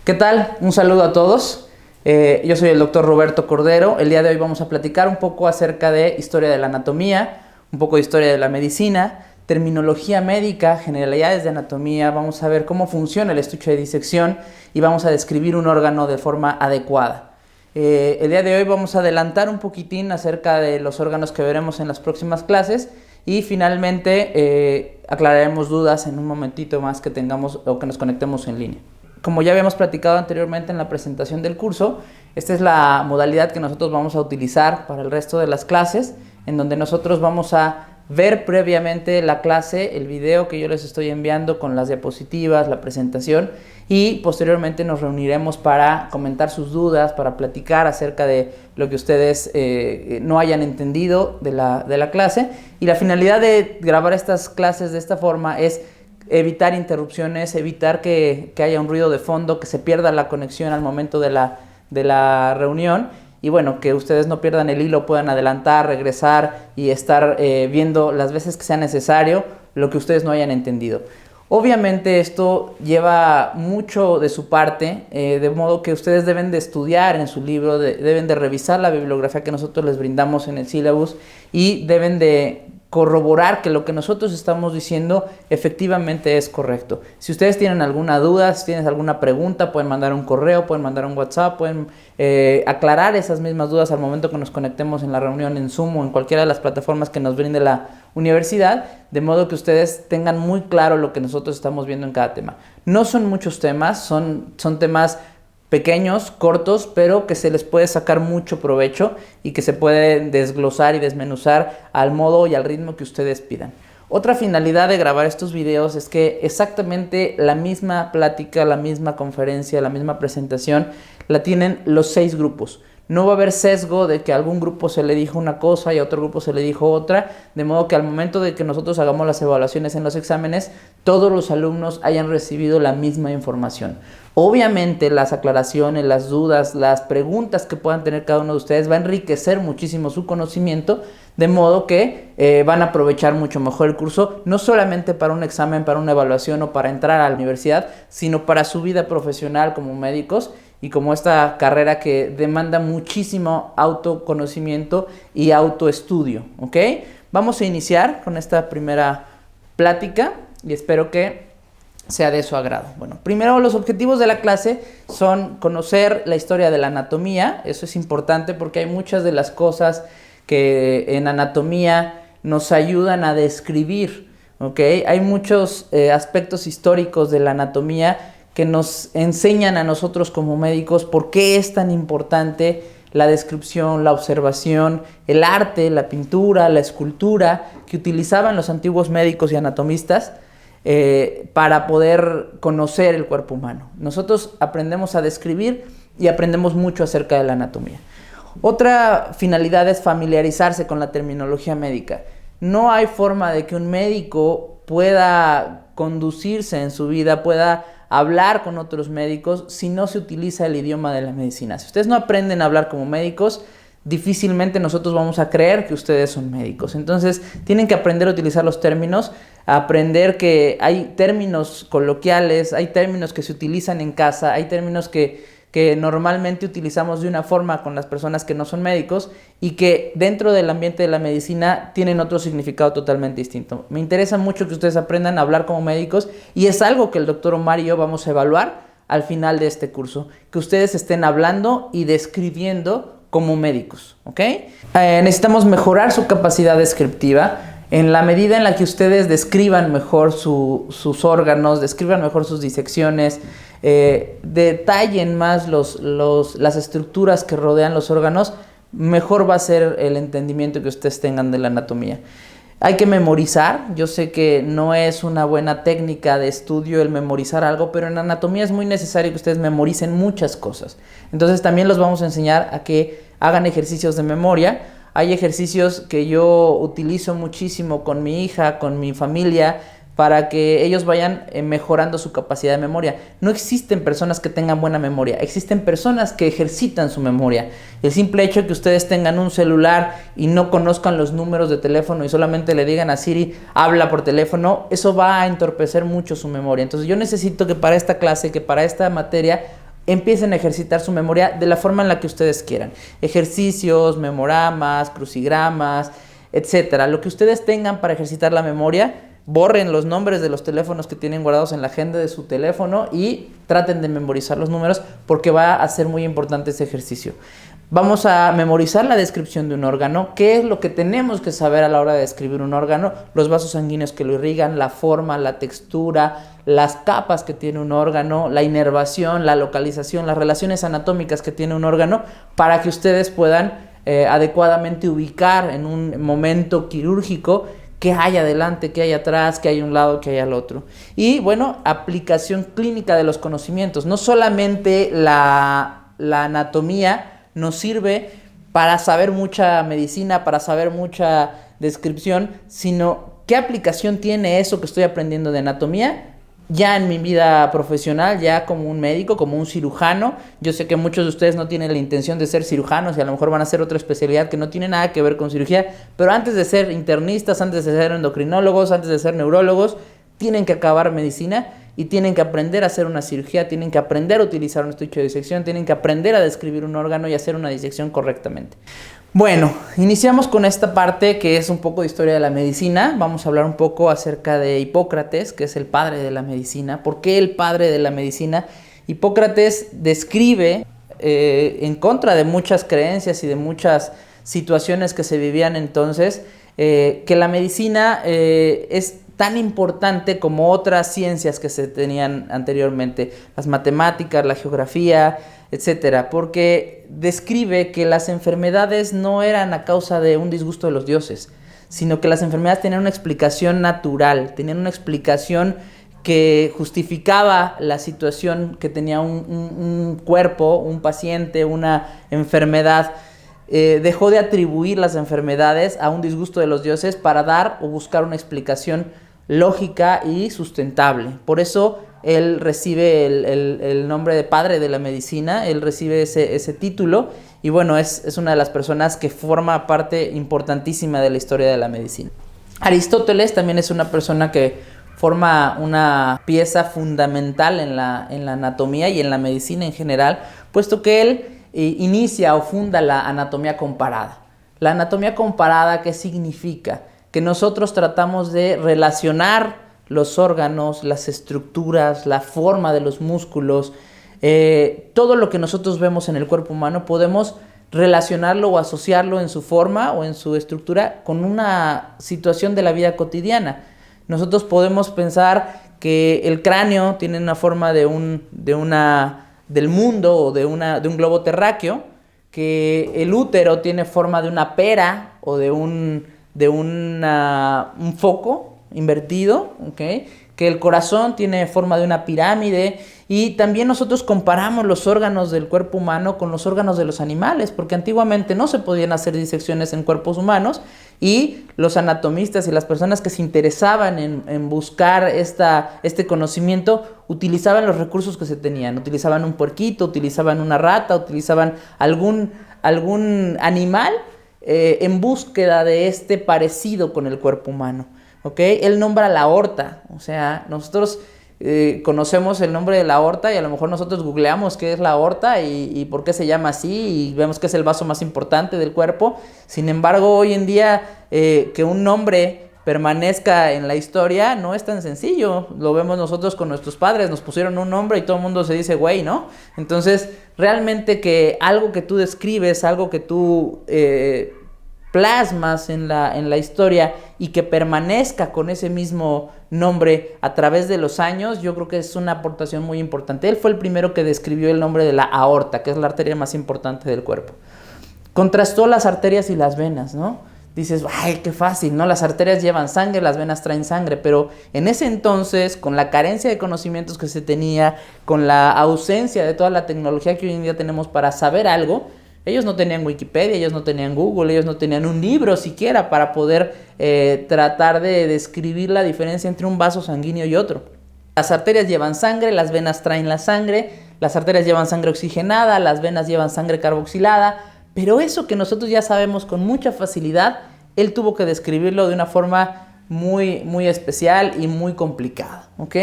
¿Qué tal? Un saludo a todos. Yo soy el doctor Roberto Cordero. El día de hoy vamos a platicar un poco acerca de historia de la anatomía, un poco de historia de la medicina, terminología médica, generalidades de anatomía. Vamos a ver cómo funciona el estuche de disección y vamos a describir un órgano de forma adecuada. El día de hoy vamos a adelantar un poquitín acerca de los órganos que veremos en las próximas clases y finalmente aclararemos dudas en un momentito más que tengamos o que nos conectemos en línea. Como ya habíamos platicado anteriormente en la presentación del curso, esta es la modalidad que nosotros vamos a utilizar para el resto de las clases, en donde nosotros vamos a ver previamente la clase, el video que yo les estoy enviando con las diapositivas, la presentación, y posteriormente nos reuniremos para comentar sus dudas, para platicar acerca de lo que ustedes no hayan entendido de la clase. Y la finalidad de grabar estas clases de esta forma es evitar interrupciones, evitar que haya un ruido de fondo, que se pierda la conexión al momento de la reunión y bueno, que ustedes no pierdan el hilo, puedan adelantar, regresar y estar viendo las veces que sea necesario lo que ustedes no hayan entendido. Obviamente esto lleva mucho de su parte, de modo que ustedes deben de estudiar en su libro, deben de revisar la bibliografía que nosotros les brindamos en el syllabus y deben de corroborar que lo que nosotros estamos diciendo efectivamente es correcto. Si ustedes tienen alguna duda, si tienen alguna pregunta, pueden mandar un correo, pueden mandar un WhatsApp, pueden aclarar esas mismas dudas al momento que nos conectemos en la reunión en Zoom o en cualquiera de las plataformas que nos brinde la universidad, de modo que ustedes tengan muy claro lo que nosotros estamos viendo en cada tema. No son muchos temas, son temas pequeños, cortos, pero que se les puede sacar mucho provecho y que se pueden desglosar y desmenuzar al modo y al ritmo que ustedes pidan. Otra finalidad de grabar estos videos es que exactamente la misma plática, la misma conferencia, la misma presentación la tienen los 6 grupos. No va a haber sesgo de que a algún grupo se le dijo una cosa y a otro grupo se le dijo otra, de modo que al momento de que nosotros hagamos las evaluaciones en los exámenes, todos los alumnos hayan recibido la misma información. Obviamente las aclaraciones, las dudas, las preguntas que puedan tener cada uno de ustedes va a enriquecer muchísimo su conocimiento, de modo que van a aprovechar mucho mejor el curso, no solamente para un examen, para una evaluación o para entrar a la universidad, sino para su vida profesional como médicos y como esta carrera que demanda muchísimo autoconocimiento y autoestudio, ¿ok? Vamos a iniciar con esta primera plática y espero que sea de su agrado. Bueno, primero los objetivos de la clase son conocer la historia de la anatomía. Eso es importante porque hay muchas de las cosas que en anatomía nos ayudan a describir, ¿ok? Hay muchos aspectos históricos de la anatomía que nos enseñan a nosotros como médicos por qué es tan importante la descripción, la observación, el arte, la pintura, la escultura que utilizaban los antiguos médicos y anatomistas para poder conocer el cuerpo humano. Nosotros aprendemos a describir y aprendemos mucho acerca de la anatomía. Otra finalidad es familiarizarse con la terminología médica. No hay forma de que un médico pueda conducirse en su vida, pueda hablar con otros médicos si no se utiliza el idioma de la medicina. Si ustedes no aprenden a hablar como médicos, difícilmente nosotros vamos a creer que ustedes son médicos. Entonces tienen que aprender a utilizar los términos, aprender que hay términos coloquiales, hay términos que se utilizan en casa, hay términos que normalmente utilizamos de una forma con las personas que no son médicos y que dentro del ambiente de la medicina tienen otro significado totalmente distinto. Me interesa mucho que ustedes aprendan a hablar como médicos y es algo que el doctor Omar y yo vamos a evaluar al final de este curso, que ustedes estén hablando y describiendo como médicos, ¿ok? Necesitamos mejorar su capacidad descriptiva en la medida en la que ustedes describan mejor sus órganos, describan mejor sus disecciones, detallen más las estructuras que rodean los órganos, mejor va a ser el entendimiento que ustedes tengan de la anatomía. Hay que memorizar. Yo sé que no es una buena técnica de estudio el memorizar algo, pero en anatomía es muy necesario que ustedes memoricen muchas cosas. Entonces también los vamos a enseñar a que hagan ejercicios de memoria. Hay ejercicios que yo utilizo muchísimo con mi hija, con mi familia, para que ellos vayan mejorando su capacidad de memoria. No existen personas que tengan buena memoria, existen personas que ejercitan su memoria. El simple hecho de que ustedes tengan un celular y no conozcan los números de teléfono y solamente le digan a Siri, habla por teléfono, eso va a entorpecer mucho su memoria. Entonces yo necesito que para esta clase, que para esta materia, empiecen a ejercitar su memoria de la forma en la que ustedes quieran. Ejercicios, memoramas, crucigramas, etcétera. Lo que ustedes tengan para ejercitar la memoria, borren los nombres de los teléfonos que tienen guardados en la agenda de su teléfono y traten de memorizar los números porque va a ser muy importante ese ejercicio. Vamos a memorizar la descripción de un órgano. ¿Qué es lo que tenemos que saber a la hora de describir un órgano? Los vasos sanguíneos que lo irrigan, la forma, la textura, las capas que tiene un órgano, la inervación, la localización, las relaciones anatómicas que tiene un órgano, para que ustedes puedan adecuadamente ubicar en un momento quirúrgico qué hay adelante, qué hay atrás, qué hay a un lado, qué hay al otro. Y bueno, aplicación clínica de los conocimientos. No solamente la anatomía nos sirve para saber mucha medicina, para saber mucha descripción, sino qué aplicación tiene eso que estoy aprendiendo de anatomía ya en mi vida profesional, ya como un médico, como un cirujano. Yo sé que muchos de ustedes no tienen la intención de ser cirujanos y a lo mejor van a hacer otra especialidad que no tiene nada que ver con cirugía, pero antes de ser internistas, antes de ser endocrinólogos, antes de ser neurólogos, tienen que acabar medicina y tienen que aprender a hacer una cirugía, tienen que aprender a utilizar un estuche de disección, tienen que aprender a describir un órgano y hacer una disección correctamente. Bueno, iniciamos con esta parte que es un poco de historia de la medicina. Vamos a hablar un poco acerca de Hipócrates, que es el padre de la medicina. ¿Por qué el padre de la medicina? Hipócrates describe, en contra de muchas creencias y de muchas situaciones que se vivían entonces, que la medicina es tan importante como otras ciencias que se tenían anteriormente, las matemáticas, la geografía, etcétera, porque describe que las enfermedades no eran a causa de un disgusto de los dioses, sino que las enfermedades tenían una explicación natural, tenían una explicación que justificaba la situación que tenía un cuerpo, un paciente, una enfermedad. Dejó de atribuir las enfermedades a un disgusto de los dioses para dar o buscar una explicación lógica y sustentable. Por eso él recibe el nombre de padre de la medicina, él recibe ese título y bueno, es una de las personas que forma parte importantísima de la historia de la medicina. Aristóteles también es una persona que forma una pieza fundamental en la anatomía y en la medicina en general, puesto que él inicia o funda la anatomía comparada. La anatomía comparada, ¿qué significa? Que nosotros tratamos de relacionar los órganos, las estructuras, la forma de los músculos, todo lo que nosotros vemos en el cuerpo humano, podemos relacionarlo o asociarlo en su forma o en su estructura con una situación de la vida cotidiana. Nosotros podemos pensar que el cráneo tiene una forma del mundo o de un globo terráqueo, que el útero tiene forma de una pera o de un foco invertido, ¿okay? Que el corazón tiene forma de una pirámide, y también nosotros comparamos los órganos del cuerpo humano con los órganos de los animales, porque antiguamente no se podían hacer disecciones en cuerpos humanos y los anatomistas y las personas que se interesaban en buscar este conocimiento utilizaban los recursos que se tenían, utilizaban un puerquito, utilizaban una rata, utilizaban algún animal en búsqueda de este parecido con el cuerpo humano. ¿Okay? Él nombra la aorta, o sea, nosotros conocemos el nombre de la aorta y a lo mejor nosotros googleamos qué es la aorta y por qué se llama así y vemos que es el vaso más importante del cuerpo. Sin embargo, hoy en día que un nombre permanezca en la historia no es tan sencillo. Lo vemos nosotros con nuestros padres, nos pusieron un nombre y todo el mundo se dice güey, ¿no? Entonces, realmente que algo que tú describes, algo que tú plasmas en la historia y que permanezca con ese mismo nombre a través de los años, yo creo que es una aportación muy importante. Él fue el primero que describió el nombre de la aorta, que es la arteria más importante del cuerpo. Contrastó las arterias y las venas, ¿no? Dices, ay, qué fácil, ¿no? Las arterias llevan sangre, las venas traen sangre, pero en ese entonces, con la carencia de conocimientos que se tenía, con la ausencia de toda la tecnología que hoy en día tenemos para saber algo, ellos no tenían Wikipedia, ellos no tenían Google, ellos no tenían un libro siquiera para poder tratar de describir la diferencia entre un vaso sanguíneo y otro. Las arterias llevan sangre, las venas traen la sangre, las arterias llevan sangre oxigenada, las venas llevan sangre carboxilada, pero eso que nosotros ya sabemos con mucha facilidad, él tuvo que describirlo de una forma muy, muy especial y muy complicada, ¿ok?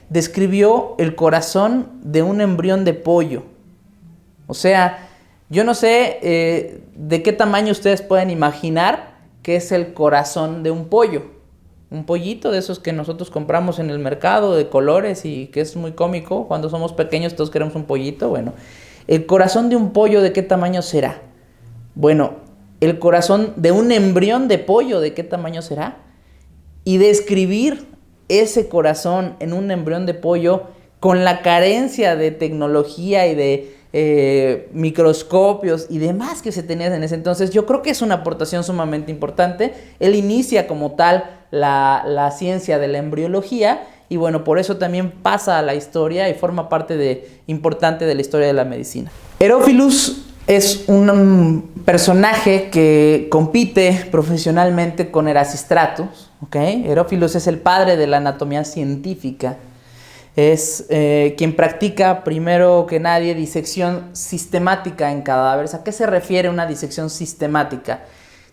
Describió el corazón de un embrión de pollo. O sea, yo no sé de qué tamaño ustedes pueden imaginar que es el corazón de un pollo. Un pollito de esos que nosotros compramos en el mercado de colores y que es muy cómico. Cuando somos pequeños todos queremos un pollito. Bueno, el corazón de un pollo, ¿de qué tamaño será? Bueno, el corazón de un embrión de pollo, ¿de qué tamaño será? Y describir ese corazón en un embrión de pollo con la carencia de tecnología y de microscopios y demás que se tenían en ese entonces, yo creo que es una aportación sumamente importante. Él inicia como tal la ciencia de la embriología y bueno, por eso también pasa a la historia y forma parte importante de la historia de la medicina. Herófilus es un personaje que compite profesionalmente con Erasistratus, ¿okay? Herófilus es el padre de la anatomía científica. Es quien practica primero que nadie disección sistemática en cadáveres. ¿A qué se refiere una disección sistemática?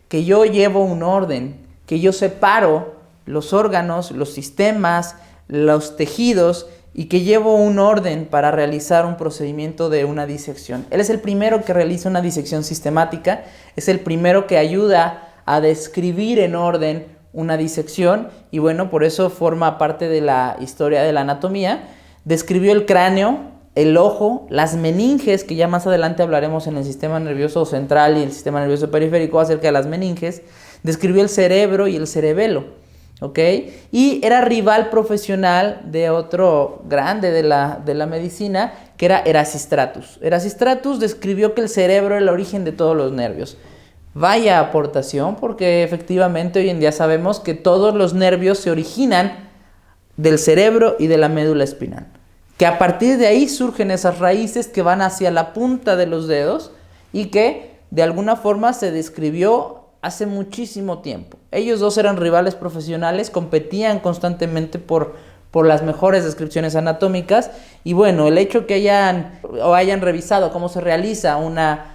Que yo llevo un orden, que yo separo los órganos, los sistemas, los tejidos y que llevo un orden para realizar un procedimiento de una disección. Él es el primero que realiza una disección sistemática, es el primero que ayuda a describir en orden una disección y bueno, por eso forma parte de la historia de la anatomía. Describió el cráneo, el ojo, las meninges, que ya más adelante hablaremos en el sistema nervioso central y el sistema nervioso periférico acerca de las meninges. Describió el cerebro y el cerebelo, ¿ok? Y era rival profesional de otro grande de la medicina, que era Erasistratus. Erasistratus describió que el cerebro era el origen de todos los nervios. Vaya aportación, porque efectivamente hoy en día sabemos que todos los nervios se originan del cerebro y de la médula espinal. Que a partir de ahí surgen esas raíces que van hacia la punta de los dedos y que de alguna forma se describió hace muchísimo tiempo. Ellos dos eran rivales profesionales, competían constantemente por las mejores descripciones anatómicas y bueno, el hecho que hayan revisado cómo se realiza una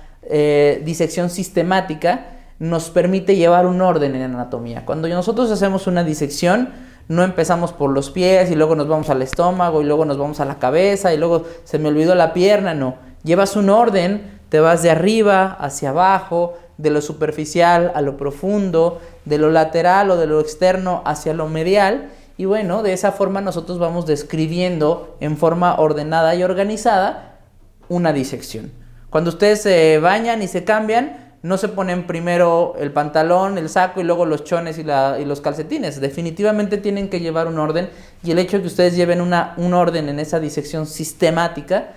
disección sistemática nos permite llevar un orden en anatomía. Cuando nosotros hacemos una disección, no empezamos por los pies y luego nos vamos al estómago y luego nos vamos a la cabeza y luego se me olvidó la pierna, no. Llevas un orden, te vas de arriba hacia abajo, de lo superficial a lo profundo, de lo lateral o de lo externo hacia lo medial y bueno, de esa forma nosotros vamos describiendo en forma ordenada y organizada una disección. Cuando ustedes se bañan y se cambian, no se ponen primero el pantalón, el saco y luego los chones y los calcetines. Definitivamente tienen que llevar un orden y el hecho de que ustedes lleven un orden en esa disección sistemática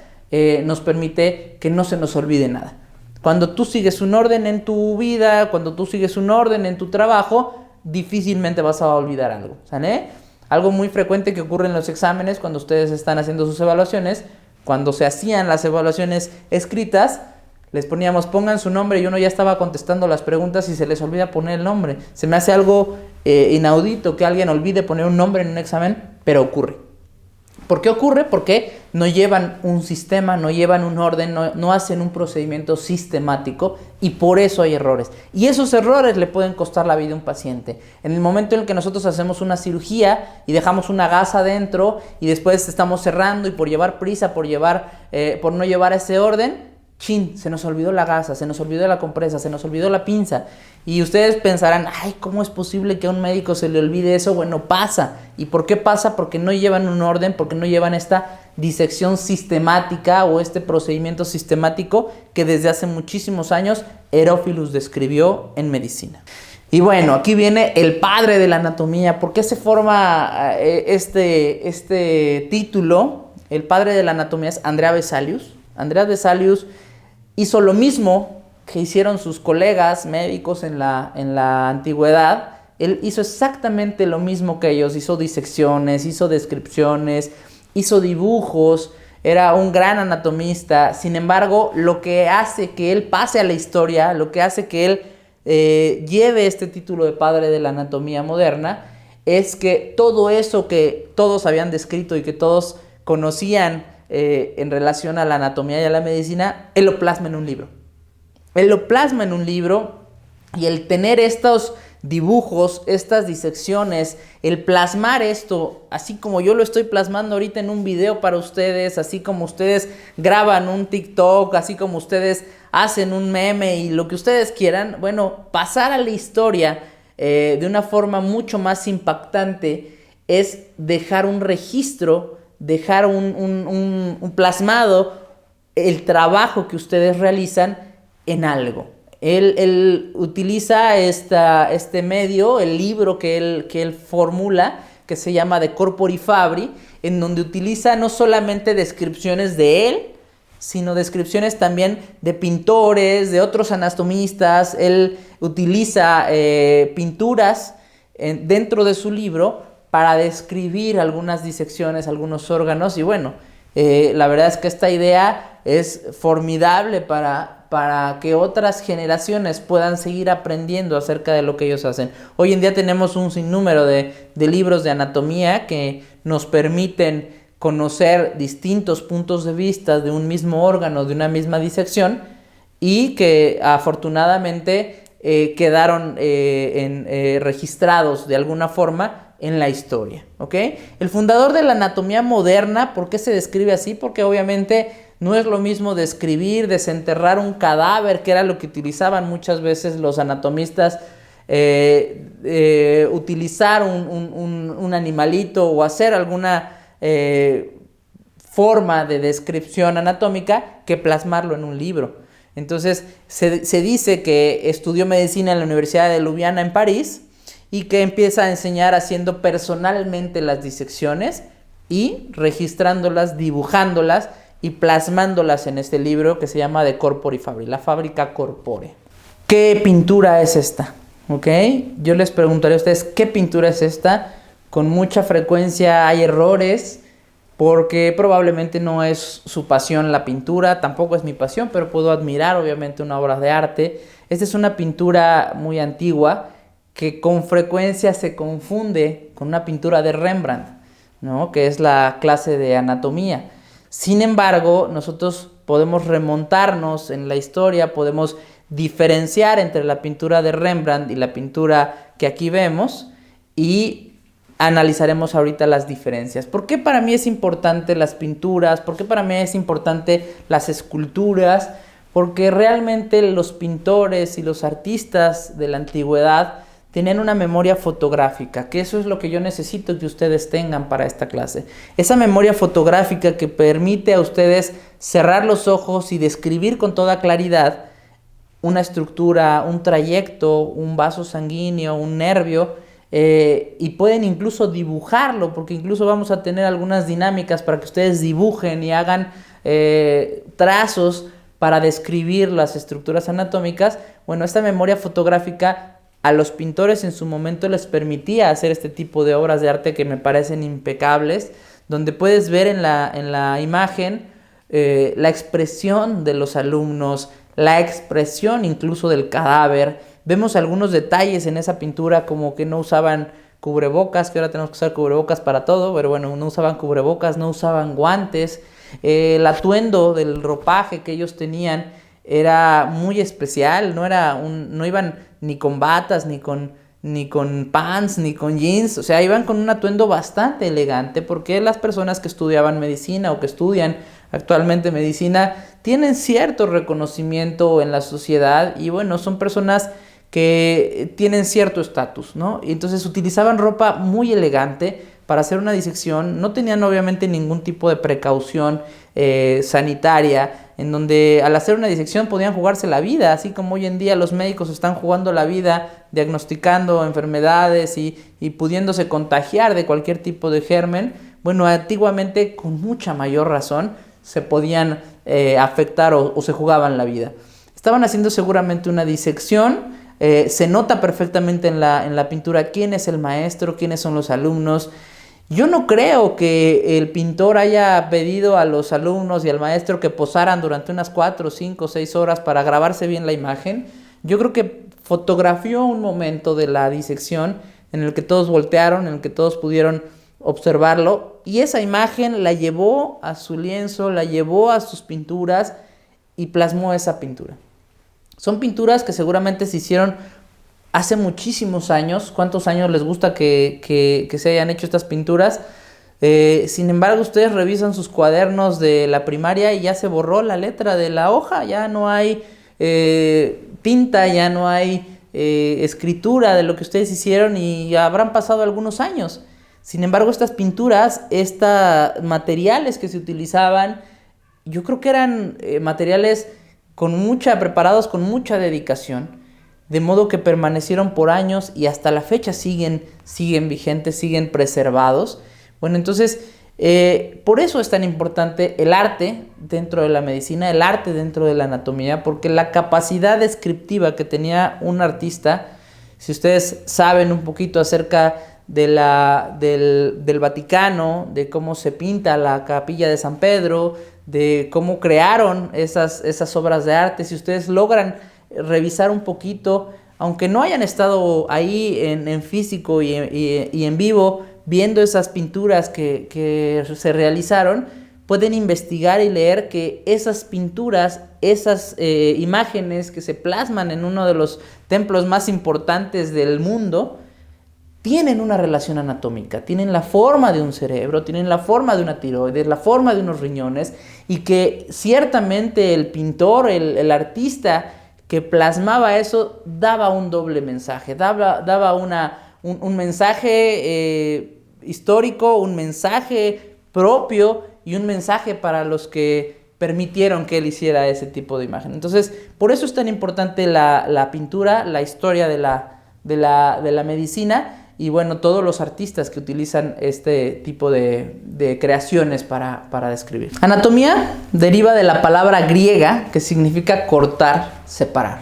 nos permite que no se nos olvide nada. Cuando tú sigues un orden en tu vida, cuando tú sigues un orden en tu trabajo, difícilmente vas a olvidar algo, ¿sale? Algo muy frecuente que ocurre en los exámenes cuando ustedes están haciendo sus evaluaciones. Cuando se hacían las evaluaciones escritas, les poníamos pongan su nombre y uno ya estaba contestando las preguntas y se les olvida poner el nombre. Se me hace algo inaudito que alguien olvide poner un nombre en un examen, pero ocurre. ¿Por qué ocurre? Porque no llevan un sistema, no llevan un orden, no hacen un procedimiento sistemático y por eso hay errores. Y esos errores le pueden costar la vida a un paciente. En el momento en el que nosotros hacemos una cirugía y dejamos una gasa dentro y después estamos cerrando y por llevar prisa, por no llevar ese orden, se nos olvidó la gasa, se nos olvidó la compresa, se nos olvidó la pinza. Y ustedes pensarán, ay, ¿cómo es posible que a un médico se le olvide eso? Bueno, pasa. ¿Y por qué pasa? Porque no llevan un orden, porque no llevan esta disección sistemática o este procedimiento sistemático que desde hace muchísimos años Herófilus describió en medicina. Y bueno, aquí viene el padre de la anatomía. ¿Por qué se forma este título? El padre de la anatomía es Andrea Vesalius. Andrea Vesalius hizo lo mismo que hicieron sus colegas médicos en la antigüedad. Él hizo exactamente lo mismo que ellos, hizo disecciones, hizo descripciones, hizo dibujos, era un gran anatomista. Sin embargo, lo que hace que él pase a la historia, lo que hace que él lleve este título de padre de la anatomía moderna, es que todo eso que todos habían descrito y que todos conocían en relación a la anatomía y a la medicina, él lo plasma en un libro. Él lo plasma en un libro y el tener estos dibujos, estas disecciones, el plasmar esto, así como yo lo estoy plasmando ahorita en un video para ustedes, así como ustedes graban un TikTok, así como ustedes hacen un meme y lo que ustedes quieran, bueno, pasar a la historia de una forma mucho más impactante es dejar un registro, dejar un plasmado el trabajo que ustedes realizan en algo. Él utiliza este medio, el libro que él formula, que se llama De Corpore Fabri, en donde utiliza no solamente descripciones de él, sino descripciones también de pintores, de otros anatomistas. Él utiliza pinturas dentro de su libro para describir algunas disecciones, algunos órganos, y bueno, la verdad es que esta idea es formidable para que otras generaciones puedan seguir aprendiendo acerca de lo que ellos hacen. Hoy en día tenemos un sinnúmero de libros de anatomía que nos permiten conocer distintos puntos de vista de un mismo órgano, de una misma disección, y que afortunadamente quedaron registrados de alguna forma en la historia, ¿ok? El fundador de la anatomía moderna, ¿por qué se describe así? Porque obviamente no es lo mismo describir, desenterrar un cadáver, que era lo que utilizaban muchas veces los anatomistas, utilizar un animalito o hacer alguna forma de descripción anatómica que plasmarlo en un libro. Entonces se dice que estudió medicina en la Universidad de Ljubljana en París, y que empieza a enseñar haciendo personalmente las disecciones y registrándolas, dibujándolas y plasmándolas en este libro que se llama De Corpore Fabri, la fábrica corpórea. ¿Qué pintura es esta? ¿Ok? Yo les preguntaré a ustedes, ¿qué pintura es esta? Con mucha frecuencia hay errores porque probablemente no es su pasión la pintura, tampoco es mi pasión, pero puedo admirar obviamente una obra de arte. Esta es una pintura muy antigua que con frecuencia se confunde con una pintura de Rembrandt, ¿no? Que es la clase de anatomía. Sin embargo, nosotros podemos remontarnos en la historia, podemos diferenciar entre la pintura de Rembrandt y la pintura que aquí vemos, y analizaremos ahorita las diferencias. ¿Por qué para mí es importante las pinturas? ¿Por qué para mí es importante las esculturas? Porque realmente los pintores y los artistas de la antigüedad tenían una memoria fotográfica, que eso es lo que yo necesito que ustedes tengan para esta clase. Esa memoria fotográfica que permite a ustedes cerrar los ojos y describir con toda claridad una estructura, un trayecto, un vaso sanguíneo, un nervio, y pueden incluso dibujarlo, porque incluso vamos a tener algunas dinámicas para que ustedes dibujen y hagan trazos para describir las estructuras anatómicas. Bueno, esta memoria fotográfica a los pintores en su momento les permitía hacer este tipo de obras de arte que me parecen impecables, donde puedes ver en la imagen la expresión de los alumnos, la expresión incluso del cadáver. Vemos algunos detalles en esa pintura, como que no usaban cubrebocas, que ahora tenemos que usar cubrebocas para todo, pero bueno, no usaban cubrebocas, no usaban guantes. El atuendo del ropaje que ellos tenían era muy especial, no iban ni con batas, ni con pants, ni con jeans, o sea, iban con un atuendo bastante elegante, porque las personas que estudiaban medicina o que estudian actualmente medicina tienen cierto reconocimiento en la sociedad y bueno, son personas que tienen cierto estatus, ¿no? Y entonces utilizaban ropa muy elegante para hacer una disección, no tenían obviamente ningún tipo de precaución sanitaria, en donde al hacer una disección podían jugarse la vida, así como hoy en día los médicos están jugando la vida diagnosticando enfermedades y pudiéndose contagiar de cualquier tipo de germen. Bueno, antiguamente con mucha mayor razón se podían afectar o se jugaban la vida. Estaban haciendo seguramente una disección, se nota perfectamente en la pintura quién es el maestro, quiénes son los alumnos. Yo no creo que el pintor haya pedido a los alumnos y al maestro que posaran durante unas 4, 5, 6 horas para grabarse bien la imagen. Yo creo que fotografió un momento de la disección en el que todos voltearon, en el que todos pudieron observarlo, y esa imagen la llevó a su lienzo, la llevó a sus pinturas y plasmó esa pintura. Son pinturas que seguramente se hicieron hace muchísimos años. ¿Cuántos años les gusta que se hayan hecho estas pinturas? Sin embargo, ustedes revisan sus cuadernos de la primaria y ya se borró la letra de la hoja, ya no hay tinta, ya no hay escritura de lo que ustedes hicieron y habrán pasado algunos años. Sin embargo, estas pinturas, estos materiales que se utilizaban, yo creo que eran materiales preparados con mucha dedicación, de modo que permanecieron por años y hasta la fecha siguen vigentes, siguen preservados. Bueno, entonces, por eso es tan importante el arte dentro de la medicina, el arte dentro de la anatomía, porque la capacidad descriptiva que tenía un artista, si ustedes saben un poquito acerca del Vaticano, de cómo se pinta la capilla de San Pedro, de cómo crearon esas obras de arte, si ustedes logran revisar un poquito, aunque no hayan estado ahí en físico y en vivo, viendo esas pinturas que se realizaron, pueden investigar y leer que esas pinturas, esas imágenes que se plasman en uno de los templos más importantes del mundo, tienen una relación anatómica, tienen la forma de un cerebro, tienen la forma de una tiroides, la forma de unos riñones, y que ciertamente el pintor, el artista que plasmaba eso, daba un doble mensaje, daba un mensaje histórico, un mensaje propio y un mensaje para los que permitieron que él hiciera ese tipo de imagen. Entonces, por eso es tan importante la pintura, la historia de la medicina, y bueno, todos los artistas que utilizan este tipo de creaciones para describir. Anatomía deriva de la palabra griega que significa cortar, separar.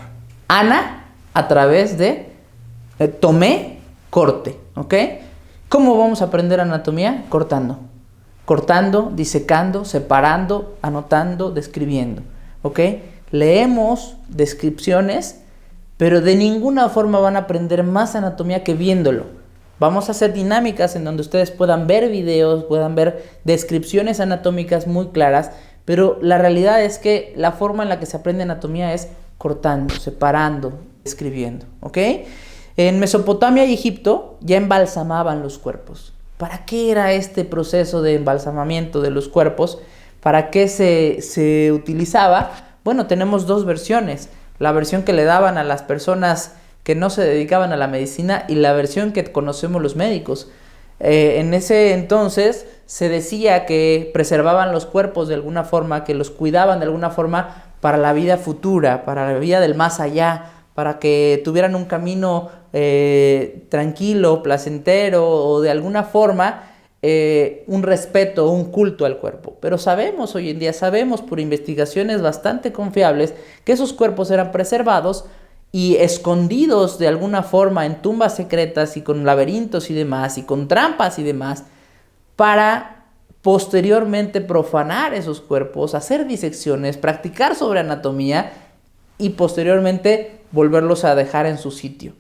Ana, a través de tomé, corte, ¿ok? ¿Cómo vamos a aprender anatomía? Cortando. Cortando, disecando, separando, anotando, describiendo, ¿ok? Leemos descripciones, pero de ninguna forma van a aprender más anatomía que viéndolo. Vamos a hacer dinámicas en donde ustedes puedan ver videos, puedan ver descripciones anatómicas muy claras, pero la realidad es que la forma en la que se aprende anatomía es cortando, separando, describiendo, ¿ok? En Mesopotamia y Egipto ya embalsamaban los cuerpos. ¿Para qué era este proceso de embalsamamiento de los cuerpos? ¿Para qué se utilizaba? Bueno, tenemos dos versiones. La versión que le daban a las personas que no se dedicaban a la medicina y la versión que conocemos los médicos. En ese entonces se decía que preservaban los cuerpos de alguna forma, que los cuidaban de alguna forma para la vida futura, para la vida del más allá, para que tuvieran un camino tranquilo, placentero, o de alguna forma un respeto, un culto al cuerpo. Pero sabemos hoy en día, sabemos por investigaciones bastante confiables que esos cuerpos eran preservados y escondidos de alguna forma en tumbas secretas y con laberintos y demás, y con trampas y demás, para posteriormente profanar esos cuerpos, hacer disecciones, practicar sobre anatomía y posteriormente volverlos a dejar en su sitio,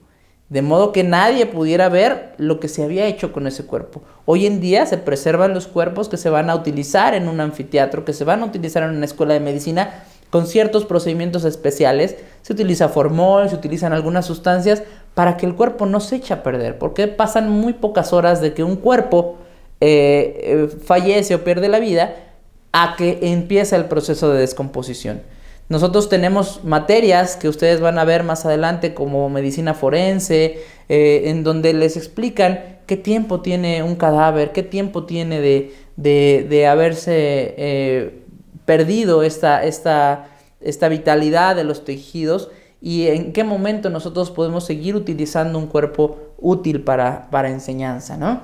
de modo que nadie pudiera ver lo que se había hecho con ese cuerpo. Hoy en día se preservan los cuerpos que se van a utilizar en un anfiteatro, que se van a utilizar en una escuela de medicina, con ciertos procedimientos especiales. Se utiliza formol, se utilizan algunas sustancias para que el cuerpo no se eche a perder, porque pasan muy pocas horas de que un cuerpo fallece o pierde la vida a que empieza el proceso de descomposición. Nosotros tenemos materias que ustedes van a ver más adelante, como medicina forense, en donde les explican qué tiempo tiene un cadáver, qué tiempo tiene de haberse perdido esta vitalidad de los tejidos, y en qué momento nosotros podemos seguir utilizando un cuerpo útil para enseñanza, ¿no?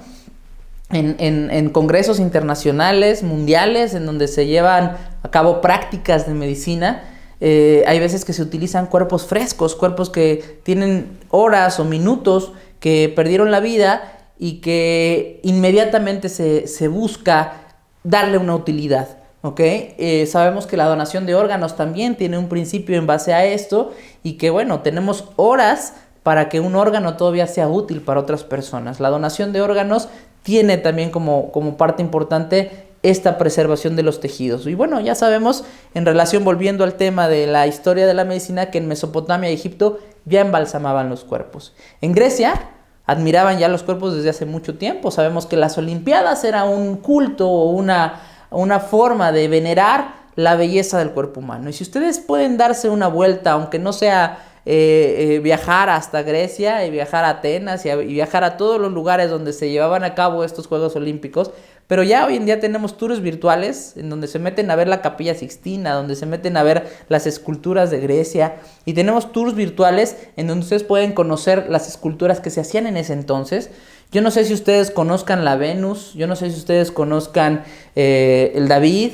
En congresos internacionales, mundiales, en donde se llevan a cabo prácticas de medicina, hay veces que se utilizan cuerpos frescos, cuerpos que tienen horas o minutos que perdieron la vida y que inmediatamente se busca darle una utilidad. ¿Okay? Sabemos que la donación de órganos también tiene un principio en base a esto, y que bueno, tenemos horas para que un órgano todavía sea útil para otras personas. La donación de órganos tiene también como parte importante esta preservación de los tejidos. Y bueno, ya sabemos, en relación, volviendo al tema de la historia de la medicina, que en Mesopotamia y Egipto ya embalsamaban los cuerpos. En Grecia admiraban ya los cuerpos desde hace mucho tiempo. Sabemos que las Olimpiadas era un culto o una forma de venerar la belleza del cuerpo humano. Y si ustedes pueden darse una vuelta, aunque no sea viajar hasta Grecia y viajar a Atenas y viajar a todos los lugares donde se llevaban a cabo estos Juegos Olímpicos, pero ya hoy en día tenemos tours virtuales en donde se meten a ver la Capilla Sixtina, donde se meten a ver las esculturas de Grecia, y tenemos tours virtuales en donde ustedes pueden conocer las esculturas que se hacían en ese entonces. Yo no sé si ustedes conozcan la Venus, yo no sé si ustedes conozcan el David,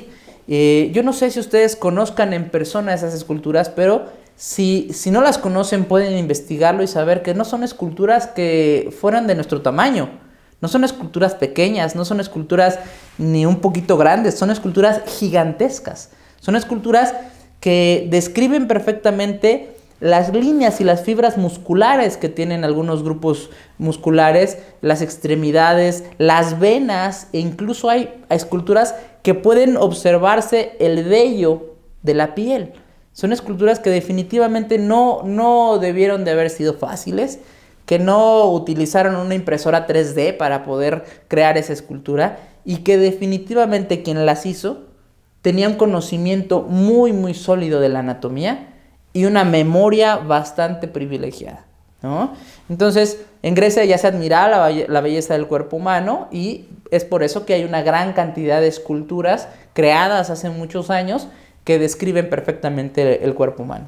yo no sé si ustedes conozcan en persona esas esculturas, pero si no las conocen pueden investigarlo y saber que no son esculturas que fueran de nuestro tamaño. No son esculturas pequeñas, no son esculturas ni un poquito grandes, son esculturas gigantescas. Son esculturas que describen perfectamente las líneas y las fibras musculares que tienen algunos grupos musculares, las extremidades, las venas, e incluso hay esculturas que pueden observarse el vello de la piel. Son esculturas que definitivamente no debieron de haber sido fáciles, que no utilizaron una impresora 3D para poder crear esa escultura, y que definitivamente quien las hizo tenía un conocimiento muy muy sólido de la anatomía y una memoria bastante privilegiada, ¿no? Entonces, en Grecia ya se admiraba la belleza del cuerpo humano, y es por eso que hay una gran cantidad de esculturas creadas hace muchos años que describen perfectamente el cuerpo humano.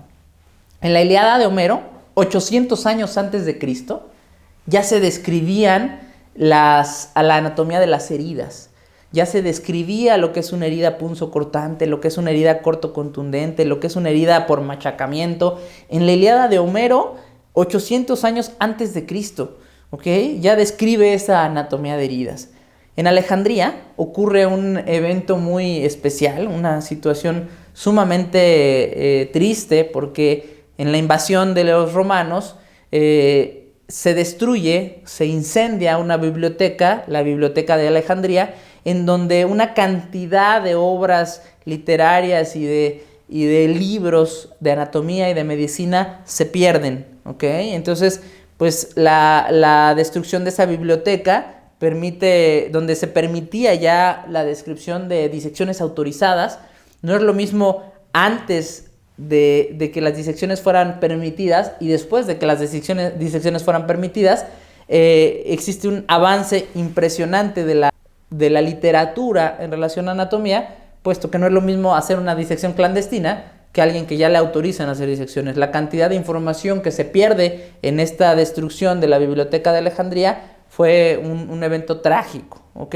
En la Ilíada de Homero, 800 años antes de Cristo, ya se describían a la anatomía de las heridas. Ya se describía lo que es una herida punzocortante, lo que es una herida cortocontundente, lo que es una herida por machacamiento. En la Ilíada de Homero, 800 años antes de Cristo, ¿ok? Ya describe esa anatomía de heridas. En Alejandría ocurre un evento muy especial, una situación sumamente triste, porque en la invasión de los romanos se destruye, se incendia una biblioteca, la biblioteca de Alejandría, en donde una cantidad de obras literarias y de libros de anatomía y de medicina se pierden, ¿ok? Entonces, pues la destrucción de esa biblioteca donde se permitía ya la descripción de disecciones autorizadas. No es lo mismo antes de que las disecciones fueran permitidas y después de que las disecciones fueran permitidas. Existe un avance impresionante de la literatura en relación a anatomía, puesto que no es lo mismo hacer una disección clandestina que alguien que ya le autorizan a hacer disecciones. La cantidad de información que se pierde en esta destrucción de la biblioteca de Alejandría fue un evento trágico, ¿ok?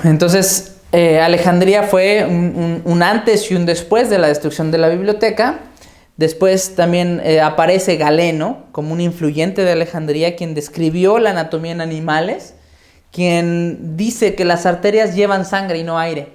Entonces, Alejandría fue un antes y un después de la destrucción de la biblioteca. Después también aparece Galeno como un influyente de Alejandría, quien describió la anatomía en animales, quien dice que las arterias llevan sangre y no aire.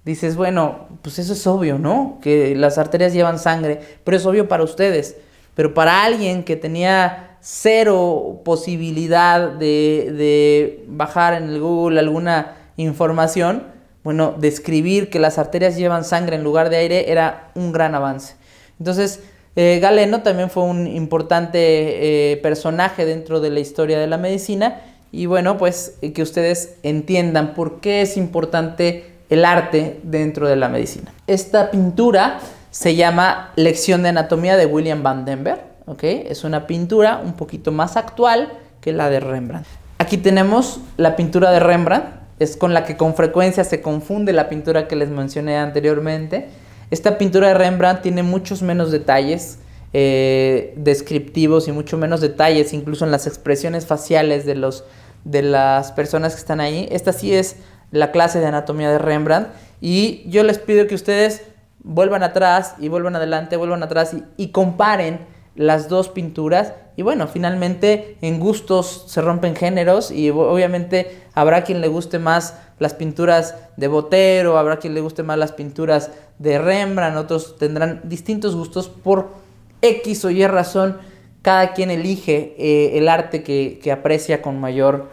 Dices, bueno, pues eso es obvio, ¿no? Que las arterias llevan sangre, pero es obvio para ustedes. Pero para alguien que tenía cero posibilidad de bajar en el Google alguna información, bueno, describir que las arterias llevan sangre en lugar de aire era un gran avance. Entonces, Galeno también fue un importante personaje dentro de la historia de la medicina, y bueno, pues que ustedes entiendan por qué es importante el arte dentro de la medicina. Esta pintura se llama Lección de Anatomía de William van Denver. ¿Okay? Es una pintura un poquito más actual que la de Rembrandt. Aquí tenemos la pintura de Rembrandt, es con la que con frecuencia se confunde la pintura que les mencioné anteriormente. Esta pintura de Rembrandt tiene muchos menos detalles descriptivos y mucho menos detalles incluso en las expresiones faciales de las personas que están ahí. Esta sí es la clase de anatomía de Rembrandt, y yo les pido que ustedes vuelvan atrás y vuelvan adelante, vuelvan atrás y comparen las dos pinturas. Y bueno, finalmente en gustos se rompen géneros, y obviamente habrá quien le guste más las pinturas de Botero, habrá quien le guste más las pinturas de Rembrandt, otros tendrán distintos gustos por X o Y razón. Cada quien elige el arte que aprecia con mayor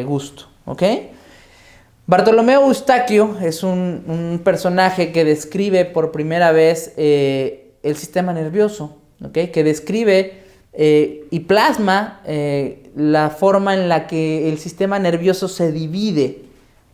gusto, ¿ok? Bartolomeo Eustaquio es un personaje que describe por primera vez el sistema nervioso, ¿okay? Que describe y plasma la forma en la que el sistema nervioso se divide.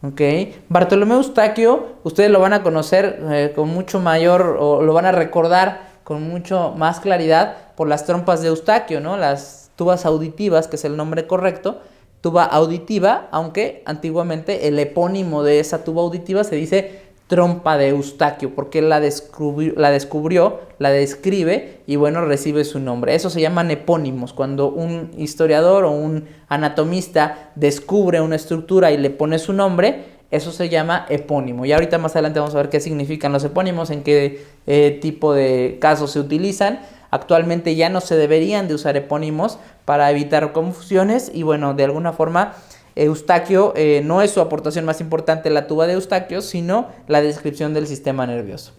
¿Okay? Bartolomeo Eustaquio, ustedes lo van a conocer con mucho mayor, o lo van a recordar con mucho más claridad por las trompas de Eustaquio, ¿no? Las tubas auditivas, que es el nombre correcto, tuba auditiva, aunque antiguamente el epónimo de esa tuba auditiva se dice trompa de Eustaquio, porque él la descubrió, la describe y bueno, recibe su nombre. Eso se llaman epónimos, cuando un historiador o un anatomista descubre una estructura y le pone su nombre, eso se llama epónimo. Y ahorita más adelante vamos a ver qué significan los epónimos, en qué tipo de casos se utilizan. Actualmente ya no se deberían de usar epónimos para evitar confusiones y bueno, de alguna forma Eustaquio no es su aportación más importante la tuba de Eustaquio, sino la descripción del sistema nervioso.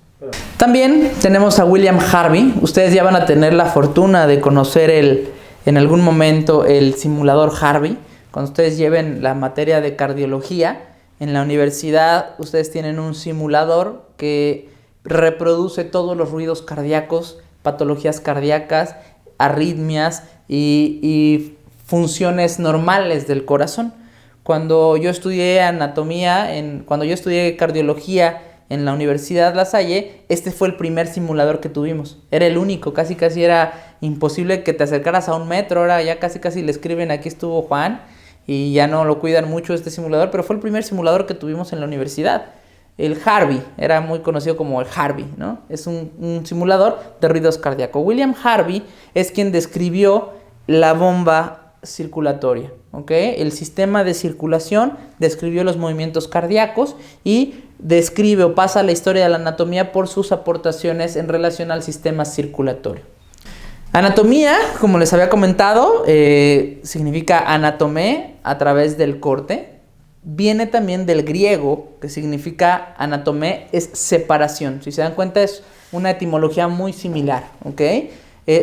También tenemos a William Harvey. Ustedes ya van a tener la fortuna de conocer en algún momento el simulador Harvey. Cuando ustedes lleven la materia de cardiología en la universidad, ustedes tienen un simulador que reproduce todos los ruidos cardíacos, patologías cardíacas, arritmias y funciones normales del corazón. Cuando yo estudié cuando yo estudié cardiología en la Universidad La Salle, este fue el primer simulador que tuvimos. Era el único, casi era imposible que te acercaras a 1 metro. Ahora ya casi le escriben aquí estuvo Juan y ya no lo cuidan mucho este simulador, pero fue el primer simulador que tuvimos en la universidad. El Harvey, era muy conocido como el Harvey, ¿no? Es un simulador de ruidos cardíacos. William Harvey es quien describió la bomba circulatoria, ¿ok? El sistema de circulación, describió los movimientos cardíacos y describe o pasa la historia de la anatomía por sus aportaciones en relación al sistema circulatorio. Anatomía, como les había comentado, significa anatomé, a través del corte. Viene también del griego, que significa anatomé, es separación. Si se dan cuenta, es una etimología muy similar, ¿ok?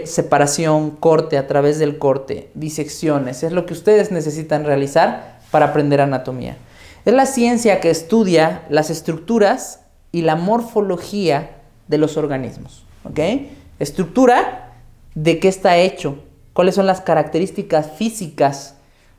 Separación, corte, a través del corte, disecciones, es lo que ustedes necesitan realizar para aprender anatomía. Es la ciencia que estudia las estructuras y la morfología de los organismos, ¿ok? Estructura, ¿de qué está hecho? ¿Cuáles son las características físicas?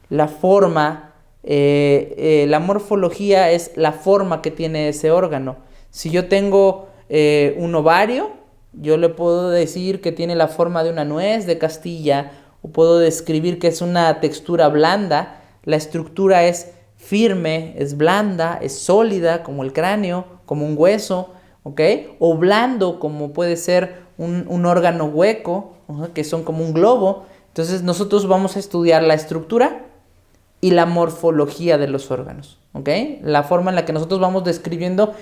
La forma, la morfología es la forma que tiene ese órgano. Si yo tengo un ovario, yo le puedo decir que tiene la forma de una nuez de Castilla, o puedo describir que es una textura blanda. La estructura es firme, es blanda, es sólida, como el cráneo, como un hueso, ¿ok? O blando, como puede ser un órgano hueco, ¿no? Que son como un globo. Entonces nosotros vamos a estudiar la estructura y la morfología de los órganos, ¿ok? La forma en la que nosotros vamos describiendo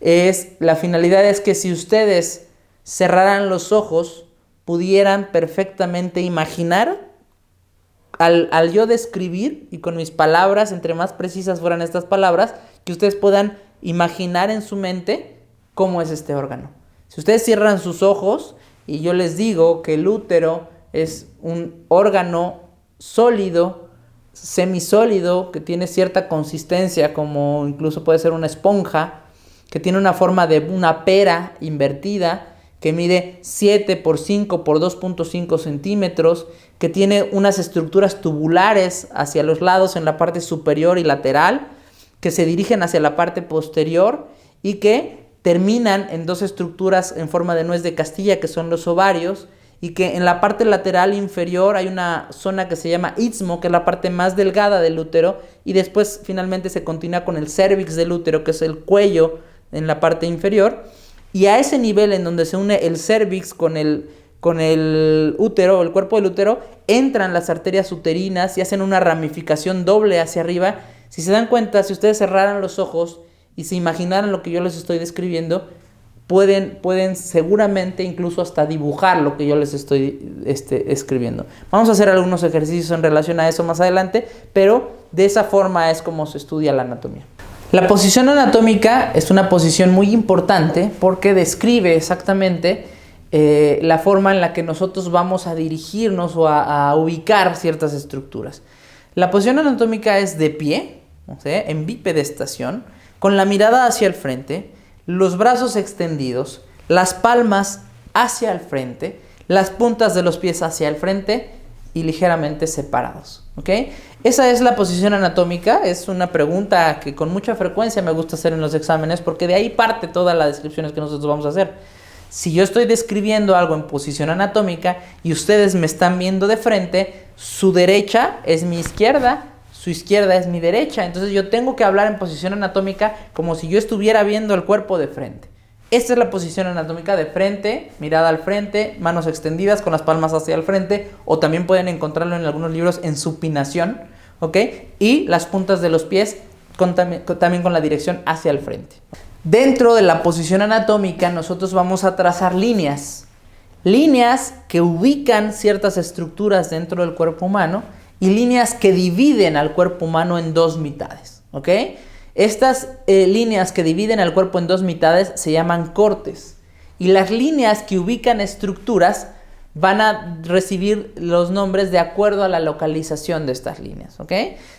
la finalidad es que si ustedes cerraran los ojos, pudieran perfectamente imaginar, al yo describir, y con mis palabras, entre más precisas fueran estas palabras, que ustedes puedan imaginar en su mente cómo es este órgano. Si ustedes cierran sus ojos y yo les digo que el útero es un órgano sólido, semisólido, que tiene cierta consistencia, como incluso puede ser una esponja, que tiene una forma de una pera invertida, que mide 7 por 5 por 2.5 centímetros, que tiene unas estructuras tubulares hacia los lados en la parte superior y lateral, que se dirigen hacia la parte posterior y que terminan en 2 estructuras en forma de nuez de Castilla, que son los ovarios, y que en la parte lateral inferior hay una zona que se llama istmo, que es la parte más delgada del útero, y después finalmente se continúa con el cérvix del útero, que es el cuello en la parte inferior. Y a ese nivel en donde se une el cérvix con el útero, el cuerpo del útero, entran las arterias uterinas y hacen una ramificación doble hacia arriba. Si se dan cuenta, si ustedes cerraran los ojos y se imaginaran lo que yo les estoy describiendo, pueden seguramente incluso hasta dibujar lo que yo les estoy escribiendo. Vamos a hacer algunos ejercicios en relación a eso más adelante, pero de esa forma es como se estudia la anatomía. La posición anatómica es una posición muy importante porque describe exactamente la forma en la que nosotros vamos a dirigirnos o a ubicar ciertas estructuras. La posición anatómica es de pie, o sea, en bipedestación, con la mirada hacia el frente, los brazos extendidos, las palmas hacia el frente, las puntas de los pies hacia el frente y ligeramente separados, ¿ok? Esa es la posición anatómica. Es una pregunta que con mucha frecuencia me gusta hacer en los exámenes porque de ahí parte todas las descripciones que nosotros vamos a hacer. Si yo estoy describiendo algo en posición anatómica y ustedes me están viendo de frente, su derecha es mi izquierda, su izquierda es mi derecha. Entonces yo tengo que hablar en posición anatómica como si yo estuviera viendo el cuerpo de frente. Esta es la posición anatómica de frente, mirada al frente, manos extendidas con las palmas hacia el frente, o también pueden encontrarlo en algunos libros en supinación, ¿ok? Y las puntas de los pies también con la dirección hacia el frente. Dentro de la posición anatómica nosotros vamos a trazar líneas que ubican ciertas estructuras dentro del cuerpo humano y líneas que dividen al cuerpo humano en dos mitades, ¿ok? Estas líneas que dividen al cuerpo en dos mitades se llaman cortes, y las líneas que ubican estructuras van a recibir los nombres de acuerdo a la localización de estas líneas, ¿ok?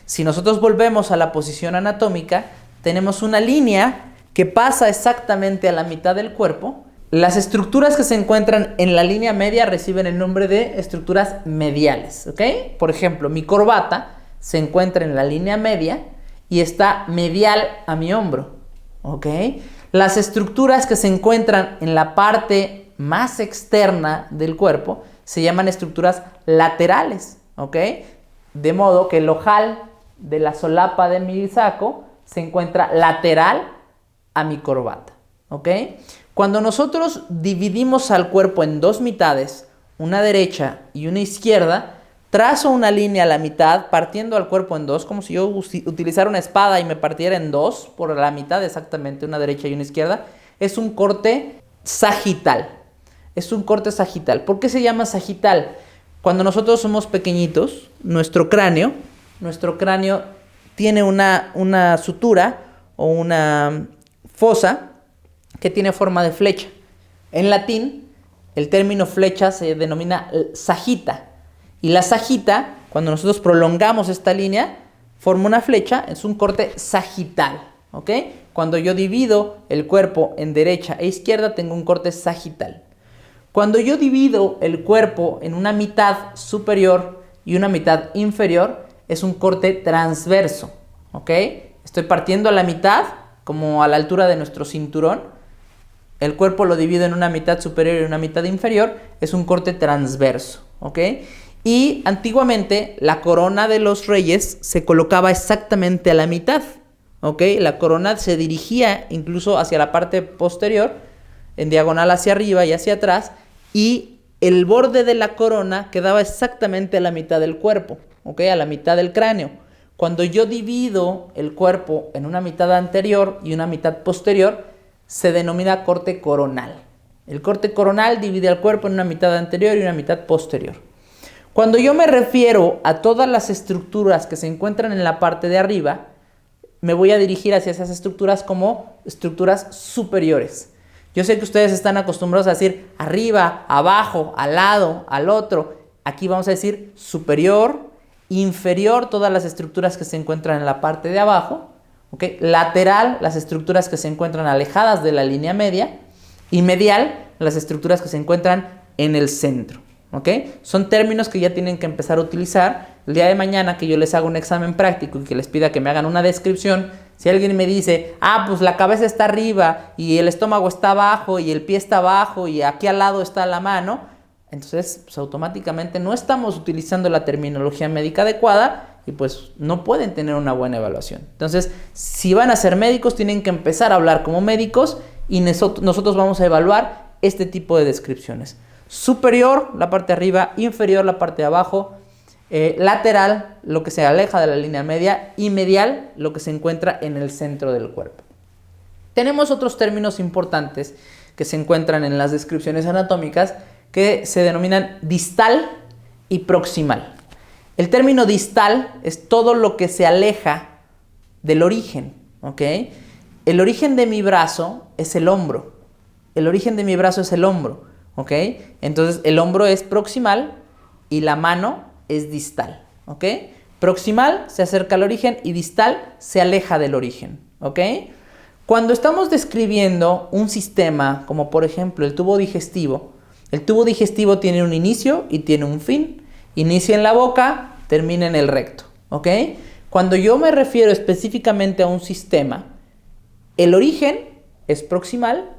Si nosotros volvemos a la posición anatómica, tenemos una línea que pasa exactamente a la mitad del cuerpo. Las estructuras que se encuentran en la línea media reciben el nombre de estructuras mediales, ¿ok? Por ejemplo, mi corbata se encuentra en la línea media y está medial a mi hombro, ¿ok? Las estructuras que se encuentran en la parte más externa del cuerpo se llaman estructuras laterales, ¿ok? De modo que el ojal de la solapa de mi saco se encuentra lateral a mi corbata, ¿ok? Cuando nosotros dividimos al cuerpo en dos mitades, una derecha y una izquierda, trazo una línea a la mitad partiendo al cuerpo en dos, como si yo utilizara una espada y me partiera en dos por la mitad exactamente, una derecha y una izquierda. Es un corte sagital. Es un corte sagital. ¿Por qué se llama sagital? Cuando nosotros somos pequeñitos, nuestro cráneo tiene una sutura o una fosa que tiene forma de flecha. En latín, el término flecha se denomina sagita. Y la sagita, cuando nosotros prolongamos esta línea, forma una flecha, es un corte sagital, ¿ok? Cuando yo divido el cuerpo en derecha e izquierda, tengo un corte sagital. Cuando yo divido el cuerpo en una mitad superior y una mitad inferior, es un corte transverso, ¿ok? Estoy partiendo a la mitad, como a la altura de nuestro cinturón. El cuerpo lo divido en una mitad superior y una mitad inferior, es un corte transverso, ¿ok? Y antiguamente la corona de los reyes se colocaba exactamente a la mitad, ¿ok? La corona se dirigía incluso hacia la parte posterior, en diagonal hacia arriba y hacia atrás, y el borde de la corona quedaba exactamente a la mitad del cuerpo, ¿ok? A la mitad del cráneo. Cuando yo divido el cuerpo en una mitad anterior y una mitad posterior, se denomina corte coronal. El corte coronal divide al cuerpo en una mitad anterior y una mitad posterior. Cuando yo me refiero a todas las estructuras que se encuentran en la parte de arriba, me voy a dirigir hacia esas estructuras como estructuras superiores. Yo sé que ustedes están acostumbrados a decir arriba, abajo, al lado, al otro. Aquí vamos a decir superior, inferior, todas las estructuras que se encuentran en la parte de abajo. ¿Okay? Lateral, las estructuras que se encuentran alejadas de la línea media. Y medial, las estructuras que se encuentran en el centro. ¿Okay? Son términos que ya tienen que empezar a utilizar. El día de mañana que yo les haga un examen práctico y que les pida que me hagan una descripción, si alguien me dice, pues la cabeza está arriba y el estómago está abajo y el pie está abajo y aquí al lado está la mano, entonces pues, automáticamente no estamos utilizando la terminología médica adecuada y pues no pueden tener una buena evaluación. Entonces, si van a ser médicos, tienen que empezar a hablar como médicos y nosotros vamos a evaluar este tipo de descripciones. Superior, la parte de arriba; inferior, la parte de abajo; lateral, lo que se aleja de la línea media; y medial, lo que se encuentra en el centro del cuerpo. Tenemos otros términos importantes que se encuentran en las descripciones anatómicas que se denominan distal y proximal. El término distal es todo lo que se aleja del origen, ¿ok? El origen de mi brazo es el hombro. El origen de mi brazo es el hombro, ¿ok? Entonces el hombro es proximal y la mano es distal, ¿ok? Proximal se acerca al origen y distal se aleja del origen, ¿ok? Cuando estamos describiendo un sistema, como por ejemplo el tubo digestivo tiene un inicio y tiene un fin. Inicia en la boca, termina en el recto, ¿ok? Cuando yo me refiero específicamente a un sistema, el origen es proximal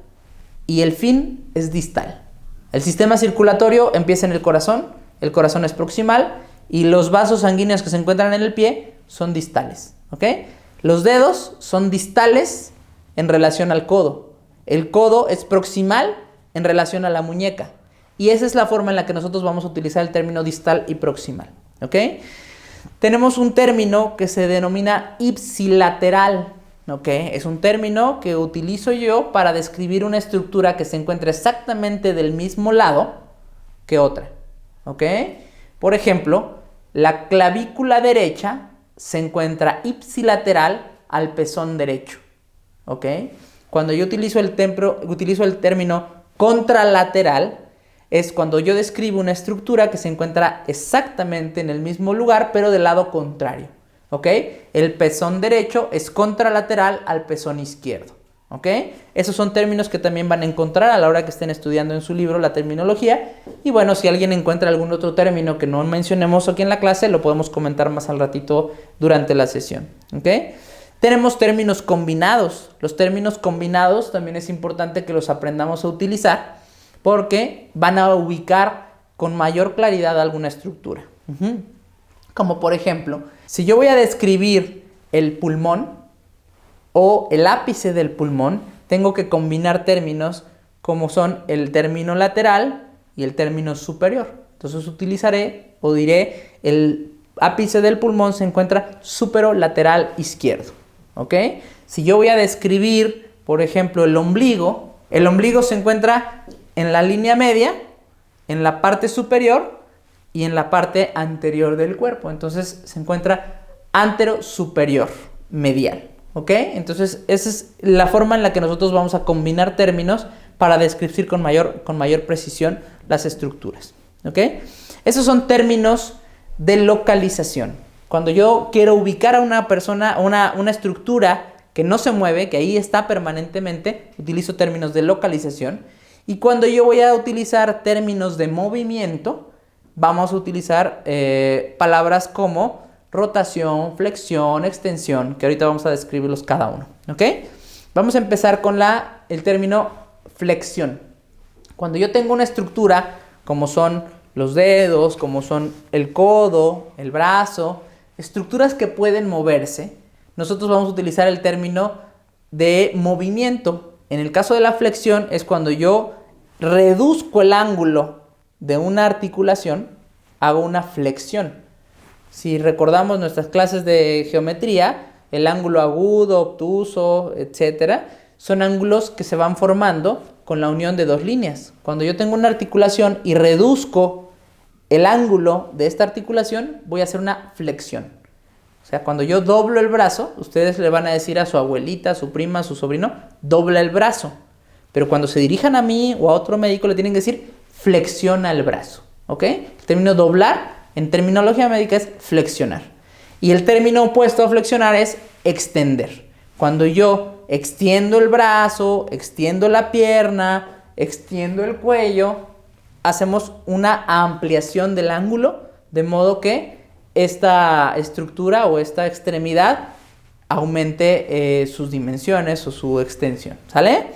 y el fin es distal. El sistema circulatorio empieza en el corazón es proximal y los vasos sanguíneos que se encuentran en el pie son distales, ¿ok? Los dedos son distales en relación al codo. El codo es proximal en relación a la muñeca. Y esa es la forma en la que nosotros vamos a utilizar el término distal y proximal, ¿ok? Tenemos un término que se denomina ipsilateral, ¿ok? Es un término que utilizo yo para describir una estructura que se encuentra exactamente del mismo lado que otra, ¿ok? Por ejemplo, la clavícula derecha se encuentra ipsilateral al pezón derecho, ¿ok? Cuando yo utilizo el término contralateral, es cuando yo describo una estructura que se encuentra exactamente en el mismo lugar, pero del lado contrario, ¿ok? El pezón derecho es contralateral al pezón izquierdo, ¿ok? Esos son términos que también van a encontrar a la hora que estén estudiando en su libro la terminología. Y bueno, si alguien encuentra algún otro término que no mencionemos aquí en la clase, lo podemos comentar más al ratito durante la sesión, ¿ok? Tenemos términos combinados. Los términos combinados también es importante que los aprendamos a utilizar porque van a ubicar con mayor claridad alguna estructura. Como por ejemplo, si yo voy a describir el pulmón o el ápice del pulmón, tengo que combinar términos como son el término lateral y el término superior. Entonces utilizaré o diré el ápice del pulmón se encuentra superolateral izquierdo, ¿ok? Si yo voy a describir, por ejemplo, el ombligo se encuentra en la línea media, en la parte superior y en la parte anterior del cuerpo. Entonces se encuentra antero-superior medial, ¿ok? Entonces esa es la forma en la que nosotros vamos a combinar términos para describir con mayor precisión las estructuras, ¿ok? Esos son términos de localización. Cuando yo quiero ubicar a una persona, una estructura que no se mueve, que ahí está permanentemente, utilizo términos de localización. Y cuando yo voy a utilizar términos de movimiento, vamos a utilizar palabras como rotación, flexión, extensión, que ahorita vamos a describirlos cada uno, ¿ok? Vamos a empezar con el término flexión. Cuando yo tengo una estructura, como son los dedos, como son el codo, el brazo, estructuras que pueden moverse, nosotros vamos a utilizar el término de movimiento. En el caso de la flexión es cuando yo reduzco el ángulo de una articulación, hago una flexión. Si recordamos nuestras clases de geometría, el ángulo agudo, obtuso, etcétera, son ángulos que se van formando con la unión de dos líneas. Cuando yo tengo una articulación y reduzco el ángulo de esta articulación, voy a hacer una flexión. O sea, cuando yo doblo el brazo, ustedes le van a decir a su abuelita, a su prima, a su sobrino, dobla el brazo. Pero cuando se dirijan a mí o a otro médico, le tienen que decir, flexiona el brazo, ¿ok? El término doblar, en terminología médica, es flexionar. Y el término opuesto a flexionar es extender. Cuando yo extiendo el brazo, extiendo la pierna, extiendo el cuello, hacemos una ampliación del ángulo, de modo que esta estructura o esta extremidad aumente sus dimensiones o su extensión, ¿sale?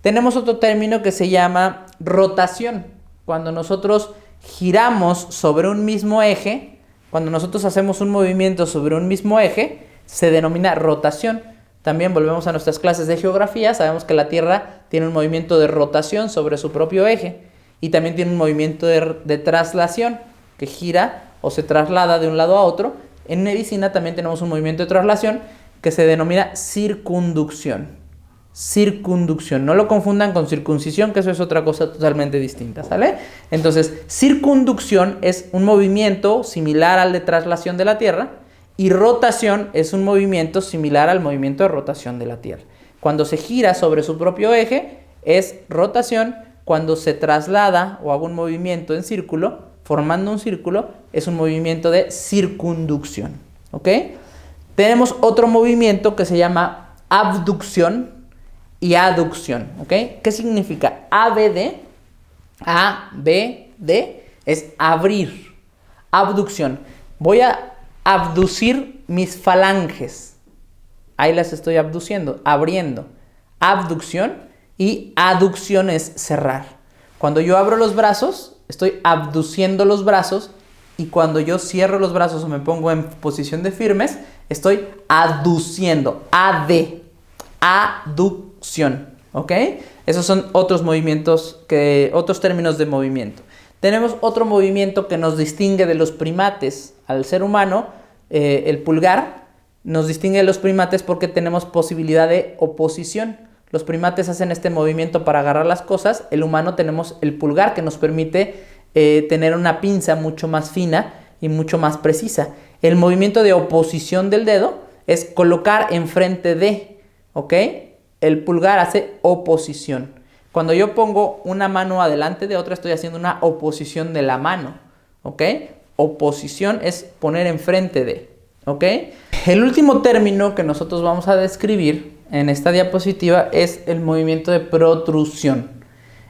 Tenemos otro término que se llama rotación. Cuando nosotros giramos sobre un mismo eje, cuando nosotros hacemos un movimiento sobre un mismo eje, se denomina rotación. También volvemos a nuestras clases de geografía, sabemos que la Tierra tiene un movimiento de rotación sobre su propio eje y también tiene un movimiento de traslación que gira o se traslada de un lado a otro. En medicina también tenemos un movimiento de traslación que se denomina circunducción. Circunducción, no lo confundan con circuncisión, que eso es otra cosa totalmente distinta, ¿sale? Entonces, circunducción es un movimiento similar al de traslación de la Tierra y rotación es un movimiento similar al movimiento de rotación de la Tierra. Cuando se gira sobre su propio eje es rotación, cuando se traslada o haga un movimiento en círculo, formando un círculo, es un movimiento de circunducción, ¿ok? Tenemos otro movimiento que se llama abducción y aducción, ¿ok? ¿Qué significa? ABD, ABD es abrir. Abducción. Voy a abducir mis falanges. Ahí las estoy abduciendo, abriendo. Abducción y aducción es cerrar. Cuando yo abro los brazos, estoy abduciendo los brazos, y cuando yo cierro los brazos o me pongo en posición de firmes, estoy aduciendo. Aducción, ¿ok? Esos son otros movimientos, otros términos de movimiento. Tenemos otro movimiento que nos distingue de los primates. Al ser humano, el pulgar nos distingue de los primates porque tenemos posibilidad de oposición. Los primates hacen este movimiento para agarrar las cosas. El humano tenemos el pulgar que nos permite tener una pinza mucho más fina y mucho más precisa. El movimiento de oposición del dedo es colocar enfrente de, ¿ok? El pulgar hace oposición. Cuando yo pongo una mano adelante de otra, estoy haciendo una oposición de la mano, ¿ok? Oposición es poner enfrente de, ¿ok? El último término que nosotros vamos a describir en esta diapositiva es el movimiento de protrusión.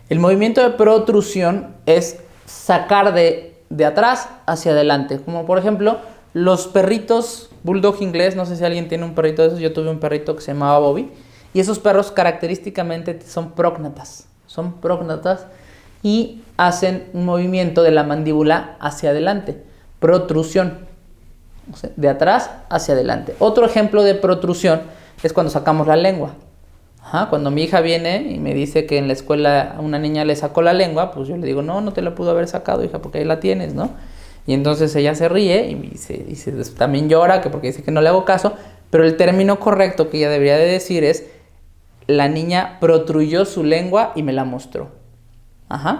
El movimiento de protrusión es sacar de atrás hacia adelante. Como por ejemplo, los perritos bulldog inglés, no sé si alguien tiene un perrito de esos, yo tuve un perrito que se llamaba Bobby, y esos perros característicamente son prógnatas y hacen un movimiento de la mandíbula hacia adelante, protrusión, o sea, de atrás hacia adelante. Otro ejemplo de protrusión es cuando sacamos la lengua. Cuando mi hija viene y me dice que en la escuela una niña le sacó la lengua, pues yo le digo, no te la pudo haber sacado, hija, porque ahí la tienes, ¿no? Y entonces ella se ríe y me dice, también llora, que porque dice que no le hago caso, pero el término correcto que ella debería de decir es, la niña protruyó su lengua y me la mostró.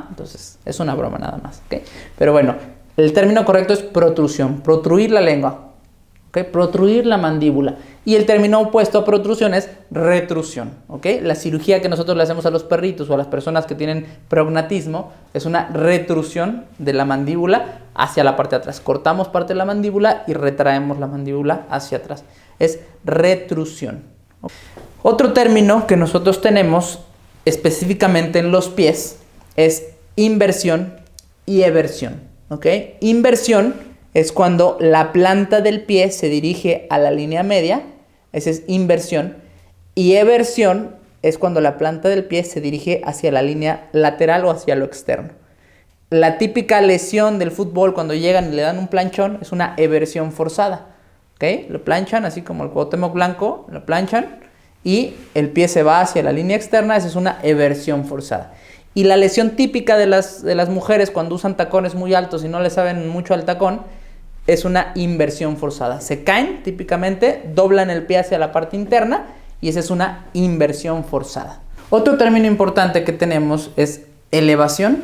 Entonces es una broma nada más, ¿ok? Pero bueno, el término correcto es protrusión, protruir la lengua, ¿ok? Protruir la mandíbula. Y el término opuesto a protrusión es retrusión, ¿ok? La cirugía que nosotros le hacemos a los perritos o a las personas que tienen prognatismo es una retrusión de la mandíbula hacia la parte de atrás. Cortamos parte de la mandíbula y retraemos la mandíbula hacia atrás. Es retrusión. Otro término que nosotros tenemos específicamente en los pies es inversión y eversión, ¿ok? Inversión es cuando la planta del pie se dirige a la línea media, esa es inversión, y eversión es cuando la planta del pie se dirige hacia la línea lateral o hacia lo externo. La típica lesión del fútbol cuando llegan y le dan un planchón es una eversión forzada, ¿ok? Lo planchan así como el Cuauhtémoc Blanco, lo planchan y el pie se va hacia la línea externa, esa es una eversión forzada. Y la lesión típica de las mujeres cuando usan tacones muy altos y no le saben mucho al tacón es una inversión forzada. Se caen típicamente, doblan el pie hacia la parte interna y esa es una inversión forzada. Otro término importante que tenemos es elevación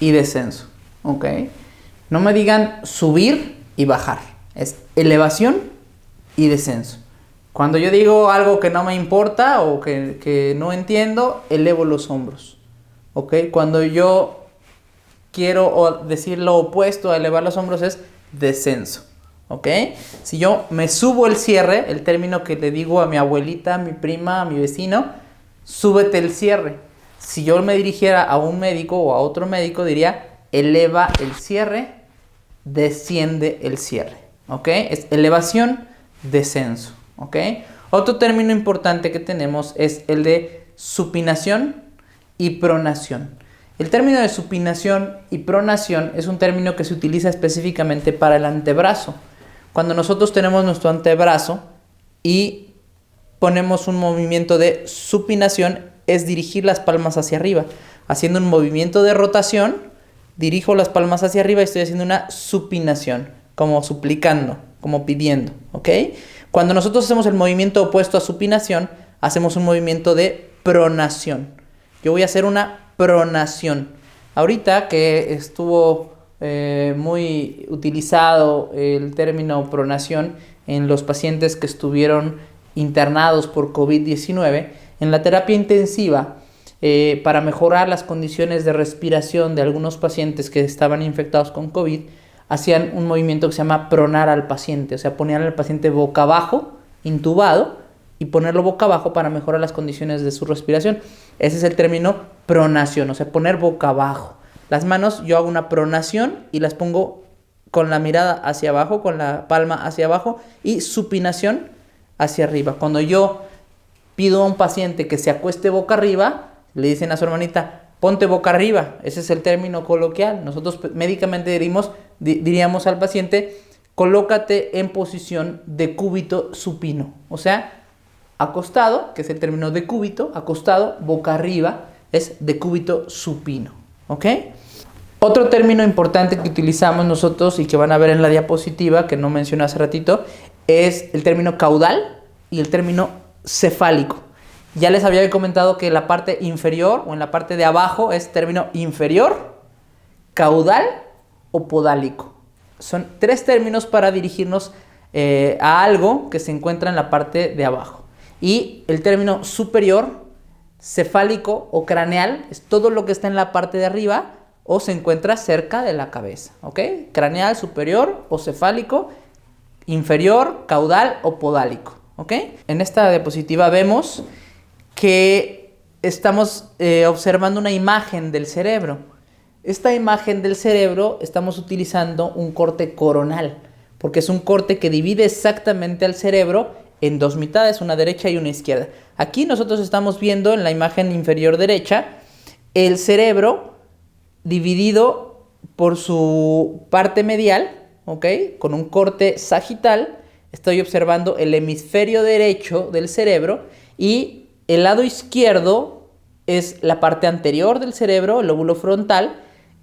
y descenso, ¿ok? No me digan subir y bajar, es elevación y descenso. Cuando yo digo algo que no me importa o que no entiendo, elevo los hombros, ¿ok? Cuando yo quiero decir lo opuesto a elevar los hombros es descenso, ¿ok? Si yo me subo el cierre, el término que le digo a mi abuelita, a mi prima, a mi vecino, súbete el cierre. Si yo me dirigiera a un médico o a otro médico, diría eleva el cierre, desciende el cierre, ¿ok? Es elevación, descenso, ¿ok? Otro término importante que tenemos es el de supinación y pronación. El término de supinación y pronación es un término que se utiliza específicamente para el antebrazo. Cuando nosotros tenemos nuestro antebrazo y ponemos un movimiento de supinación, es dirigir las palmas hacia arriba. Haciendo un movimiento de rotación, dirijo las palmas hacia arriba y estoy haciendo una supinación, como suplicando, como pidiendo, ¿ok? Cuando nosotros hacemos el movimiento opuesto a supinación, hacemos un movimiento de pronación. Yo voy a hacer una pronación. Ahorita que estuvo muy utilizado el término pronación en los pacientes que estuvieron internados por COVID-19, en la terapia intensiva, para mejorar las condiciones de respiración de algunos pacientes que estaban infectados con COVID, hacían un movimiento que se llama pronar al paciente, o sea, ponían al paciente boca abajo, intubado, y ponerlo boca abajo para mejorar las condiciones de su respiración. Ese es el término pronación, o sea, poner boca abajo. Las manos, yo hago una pronación y las pongo con la mirada hacia abajo, con la palma hacia abajo, y supinación hacia arriba. Cuando yo pido a un paciente que se acueste boca arriba, le dicen a su hermanita, ponte boca arriba. Ese es el término coloquial. Nosotros médicamente diríamos al paciente, colócate en posición de cúbito supino. O sea, acostado, que es el término decúbito, acostado, boca arriba, es decúbito supino. ¿Ok? Otro término importante que utilizamos nosotros y que van a ver en la diapositiva, que no mencioné hace ratito, es el término caudal y el término cefálico. Ya les había comentado que la parte inferior o en la parte de abajo es término inferior, caudal o podálico. Son 3 términos para dirigirnos a algo que se encuentra en la parte de abajo. Y el término superior, cefálico o craneal, es todo lo que está en la parte de arriba o se encuentra cerca de la cabeza. ¿Ok? Craneal, superior o cefálico, inferior, caudal o podálico. ¿Ok? En esta diapositiva vemos que estamos observando una imagen del cerebro. Esta imagen del cerebro estamos utilizando un corte coronal, porque es un corte que divide exactamente al cerebro en 2 mitades, una derecha y una izquierda. Aquí nosotros estamos viendo en la imagen inferior derecha el cerebro dividido por su parte medial, ¿ok? Con un corte sagital. Estoy observando el hemisferio derecho del cerebro y el lado izquierdo es la parte anterior del cerebro, el lóbulo frontal,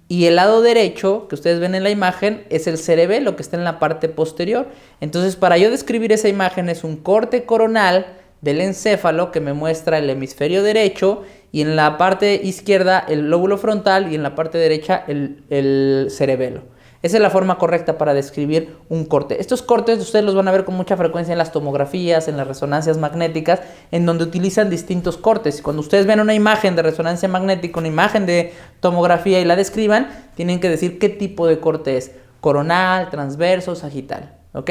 y el lado derecho, que ustedes ven en la imagen, es el cerebelo, que está en la parte posterior. Entonces, para yo describir esa imagen, es un corte coronal del encéfalo que me muestra el hemisferio derecho, y en la parte izquierda el lóbulo frontal, y en la parte derecha el cerebelo. Esa es la forma correcta para describir un corte. Estos cortes ustedes los van a ver con mucha frecuencia en las tomografías, en las resonancias magnéticas, en donde utilizan distintos cortes. Cuando ustedes ven una imagen de resonancia magnética, una imagen de tomografía y la describan, tienen que decir qué tipo de corte es. Coronal, transverso, sagital. ¿Ok?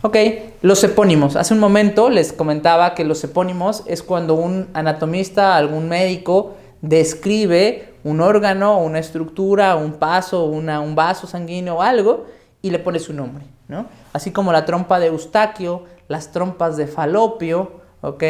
Ok, los epónimos. Hace un momento les comentaba que los epónimos es cuando un anatomista, algún médico, describe un órgano, una estructura, un paso, un vaso sanguíneo o algo y le pone su nombre, ¿no? Así como la trompa de Eustaquio, las trompas de Falopio, ¿ok?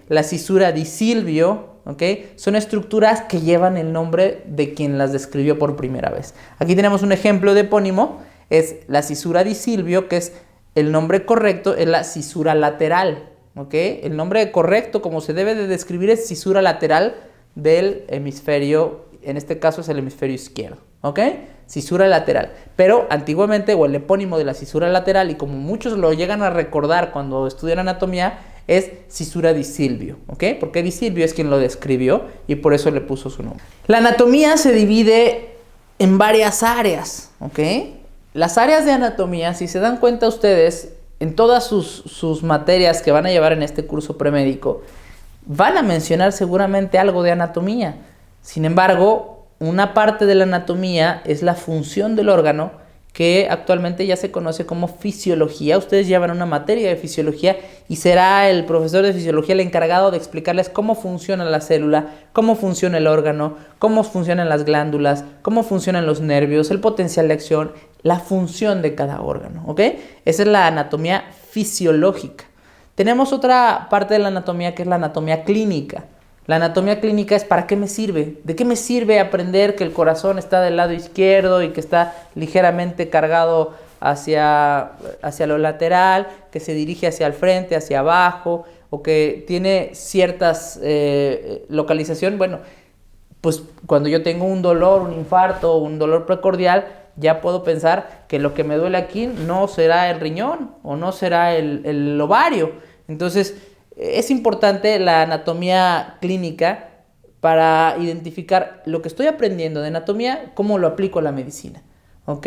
La cisura di Silvio, ¿ok? Son estructuras que llevan el nombre de quien las describió por primera vez. Aquí tenemos un ejemplo de epónimo, es la cisura di Silvio, que es el nombre correcto, es la cisura lateral, ¿ok? El nombre correcto, como se debe de describir, es cisura lateral del hemisferio, en este caso es el hemisferio izquierdo, ¿ok? Cisura lateral. Pero antiguamente, o el epónimo de la cisura lateral, y como muchos lo llegan a recordar cuando estudian anatomía, es cisura di Silvio, ¿ok? Porque di Silvio es quien lo describió y por eso le puso su nombre. La anatomía se divide en varias áreas, ¿ok? Las áreas de anatomía, si se dan cuenta ustedes, en todas sus materias que van a llevar en este curso premédico, van a mencionar seguramente algo de anatomía. Sin embargo, una parte de la anatomía es la función del órgano, que actualmente ya se conoce como fisiología. Ustedes llevan una materia de fisiología y será el profesor de fisiología el encargado de explicarles cómo funciona la célula, cómo funciona el órgano, cómo funcionan las glándulas, cómo funcionan los nervios, el potencial de acción, la función de cada órgano, ¿ok? Esa es la anatomía fisiológica. Tenemos otra parte de la anatomía que es la anatomía clínica. La anatomía clínica es ¿para qué me sirve? ¿De qué me sirve aprender que el corazón está del lado izquierdo y que está ligeramente cargado hacia lo lateral, que se dirige hacia el frente, hacia abajo, o que tiene ciertas localización? Bueno, pues cuando yo tengo un dolor, un infarto, un dolor precordial, ya puedo pensar que lo que me duele aquí no será el riñón o no será el ovario. Entonces, es importante la anatomía clínica para identificar lo que estoy aprendiendo de anatomía, cómo lo aplico a la medicina, ¿ok?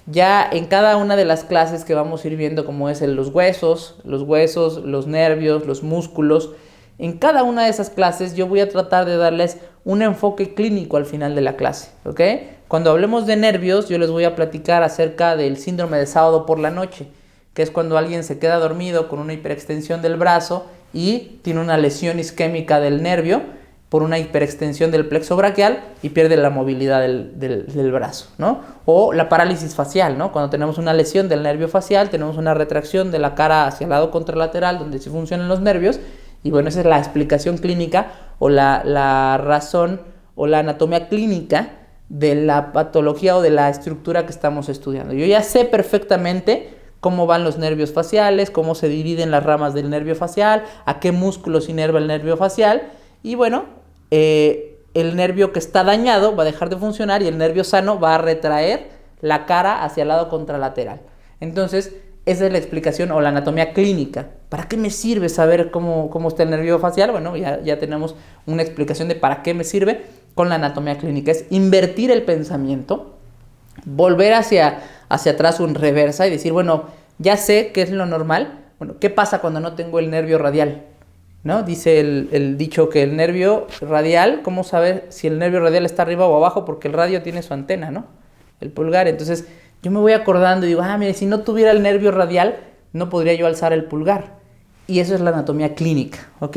Ya en cada una de las clases que vamos a ir viendo, como es los huesos, los nervios, los músculos, en cada una de esas clases yo voy a tratar de darles un enfoque clínico al final de la clase, ¿ok? Cuando hablemos de nervios, yo les voy a platicar acerca del síndrome de sábado por la noche, que es cuando alguien se queda dormido con una hiperextensión del brazo y tiene una lesión isquémica del nervio por una hiperextensión del plexo braquial y pierde la movilidad del brazo, ¿no? O la parálisis facial, ¿no? Cuando tenemos una lesión del nervio facial, tenemos una retracción de la cara hacia el lado contralateral donde sí funcionan los nervios, y bueno, esa es la explicación clínica o la razón o la anatomía clínica de la patología o de la estructura que estamos estudiando. Yo ya sé perfectamente cómo van los nervios faciales, cómo se dividen las ramas del nervio facial, a qué músculos inerva el nervio facial, y bueno, el nervio que está dañado va a dejar de funcionar y el nervio sano va a retraer la cara hacia el lado contralateral. Entonces, esa es la explicación o la anatomía clínica. ¿Para qué me sirve saber cómo está el nervio facial? Bueno, ya tenemos una explicación de para qué me sirve con la anatomía clínica. Es invertir el pensamiento, volver hacia atrás o en reversa y decir, bueno, ya sé qué es lo normal. Bueno, ¿qué pasa cuando no tengo el nervio radial? ¿No? Dice el dicho que el nervio radial, ¿cómo saber si el nervio radial está arriba o abajo? Porque el radio tiene su antena, ¿no? El pulgar. Entonces, yo me voy acordando y digo, mire, si no tuviera el nervio radial, no podría yo alzar el pulgar. Y eso es la anatomía clínica, ¿ok?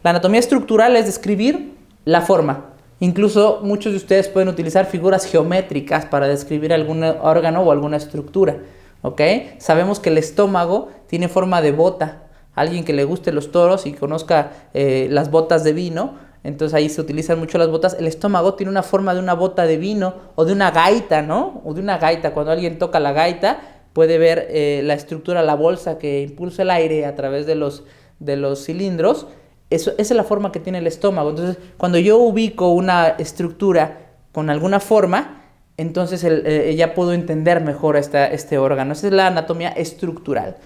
La anatomía estructural es describir la forma. Incluso muchos de ustedes pueden utilizar figuras geométricas para describir algún órgano o alguna estructura, ¿ok? Sabemos que el estómago tiene forma de bota. Alguien que le guste los toros y conozca las botas de vino, entonces ahí se utilizan mucho las botas. El estómago tiene una forma de una bota de vino o de una gaita, ¿no? O de una gaita. Cuando alguien toca la gaita, puede ver la estructura, la bolsa que impulsa el aire a través de los cilindros. Esa es la forma que tiene el estómago. Entonces, cuando yo ubico una estructura con alguna forma, entonces ya puedo entender mejor este órgano. Esa es la anatomía estructural.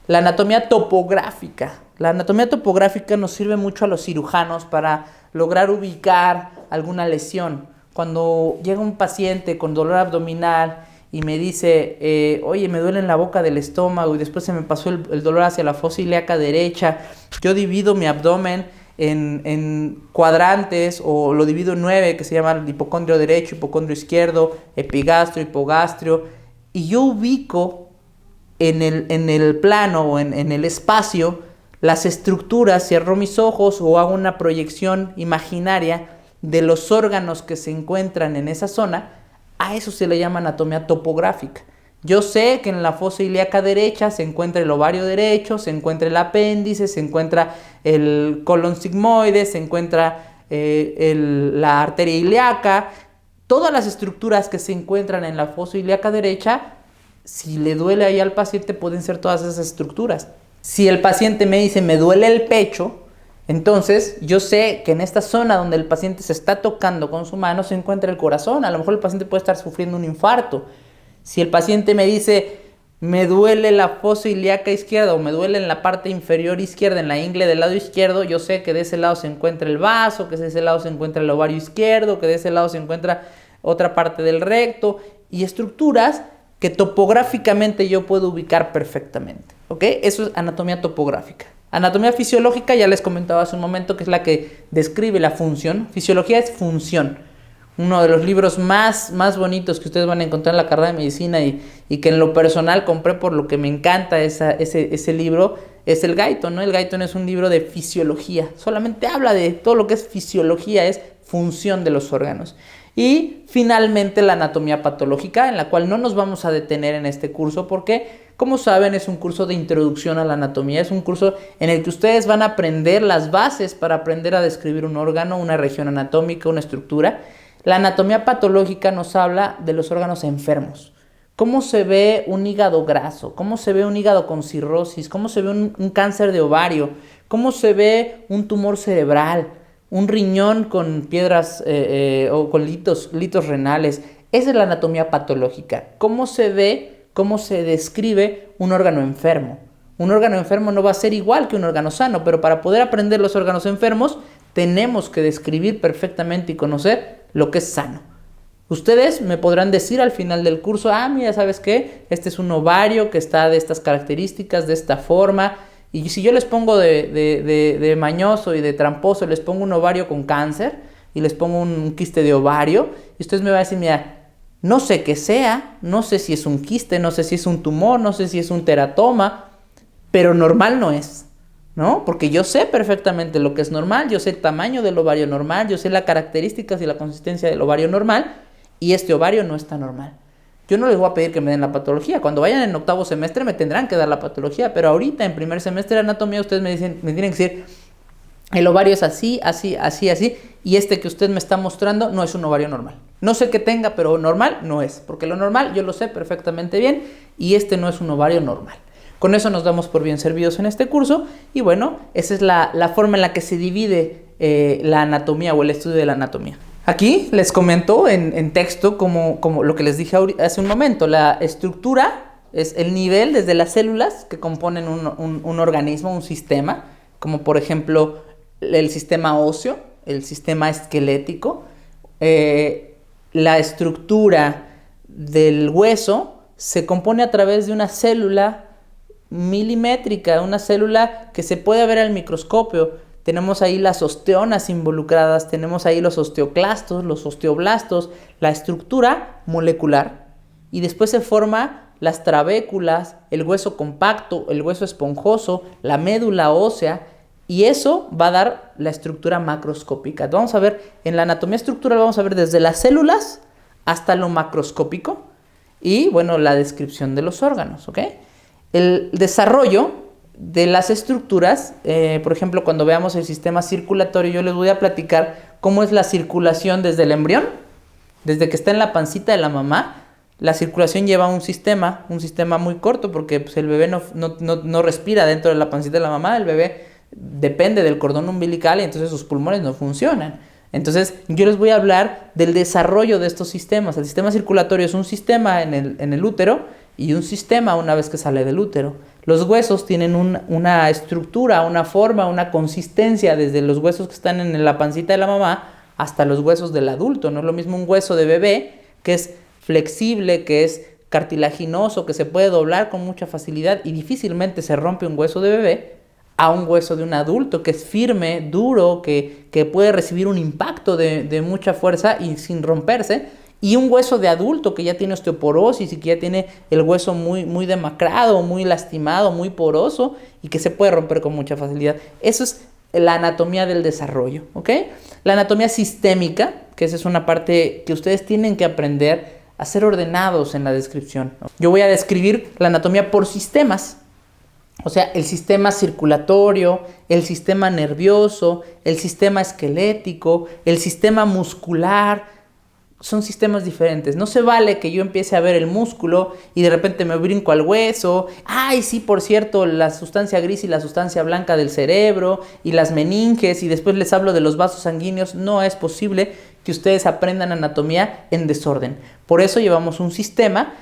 La anatomía topográfica. La anatomía topográfica nos sirve mucho a los cirujanos para lograr ubicar alguna lesión. Cuando llega un paciente con dolor abdominal y me dice, oye, me duele en la boca del estómago y después se me pasó el dolor hacia la fosa ilíaca derecha, yo divido mi abdomen en cuadrantes o lo divido en 9, que se llaman hipocondrio derecho, hipocondrio izquierdo, epigastrio, hipogastrio, y yo ubico en el plano o en el espacio las estructuras, cierro mis ojos o hago una proyección imaginaria de los órganos que se encuentran en esa zona. A eso se le llama anatomía topográfica. Yo sé que en la fosa ilíaca derecha se encuentra el ovario derecho, se encuentra el apéndice, se encuentra el colon sigmoide, se encuentra la arteria ilíaca. Todas las estructuras que se encuentran en la fosa ilíaca derecha, si le duele ahí al paciente, pueden ser todas esas estructuras. Si el paciente me dice, me duele el pecho, entonces yo sé que en esta zona donde el paciente se está tocando con su mano se encuentra el corazón. A lo mejor el paciente puede estar sufriendo un infarto. Si el paciente me dice, me duele la fosa ilíaca izquierda o me duele en la parte inferior izquierda, en la ingle del lado izquierdo, yo sé que de ese lado se encuentra el vaso, que de ese lado se encuentra el ovario izquierdo, que de ese lado se encuentra otra parte del recto, y estructuras que topográficamente yo puedo ubicar perfectamente, ¿ok? Eso es anatomía topográfica. Anatomía fisiológica, ya les comentaba hace un momento, que es la que describe la función. Fisiología es función. Uno de los libros más bonitos que ustedes van a encontrar en la carrera de medicina y que en lo personal compré por lo que me encanta ese libro, es el Guyton, ¿no? El Guyton es un libro de fisiología. Solamente habla de todo lo que es fisiología, es función de los órganos. Y finalmente la anatomía patológica, en la cual no nos vamos a detener en este curso porque, como saben, es un curso de introducción a la anatomía. Es un curso en el que ustedes van a aprender las bases para aprender a describir un órgano, una región anatómica, una estructura. La anatomía patológica nos habla de los órganos enfermos. ¿Cómo se ve un hígado graso? ¿Cómo se ve un hígado con cirrosis? ¿Cómo se ve un cáncer de ovario? ¿Cómo se ve un tumor cerebral? Un riñón con piedras o con litos renales. Esa es la anatomía patológica. ¿Cómo se ve, cómo se describe un órgano enfermo? Un órgano enfermo no va a ser igual que un órgano sano, pero para poder aprender los órganos enfermos tenemos que describir perfectamente y conocer lo que es sano. Ustedes me podrán decir al final del curso, mira, ¿sabes qué? Este es un ovario que está de estas características, de esta forma. Y si yo les pongo de mañoso y de tramposo, les pongo un ovario con cáncer, y les pongo un quiste de ovario y ustedes me van a decir, mira, no sé qué sea, no sé si es un quiste, no sé si es un tumor, no sé si es un teratoma, pero normal no es, ¿no? Porque yo sé perfectamente lo que es normal, yo sé el tamaño del ovario normal, yo sé las características y la consistencia del ovario normal y este ovario no está normal. Yo no les voy a pedir que me den la patología. Cuando vayan en octavo semestre me tendrán que dar la patología, pero ahorita en primer semestre de anatomía ustedes me tienen que decir, el ovario es así, así, así, así, y este que usted me está mostrando no es un ovario normal. No sé qué tenga, pero normal no es, porque lo normal yo lo sé perfectamente bien y este no es un ovario normal. Con eso nos damos por bien servidos en este curso y bueno, esa es la forma en la que se divide la anatomía o el estudio de la anatomía. Aquí les comento en texto como lo que les dije hace un momento. La estructura es el nivel desde las células que componen un organismo, un sistema, como por ejemplo el sistema óseo, el sistema esquelético. La estructura del hueso se compone a través de una célula milimétrica, una célula que se puede ver al microscopio. Tenemos ahí las osteonas involucradas, tenemos ahí los osteoclastos, los osteoblastos, la estructura molecular. Y después se forma las trabéculas, el hueso compacto, el hueso esponjoso, la médula ósea, y eso va a dar la estructura macroscópica. Vamos a ver, en la anatomía estructural vamos a ver desde las células hasta lo macroscópico y, bueno, la descripción de los órganos, ¿ok? El desarrollo de las estructuras, por ejemplo, cuando veamos el sistema circulatorio, yo les voy a platicar cómo es la circulación desde el embrión, desde que está en la pancita de la mamá. La circulación lleva un sistema muy corto porque pues, el bebé no respira dentro de la pancita de la mamá, el bebé depende del cordón umbilical y entonces sus pulmones no funcionan. Entonces yo les voy a hablar del desarrollo de estos sistemas. El sistema circulatorio es un sistema en el útero y un sistema una vez que sale del útero. Los huesos tienen una estructura, una forma, una consistencia desde los huesos que están en la pancita de la mamá hasta los huesos del adulto. No es lo mismo un hueso de bebé que es flexible, que es cartilaginoso, que se puede doblar con mucha facilidad y difícilmente se rompe un hueso de bebé, a un hueso de un adulto que es firme, duro, que puede recibir un impacto de mucha fuerza y sin romperse, y un hueso de adulto que ya tiene osteoporosis y que ya tiene el hueso muy demacrado, muy lastimado, muy poroso y que se puede romper con mucha facilidad. Eso es la anatomía del desarrollo, ¿ok? La anatomía sistémica, que esa es una parte que ustedes tienen que aprender a ser ordenados en la descripción, ¿no? Yo voy a describir la anatomía por sistemas. O sea, el sistema circulatorio, el sistema nervioso, el sistema esquelético, el sistema muscular, son sistemas diferentes. No se vale que yo empiece a ver el músculo y de repente me brinco al hueso. Ay, sí, por cierto, la sustancia gris y la sustancia blanca del cerebro y las meninges y después les hablo de los vasos sanguíneos. No es posible que ustedes aprendan anatomía en desorden. Por eso llevamos un sistema.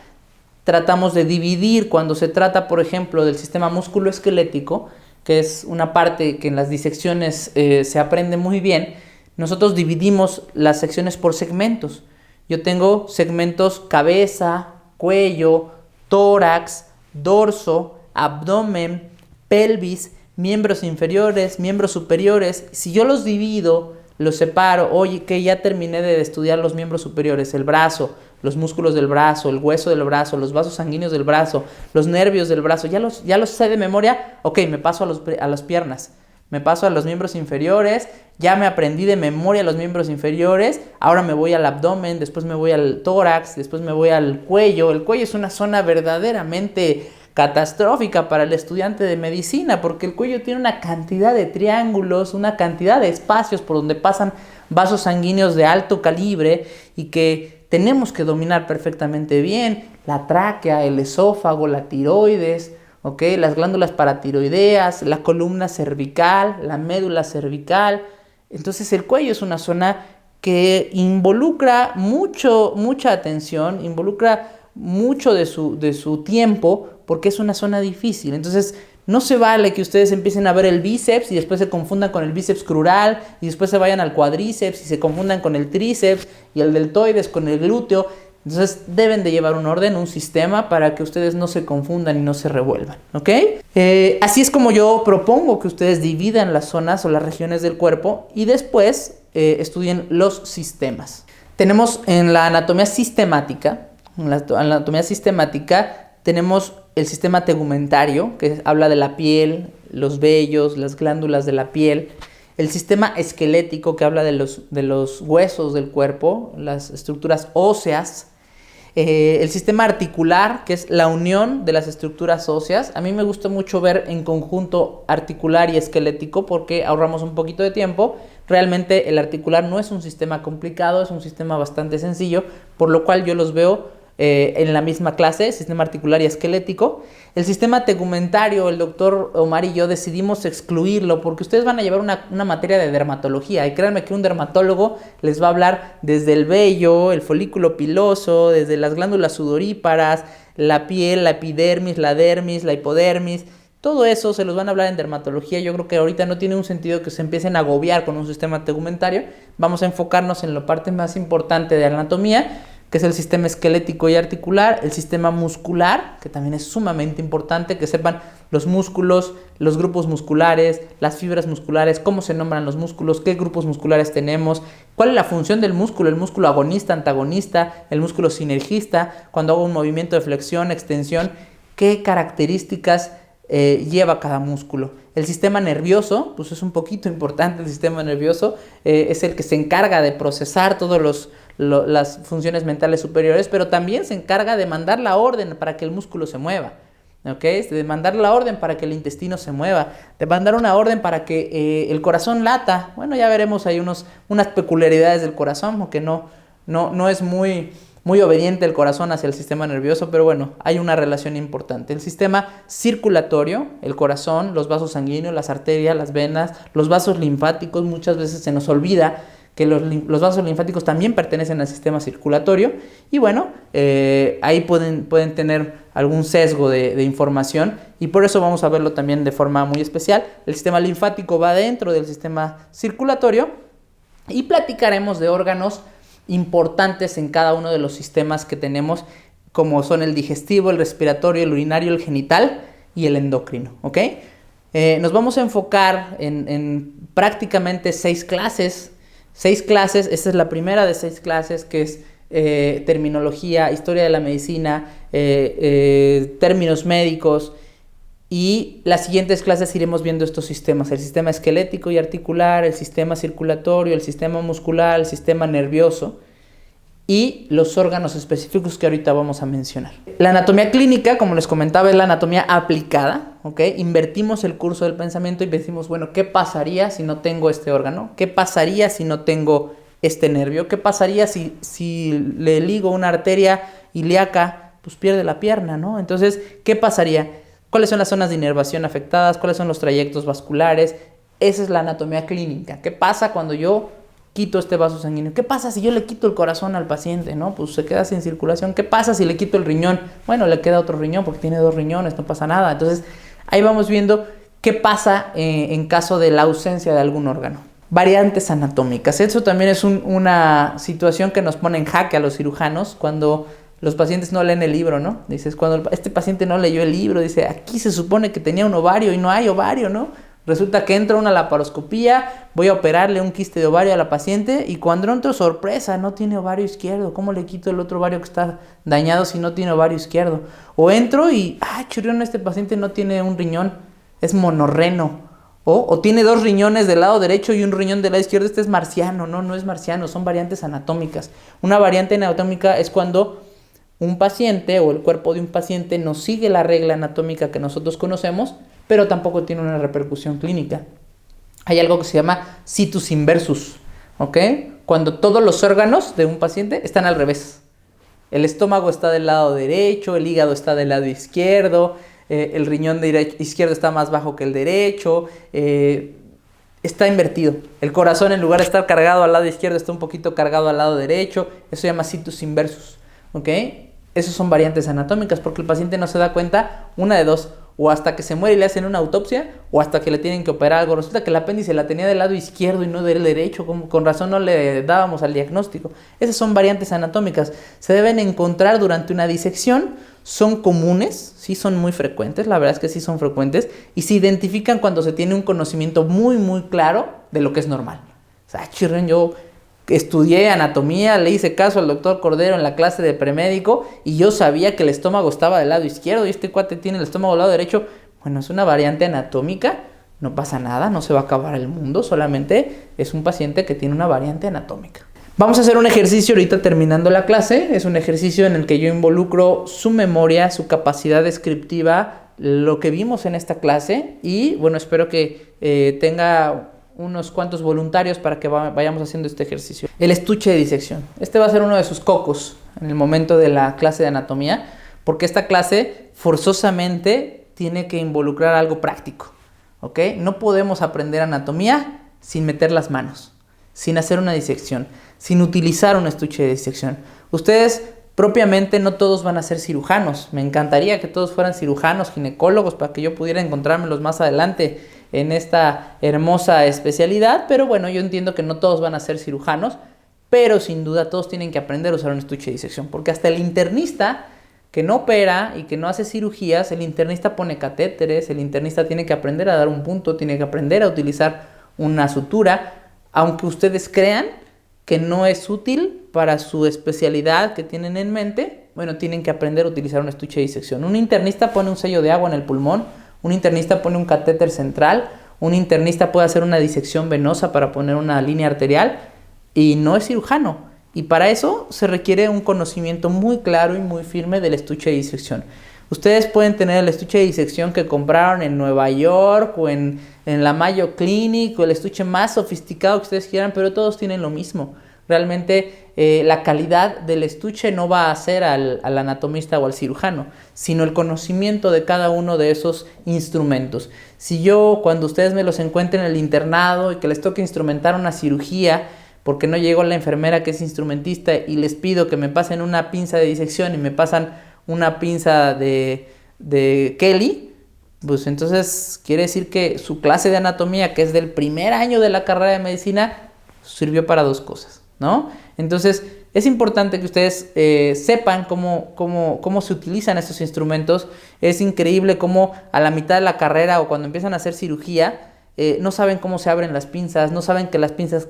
Tratamos de dividir cuando se trata, por ejemplo, del sistema musculoesquelético, que es una parte que en las disecciones se aprende muy bien. Nosotros dividimos las secciones por segmentos. Yo tengo segmentos cabeza, cuello, tórax, dorso, abdomen, pelvis, miembros inferiores, miembros superiores. Si yo los divido, los separo, oye, que ya terminé de estudiar los miembros superiores, el brazo, los músculos del brazo, el hueso del brazo, los vasos sanguíneos del brazo, los nervios del brazo, ya los sé de memoria, ok, me paso a las piernas, me paso a los miembros inferiores, ya me aprendí de memoria los miembros inferiores, ahora me voy al abdomen, después me voy al tórax, después me voy al cuello. El cuello es una zona verdaderamente catastrófica para el estudiante de medicina, porque el cuello tiene una cantidad de triángulos, una cantidad de espacios por donde pasan vasos sanguíneos de alto calibre y que tenemos que dominar perfectamente bien. La tráquea, el esófago, la tiroides, ¿okay? Las glándulas paratiroideas, la columna cervical, la médula cervical. Entonces el cuello es una zona que involucra mucha atención, involucra mucho de su tiempo, porque es una zona difícil. Entonces no se vale que ustedes empiecen a ver el bíceps y después se confundan con el bíceps crural y después se vayan al cuadríceps y se confundan con el tríceps y el deltoides con el glúteo. Entonces deben de llevar un orden, un sistema para que ustedes no se confundan y no se revuelvan, ¿ok? Así es como yo propongo que ustedes dividan las zonas o las regiones del cuerpo y después estudien los sistemas. Tenemos en la anatomía sistemática, tenemos el sistema tegumentario, que habla de la piel, los vellos, las glándulas de la piel. El sistema esquelético, que habla de los huesos del cuerpo, las estructuras óseas. El sistema articular, que es la unión de las estructuras óseas. A mí me gusta mucho ver en conjunto articular y esquelético porque ahorramos un poquito de tiempo. Realmente el articular no es un sistema complicado, es un sistema bastante sencillo, por lo cual yo los veo en la misma clase, sistema articular y esquelético. El sistema tegumentario, el doctor Omar y yo decidimos excluirlo porque ustedes van a llevar una materia de dermatología y créanme que un dermatólogo les va a hablar desde el vello, el folículo piloso, desde las glándulas sudoríparas, la piel, la epidermis, la dermis, la hipodermis. Todo eso se los van a hablar en dermatología. Yo creo que ahorita no tiene un sentido que se empiecen a agobiar con un sistema tegumentario. Vamos a enfocarnos en la parte más importante de la anatomía, que es el sistema esquelético y articular, el sistema muscular, que también es sumamente importante, que sepan los músculos, los grupos musculares, las fibras musculares, cómo se nombran los músculos, qué grupos musculares tenemos, cuál es la función del músculo, el músculo agonista, antagonista, el músculo sinergista, cuando hago un movimiento de flexión, extensión, qué características lleva cada músculo. El sistema nervioso, pues es un poquito importante el sistema nervioso, es el que se encarga de procesar todos las funciones mentales superiores, pero también se encarga de mandar la orden para que el músculo se mueva, ¿ok? De mandar la orden para que el intestino se mueva, de mandar una orden para que el corazón lata. Bueno, ya veremos ahí unas peculiaridades del corazón, porque no es muy obediente el corazón hacia el sistema nervioso, pero bueno, hay una relación importante. El sistema circulatorio, el corazón, los vasos sanguíneos, las arterias, las venas, los vasos linfáticos, muchas veces se nos olvida que los vasos linfáticos también pertenecen al sistema circulatorio y bueno, ahí pueden tener algún sesgo de información y por eso vamos a verlo también de forma muy especial. El sistema linfático va dentro del sistema circulatorio y platicaremos de órganos importantes en cada uno de los sistemas que tenemos, como son el digestivo, el respiratorio, el urinario, el genital y el endocrino, ¿ok? Nos vamos a enfocar en prácticamente 6 clases. 6 clases, esta es la primera de 6 clases, que es terminología, historia de la medicina, términos médicos, y las siguientes clases iremos viendo estos sistemas, el sistema esquelético y articular, el sistema circulatorio, el sistema muscular, el sistema nervioso y los órganos específicos que ahorita vamos a mencionar. La anatomía clínica, como les comentaba, es la anatomía aplicada, ¿ok? Invertimos el curso del pensamiento y decimos, bueno, ¿qué pasaría si no tengo este órgano? ¿Qué pasaría si no tengo este nervio? ¿Qué pasaría si le ligo una arteria ilíaca? Pues pierde la pierna, ¿no? Entonces, ¿qué pasaría? ¿Cuáles son las zonas de inervación afectadas? ¿Cuáles son los trayectos vasculares? Esa es la anatomía clínica. ¿Qué pasa cuando yo quito este vaso sanguíneo? ¿Qué pasa si yo le quito el corazón al paciente? ¿No? Pues se queda sin circulación. ¿Qué pasa si le quito el riñón? Bueno, le queda otro riñón porque tiene 2 riñones, no pasa nada. Entonces, ahí vamos viendo qué pasa en caso de la ausencia de algún órgano. Variantes anatómicas. Eso también es una situación que nos pone en jaque a los cirujanos cuando los pacientes no leen el libro, ¿no? Dices, cuando este paciente no leyó el libro, dice, aquí se supone que tenía un ovario y no hay ovario, ¿no? Resulta que entra una laparoscopía, voy a operarle un quiste de ovario a la paciente y cuando entro, sorpresa, no tiene ovario izquierdo. ¿Cómo le quito el otro ovario que está dañado si no tiene ovario izquierdo? O entro y, churrión, este paciente no tiene un riñón, es monorreno. O tiene 2 riñones del lado derecho y un riñón del lado izquierdo, este es marciano. No es marciano, son variantes anatómicas. Una variante anatómica es cuando un paciente o el cuerpo de un paciente no sigue la regla anatómica que nosotros conocemos, pero tampoco tiene una repercusión clínica. Hay algo que se llama situs inversus, ¿ok? Cuando todos los órganos de un paciente están al revés. El estómago está del lado derecho, el hígado está del lado izquierdo, el riñón izquierdo está más bajo que el derecho, está invertido. El corazón, en lugar de estar cargado al lado izquierdo, está un poquito cargado al lado derecho. Eso se llama situs inversus, ¿ok? Esas son variantes anatómicas porque el paciente no se da cuenta, una de dos, o hasta que se muere y le hacen una autopsia, o hasta que le tienen que operar algo. Resulta que el apéndice la tenía del lado izquierdo y no del derecho, con razón no le dábamos al diagnóstico. Esas son variantes anatómicas. Se deben encontrar durante una disección, son comunes, sí son muy frecuentes, la verdad es que sí son frecuentes, y se identifican cuando se tiene un conocimiento muy, muy claro de lo que es normal. O sea, chirren, yo estudié anatomía, le hice caso al doctor Cordero en la clase de premédico y yo sabía que el estómago estaba del lado izquierdo y este cuate tiene el estómago del lado derecho. Bueno, es una variante anatómica, no pasa nada, no se va a acabar el mundo, solamente es un paciente que tiene una variante anatómica. Vamos a hacer un ejercicio ahorita terminando la clase. Es un ejercicio en el que yo involucro su memoria, su capacidad descriptiva, lo que vimos en esta clase y bueno, espero que tenga unos cuantos voluntarios para que vayamos haciendo este ejercicio. El estuche de disección. Este va a ser uno de sus cocos en el momento de la clase de anatomía, porque esta clase forzosamente tiene que involucrar algo práctico, ¿ok? No podemos aprender anatomía sin meter las manos, sin hacer una disección, sin utilizar un estuche de disección. Ustedes propiamente no todos van a ser cirujanos. Me encantaría que todos fueran cirujanos, ginecólogos, para que yo pudiera encontrármelos más adelante en esta hermosa especialidad, pero bueno, yo entiendo que no todos van a ser cirujanos, pero sin duda todos tienen que aprender a usar un estuche de disección, porque hasta el internista que no opera y que no hace cirugías, el internista pone catéteres, el internista tiene que aprender a dar un punto, tiene que aprender a utilizar una sutura, aunque ustedes crean que no es útil para su especialidad que tienen en mente, bueno, tienen que aprender a utilizar un estuche de disección. Un internista pone un sello de agua en el pulmón, un internista pone un catéter central, un internista puede hacer una disección venosa para poner una línea arterial y no es cirujano. Y para eso se requiere un conocimiento muy claro y muy firme del estuche de disección. Ustedes pueden tener el estuche de disección que compraron en Nueva York o en la Mayo Clinic o el estuche más sofisticado que ustedes quieran, pero todos tienen lo mismo. Realmente la calidad del estuche no va a ser al anatomista o al cirujano, sino el conocimiento de cada uno de esos instrumentos. Si yo, cuando ustedes me los encuentren en el internado y que les toque instrumentar una cirugía, porque no llegó la enfermera que es instrumentista y les pido que me pasen una pinza de disección y me pasan una pinza de Kelly, pues entonces quiere decir que su clase de anatomía, que es del primer año de la carrera de medicina, sirvió para dos cosas, ¿no? Entonces es importante que ustedes sepan cómo se utilizan estos instrumentos. Es increíble cómo a la mitad de la carrera o cuando empiezan a hacer cirugía, no saben cómo se abren las pinzas, no saben que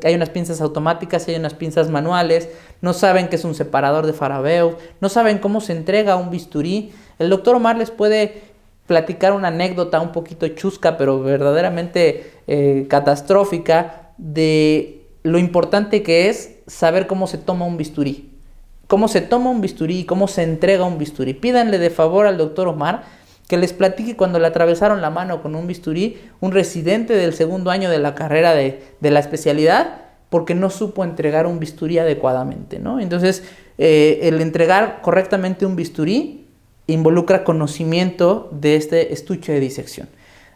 hay unas pinzas automáticas y hay unas pinzas manuales, no saben que es un separador de Farabeuf, no saben cómo se entrega un bisturí. El doctor Omar les puede platicar una anécdota un poquito chusca, pero verdaderamente catastrófica, de lo importante que es saber cómo se toma un bisturí. Cómo se toma un bisturí y cómo se entrega un bisturí. Pídanle de favor al doctor Omar que les platique cuando le atravesaron la mano con un bisturí, un residente del segundo año de la carrera de la especialidad, porque no supo entregar un bisturí adecuadamente, ¿no? Entonces, el entregar correctamente un bisturí involucra conocimiento de este estuche de disección.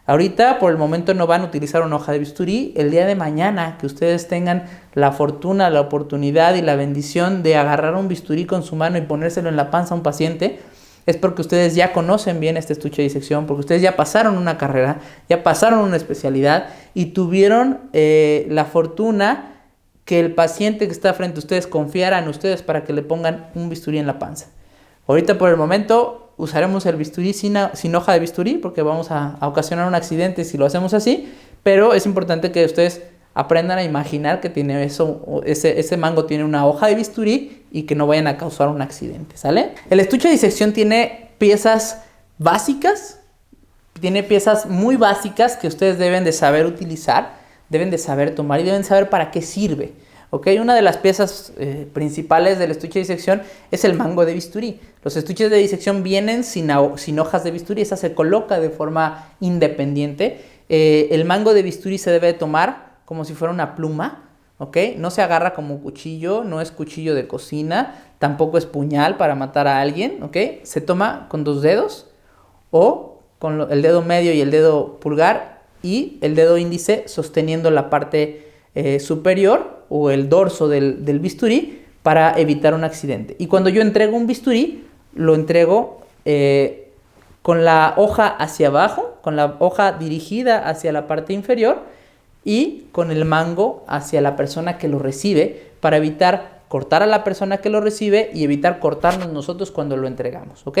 Ahorita, por el momento, no van a utilizar una hoja de bisturí. El día de mañana, que ustedes tengan la fortuna, la oportunidad y la bendición de agarrar un bisturí con su mano y ponérselo en la panza a un paciente, es porque ustedes ya conocen bien este estuche de disección, porque ustedes ya pasaron una carrera, ya pasaron una especialidad y tuvieron la fortuna que el paciente que está frente a ustedes confiara en ustedes para que le pongan un bisturí en la panza. Ahorita por el momento usaremos el bisturí sin hoja de bisturí porque vamos a ocasionar un accidente si lo hacemos así, pero es importante que ustedes aprendan a imaginar que tiene ese mango tiene una hoja de bisturí y que no vayan a causar un accidente, ¿sale? El estuche de disección tiene piezas básicas, tiene piezas muy básicas que ustedes deben de saber utilizar, deben de saber tomar y deben saber para qué sirve, ¿ok? Una de las piezas principales del estuche de disección es el mango de bisturí. Los estuches de disección vienen sin hojas de bisturí, esa se coloca de forma independiente. El mango de bisturí se debe tomar como si fuera una pluma, ¿ok? No se agarra como cuchillo, no es cuchillo de cocina, tampoco es puñal para matar a alguien, ¿ok? Se toma con dos dedos o con el dedo medio y el dedo pulgar y el dedo índice sosteniendo la parte superior o el dorso del bisturí para evitar un accidente. Y cuando yo entrego un bisturí, lo entrego con la hoja hacia abajo, con la hoja dirigida hacia la parte inferior y con el mango hacia la persona que lo recibe para evitar cortar a la persona que lo recibe y evitar cortarnos nosotros cuando lo entregamos, ¿ok?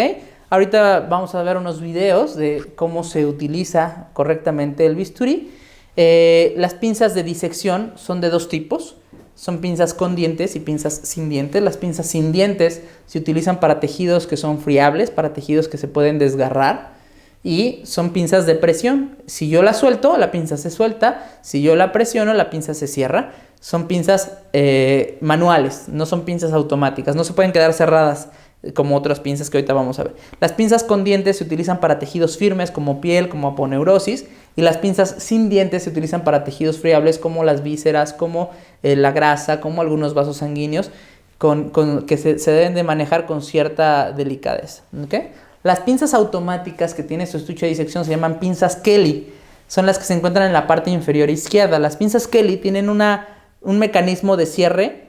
Ahorita vamos a ver unos videos de cómo se utiliza correctamente el bisturí. Las pinzas de disección son de dos tipos. Son pinzas con dientes y pinzas sin dientes. Las pinzas sin dientes se utilizan para tejidos que son friables, para tejidos que se pueden desgarrar. Y son pinzas de presión. Si yo la suelto, la pinza se suelta. Si yo la presiono, la pinza se cierra. Son pinzas manuales, no son pinzas automáticas. No se pueden quedar cerradas como otras pinzas que ahorita vamos a ver. Las pinzas con dientes se utilizan para tejidos firmes como piel, como aponeurosis. Y las pinzas sin dientes se utilizan para tejidos friables como las vísceras, como la grasa, como algunos vasos sanguíneos, que se deben de manejar con cierta delicadeza. ¿Okay? Las pinzas automáticas que tiene su estuche de disección se llaman pinzas Kelly. Son las que se encuentran en la parte inferior izquierda. Las pinzas Kelly tienen un mecanismo de cierre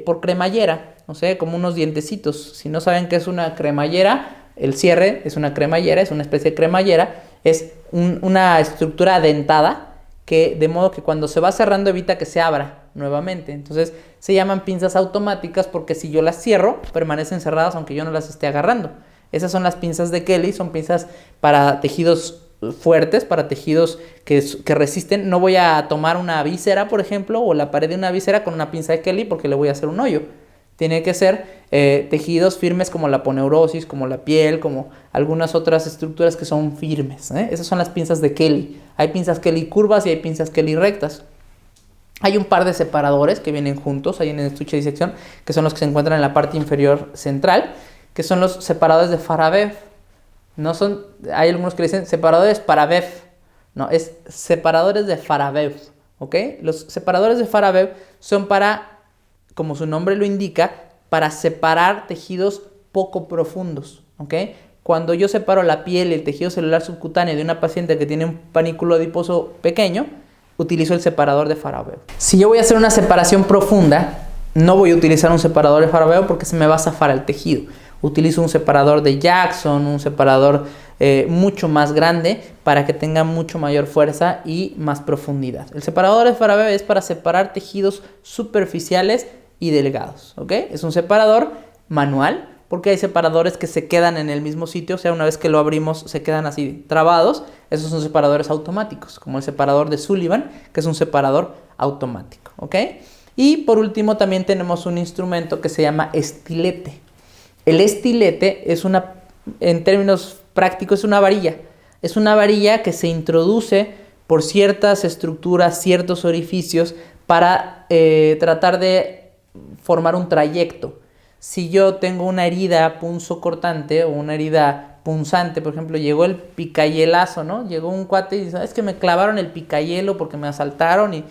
por cremallera, o sea, como unos dientecitos. Si no saben qué es una cremallera, el cierre es una cremallera, es una especie de cremallera. Es una estructura dentada, de modo que cuando se va cerrando evita que se abra nuevamente. Entonces se llaman pinzas automáticas porque si yo las cierro, permanecen cerradas aunque yo no las esté agarrando. Esas son las pinzas de Kelly, son pinzas para tejidos fuertes, para tejidos que resisten. No voy a tomar una víscera, por ejemplo, o la pared de una víscera con una pinza de Kelly porque le voy a hacer un hoyo. Tiene que ser tejidos firmes como la aponeurosis, como la piel, como algunas otras estructuras que son firmes. Esas son las pinzas de Kelly. Hay pinzas Kelly curvas y hay pinzas Kelly rectas. Hay un par de separadores que vienen juntos ahí en el estuche de disección, que son los que se encuentran en la parte inferior central, que son los separadores de Farabev. No son, hay algunos que le dicen separadores Farabev. No, es separadores de Farabev. ¿Ok? Los separadores de Farabev son para, como su nombre lo indica, para separar tejidos poco profundos. ¿Ok? Cuando yo separo la piel y el tejido celular subcutáneo de una paciente que tiene un panículo adiposo pequeño, utilizo el separador de Farabev. Si yo voy a hacer una separación profunda, no voy a utilizar un separador de Farabev porque se me va a zafar el tejido. Utilizo un separador de Jackson, un separador mucho más grande para que tenga mucho mayor fuerza y más profundidad. El separador de Farabev es para separar tejidos superficiales y delgados. ¿Ok? Es un separador manual porque hay separadores que se quedan en el mismo sitio, o sea, una vez que lo abrimos se quedan así trabados. Esos son separadores automáticos, como el separador de Sullivan, que es un separador automático. ¿Ok? Y por último también tenemos un instrumento que se llama estilete. El estilete es en términos prácticos, es una varilla. Es una varilla que se introduce por ciertas estructuras, ciertos orificios, para tratar de formar un trayecto. Si yo tengo una herida punzocortante o una herida punzante, por ejemplo, llegó el picayelazo, ¿no? Llegó un cuate y dice, es que me clavaron el picayelo porque me asaltaron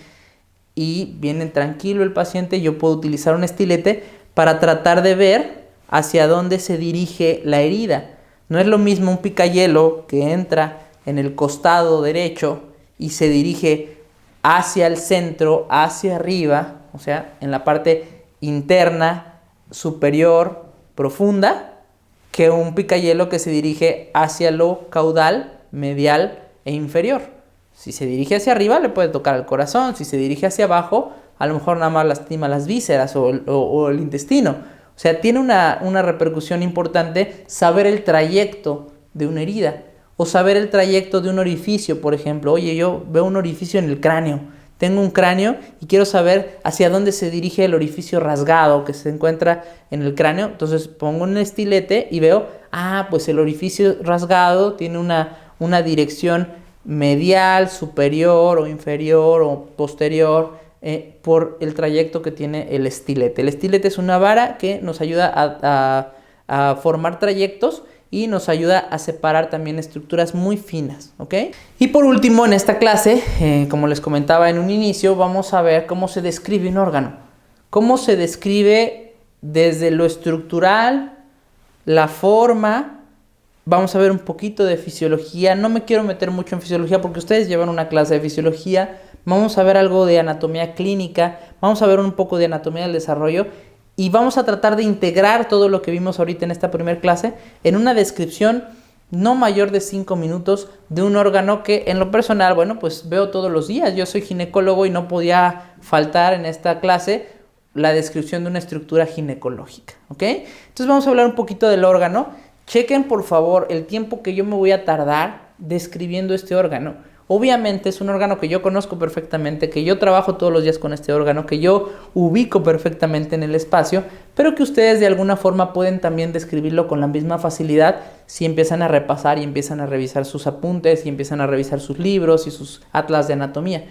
y viene tranquilo el paciente. Yo puedo utilizar un estilete para tratar de ver hacia dónde se dirige la herida. No es lo mismo un picayelo que entra en el costado derecho y se dirige hacia el centro, hacia arriba, o sea, en la parte interna, superior, profunda, que un picayelo que se dirige hacia lo caudal, medial e inferior. Si se dirige hacia arriba le puede tocar el corazón, si se dirige hacia abajo a lo mejor nada más lastima las vísceras o el intestino. O sea, tiene una repercusión importante saber el trayecto de una herida o saber el trayecto de un orificio, por ejemplo. Oye, yo veo un orificio en el cráneo, tengo un cráneo y quiero saber hacia dónde se dirige el orificio rasgado que se encuentra en el cráneo. Entonces pongo un estilete y veo, pues el orificio rasgado tiene una dirección medial, superior o inferior o posterior, por el trayecto que tiene el estilete. El estilete es una vara que nos ayuda a formar trayectos y nos ayuda a separar también estructuras muy finas, ¿ok? Y por último, en esta clase, como les comentaba en un inicio, vamos a ver cómo se describe un órgano. Cómo se describe desde lo estructural, la forma. Vamos a ver un poquito de fisiología. No me quiero meter mucho en fisiología porque ustedes llevan una clase de fisiología. Vamos a ver algo de anatomía clínica, vamos a ver un poco de anatomía del desarrollo y vamos a tratar de integrar todo lo que vimos ahorita en esta primera clase en una descripción no mayor de 5 minutos de un órgano que en lo personal, bueno, pues veo todos los días. Yo soy ginecólogo y no podía faltar en esta clase la descripción de una estructura ginecológica, ¿ok? Entonces vamos a hablar un poquito del órgano. Chequen por favor el tiempo que yo me voy a tardar describiendo este órgano. Obviamente es un órgano que yo conozco perfectamente, que yo trabajo todos los días con este órgano, que yo ubico perfectamente en el espacio, pero que ustedes de alguna forma pueden también describirlo con la misma facilidad si empiezan a repasar y empiezan a revisar sus apuntes y empiezan a revisar sus libros y sus atlas de anatomía.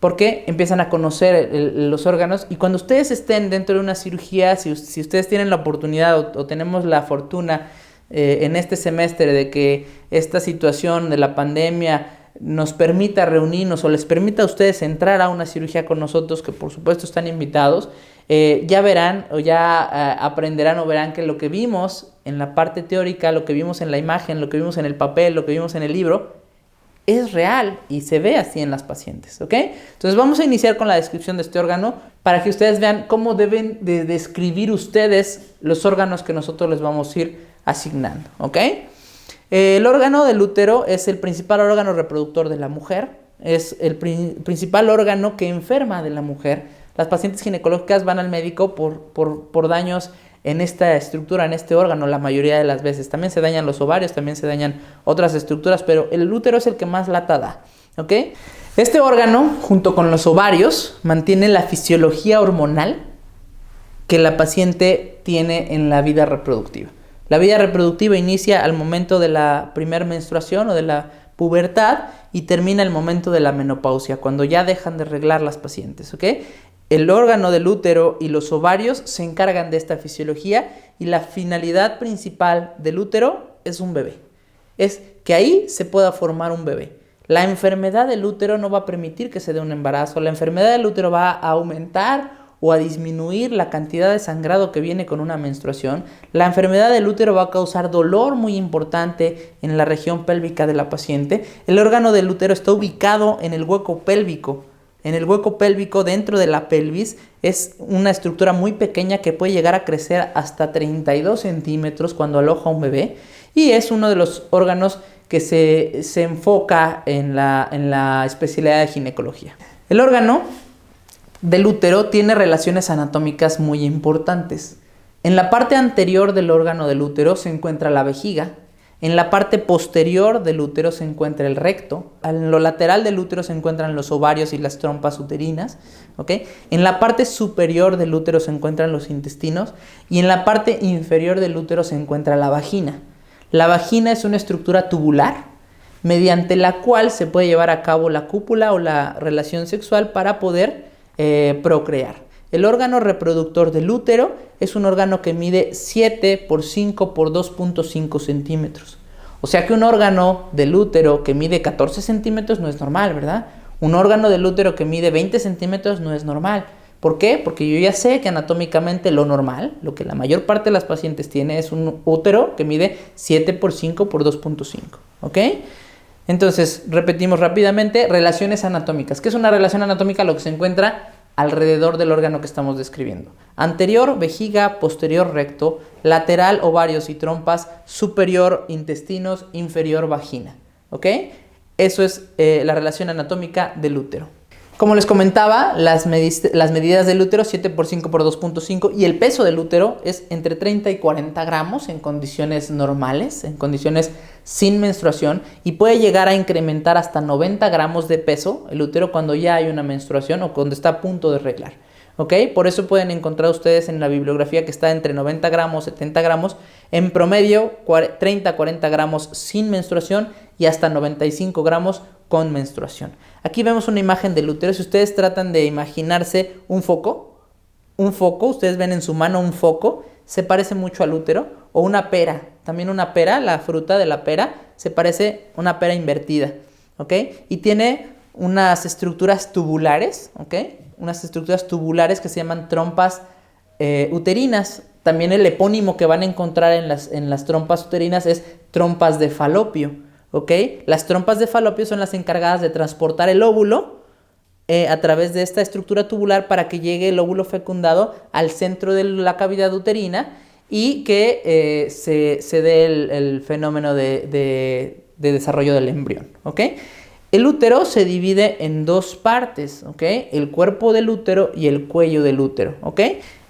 Porque empiezan a conocer los órganos, y cuando ustedes estén dentro de una cirugía, si ustedes tienen la oportunidad o tenemos la fortuna en este semestre de que esta situación de la pandemia nos permita reunirnos o les permita a ustedes entrar a una cirugía con nosotros, que por supuesto están invitados, ya verán o ya aprenderán o verán que lo que vimos en la parte teórica, lo que vimos en la imagen, lo que vimos en el papel, lo que vimos en el libro, es real y se ve así en las pacientes, ¿ok? Entonces vamos a iniciar con la descripción de este órgano para que ustedes vean cómo deben de describir ustedes los órganos que nosotros les vamos a ir asignando, ¿ok? El órgano del útero es el principal órgano reproductor de la mujer, es el principal órgano que enferma de la mujer. Las pacientes ginecológicas van al médico por daños en esta estructura, en este órgano, la mayoría de las veces. También se dañan los ovarios, también se dañan otras estructuras, pero el útero es el que más lata da, ¿ok? Este órgano, junto con los ovarios, mantiene la fisiología hormonal que la paciente tiene en la vida reproductiva. La vida reproductiva inicia al momento de la primera menstruación o de la pubertad y termina el momento de la menopausia, cuando ya dejan de reglar las pacientes, ¿ok? El órgano del útero y los ovarios se encargan de esta fisiología, y la finalidad principal del útero es un bebé. Es que ahí se pueda formar un bebé. La enfermedad del útero no va a permitir que se dé un embarazo. La enfermedad del útero va a aumentar o a disminuir la cantidad de sangrado que viene con una menstruación. La enfermedad del útero va a causar dolor muy importante en la región pélvica de la paciente. El órgano del útero está ubicado en el hueco pélvico. En el hueco pélvico, dentro de la pelvis, es una estructura muy pequeña que puede llegar a crecer hasta 32 centímetros cuando aloja un bebé, y es uno de los órganos que se enfoca en la especialidad de ginecología. El órgano del útero tiene relaciones anatómicas muy importantes. En la parte anterior del órgano del útero se encuentra la vejiga. En la parte posterior del útero se encuentra el recto. En lo lateral del útero se encuentran los ovarios y las trompas uterinas, ¿ok? En la parte superior del útero se encuentran los intestinos, y en la parte inferior del útero se encuentra la vagina. La vagina es una estructura tubular mediante la cual se puede llevar a cabo la cópula o la relación sexual para poder procrear. El órgano reproductor del útero es un órgano que mide 7 por 5 por 2.5 centímetros. O sea que un órgano del útero que mide 14 centímetros no es normal, ¿verdad? Un órgano del útero que mide 20 centímetros no es normal. ¿Por qué? Porque yo ya sé que anatómicamente lo normal, lo que la mayor parte de las pacientes tiene, es un útero que mide 7 por 5 por 2.5, ¿ok? Entonces, repetimos rápidamente, relaciones anatómicas. ¿Qué es una relación anatómica? Lo que se encuentra alrededor del órgano que estamos describiendo. Anterior, vejiga; posterior, recto; lateral, ovarios y trompas; superior, intestinos; inferior, vagina. ¿Ok? Eso es la relación anatómica del útero. Como les comentaba, las medidas del útero, 7 por 5 por 2.5, y el peso del útero es entre 30 y 40 gramos en condiciones normales, en condiciones sin menstruación, y puede llegar a incrementar hasta 90 gramos de peso el útero cuando ya hay una menstruación o cuando está a punto de reglar. ¿Ok? Por eso pueden encontrar ustedes en la bibliografía que está entre 90 gramos, 70 gramos, en promedio 30, 40 gramos sin menstruación y hasta 95 gramos con menstruación. Aquí vemos una imagen del útero. Si ustedes tratan de imaginarse un foco, ustedes ven en su mano un foco, se parece mucho al útero, o una pera. También una pera, la fruta de la pera, se parece a una pera invertida, ¿ok? Y tiene unas estructuras tubulares, ¿ok? Unas estructuras tubulares que se llaman trompas uterinas. También el epónimo que van a encontrar en las trompas uterinas es trompas de falopio, ¿ok? Las trompas de falopio son las encargadas de transportar el óvulo a través de esta estructura tubular para que llegue el óvulo fecundado al centro de la cavidad uterina y que se dé el fenómeno de desarrollo del embrión, ¿ok? El útero se divide en dos partes, ¿ok? El cuerpo del útero y el cuello del útero, ¿ok?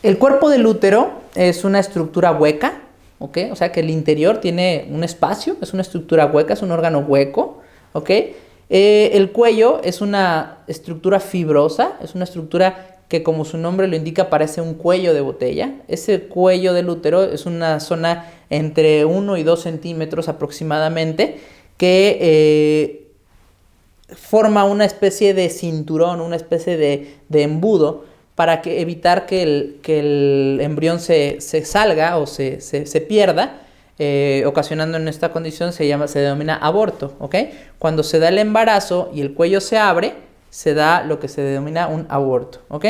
El cuerpo del útero es una estructura hueca, ¿ok? O sea que el interior tiene un espacio, es una estructura hueca, es un órgano hueco, ¿ok? El cuello es una estructura fibrosa, es una estructura que, como su nombre lo indica, parece un cuello de botella. Ese cuello del útero es una zona entre 1 y 2 centímetros aproximadamente que forma una especie de cinturón, una especie de embudo para evitar que el embrión se salga o se pierda. Ocasionando en esta condición se denomina aborto, ¿ok? Cuando se da el embarazo y el cuello se abre, se da lo que se denomina un aborto, ¿ok?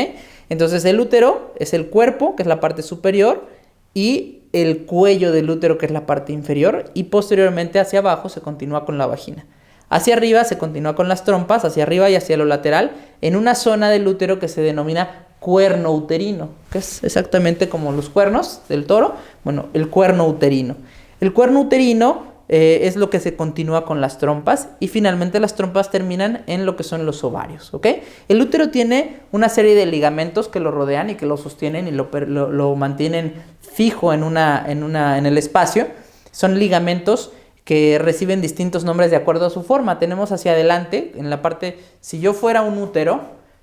Entonces el útero es el cuerpo, que es la parte superior, y el cuello del útero, que es la parte inferior, y posteriormente hacia abajo se continúa con la vagina. Hacia arriba se continúa con las trompas, hacia arriba y hacia lo lateral, en una zona del útero que se denomina cuerno uterino, que es exactamente como los cuernos del toro, bueno, el cuerno uterino. El cuerno uterino es lo que se continúa con las trompas y finalmente las trompas terminan en lo que son los ovarios, ¿ok? El útero tiene una serie de ligamentos que lo rodean y que lo sostienen y lo mantienen fijo en el espacio. Son ligamentos que reciben distintos nombres de acuerdo a su forma. Tenemos hacia adelante, en la parte, si yo fuera un útero,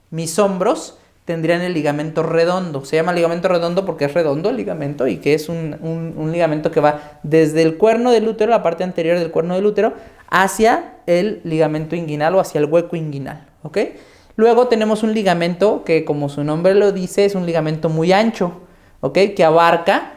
mis hombros tendrían el ligamento redondo. Se llama ligamento redondo porque es redondo el ligamento y que es un ligamento que va desde el cuerno del útero, la parte anterior del cuerno del útero, hacia el ligamento inguinal o hacia el hueco inguinal, ¿ok? Luego tenemos un ligamento que, como su nombre lo dice, es un ligamento muy ancho, ¿ok? Que abarca